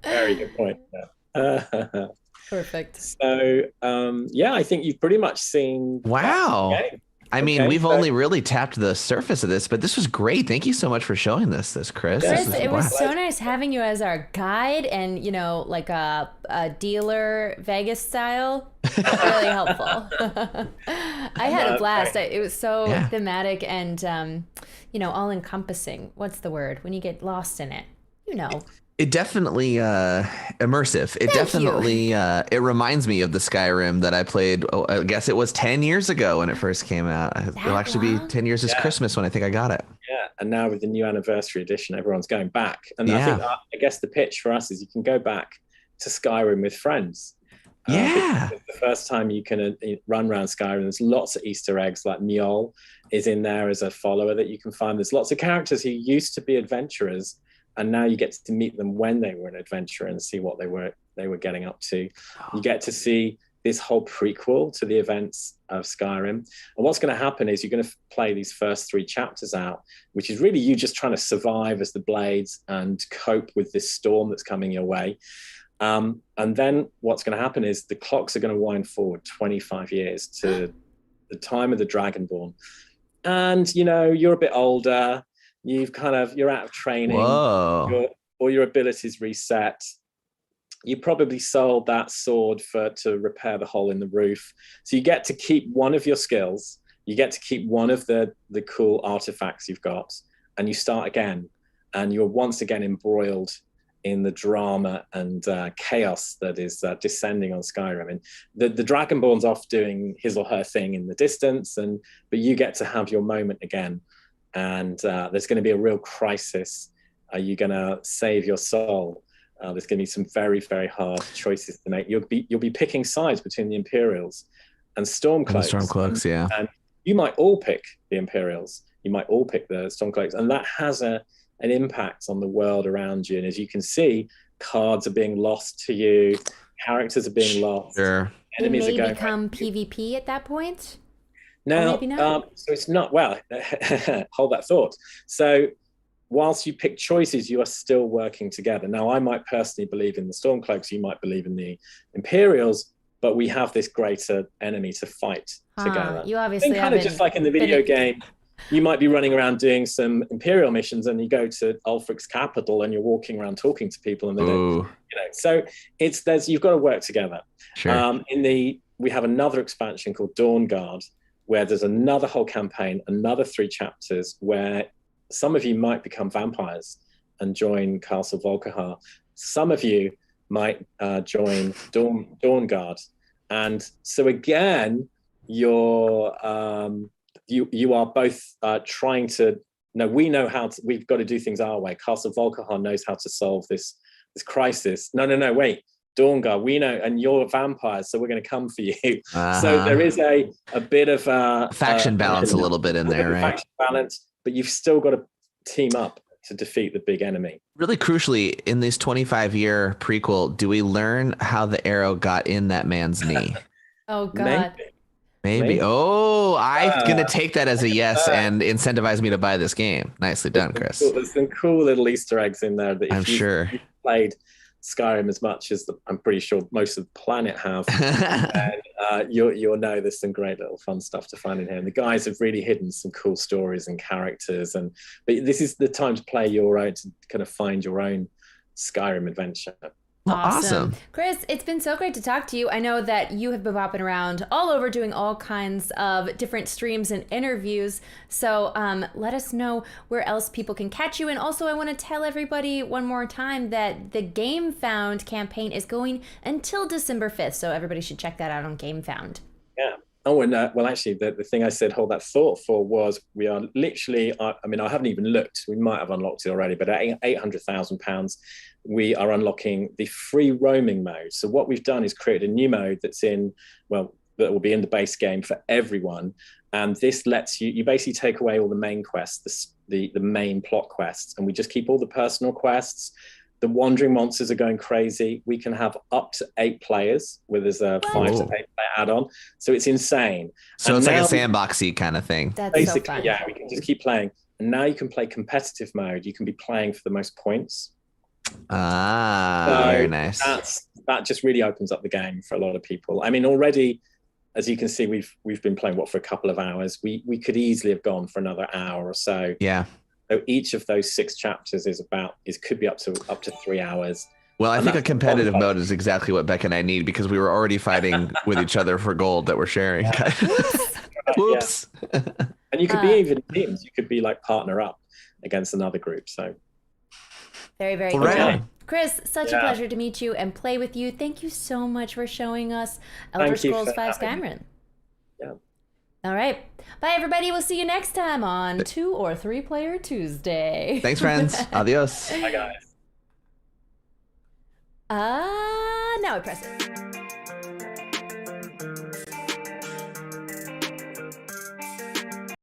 Very good point. Perfect. So, I think you've pretty much seen. Wow. I mean, we've only really tapped the surface of this, but this was great. Thank you so much for showing this, Chris. It was so nice having you as our guide and, like a dealer Vegas style. Really helpful. I had a blast. It was so thematic and, all encompassing. What's the word? When you get lost in it, It definitely immersive. It definitely it reminds me of the Skyrim that I played. I guess it was 10 years ago when it first came out. It'll actually be 10 years this Christmas when I think I got it. Yeah, and now with the new anniversary edition, everyone's going back. And I guess the pitch for us is you can go back to Skyrim with friends. It's the first time you can run around Skyrim. There's lots of Easter eggs, like Michels is in there as a follower that you can find. There's lots of characters who used to be adventurers, and now you get to meet them when they were an adventurer and see what they were getting up to. You get to see this whole prequel to the events of Skyrim. And what's going to happen is you're going to play these first 3 chapters out, which is really you just trying to survive as the Blades and cope with this storm that's coming your way. And then what's going to happen is the clocks are going to wind forward 25 years to the time of the Dragonborn. And, you're a bit older. You're out of training. All your abilities reset. You probably sold that sword to repair the hole in the roof. So you get to keep one of your skills. You get to keep one of the cool artifacts you've got, and you start again. And you're once again embroiled in the drama and chaos that is descending on Skyrim. And the Dragonborn's off doing his or her thing in the distance, but you get to have your moment again. And there's going to be a real crisis. Are you going to save your soul? There's going to be some very, very hard choices to make. You'll be picking sides between the Imperials and Stormcloaks. And you might all pick the Imperials. You might all pick the Stormcloaks, and that has an impact on the world around you. And as you can see, cards are being lost to you. Characters are being lost. Sure. Enemies are going become PvP at that point. Now, so it's not, hold that thought. So whilst you pick choices, you are still working together. Now, I might personally believe in the Stormcloaks, you might believe in the Imperials, but we have this greater enemy to fight together. You obviously kind of just like in the video game, you might be running around doing some Imperial missions and you go to Ulfric's capital and you're walking around talking to people and they don't, so you've got to work together. Sure. We have another expansion called Dawnguard, where there's another whole campaign, another 3 chapters, where some of you might become vampires and join Castle Volkihar. Some of you might join Dawnguard. And so again, you are both trying to, we know we've got to do things our way. Castle Volkihar knows how to solve this crisis. No, wait. Dawnguard, we know, and you're vampires, so we're going to come for you. So there is a bit of faction balance a little bit in there, right? Faction balance, but you've still got to team up to defeat the big enemy. Really crucially, in this 25-year prequel, do we learn how the arrow got in that man's knee? Oh, God. Maybe. Oh, I'm going to take that as a yes and incentivize me to buy this game. Nicely done, Chris. There's some cool little Easter eggs in there that if you've played Skyrim as much as I'm pretty sure most of the planet have, and you'll know there's some great little fun stuff to find in here. And the guys have really hidden some cool stories and characters, but this is the time to play your own, to kind of find your own Skyrim adventure. Awesome. Chris, it's been so great to talk to you. I know that you have been bopping around all over doing all kinds of different streams and interviews. So let us know where else people can catch you. And also, I want to tell everybody one more time that the GameFound campaign is going until December 5th. So everybody should check that out on GameFound. Yeah. Oh, and actually, the thing I said, hold that thought for, was we are literally, I haven't even looked. We might have unlocked it already, but at £800,000, we are unlocking the free roaming mode. So what we've done is created a new mode that will be in the base game for everyone. And this lets you basically take away all the main quests, the main plot quests, and we just keep all the personal quests. The wandering monsters are going crazy. We can have up to 8 players, where there's a 5 to 8 player add-on. So it's insane. So it's like a sandboxy kind of thing. That's basically, so fun. yeah, we can just keep playing. And now you can play competitive mode. You can be playing for the most points. Very nice. That just really opens up the game for a lot of people. I mean, already, as you can see, we've been playing for a couple of hours. We could easily have gone for another hour or so. Yeah. So each of those 6 chapters could be up to 3 hours. Well, I think a competitive mode is exactly what Becca and I need, because we were already fighting with each other for gold that we're sharing. Yeah. Whoops. Yeah. And you could be even teams. You could be like partner up against another group. So very, very cool. Right. Chris, such a pleasure to meet you and play with you. Thank you so much for showing us Elder Scrolls 5 Skyrim. Yeah. All right. Bye, everybody. We'll see you next time on 2 or 3 Player Tuesday. Thanks, friends. Adios. Bye, guys. Now I press it.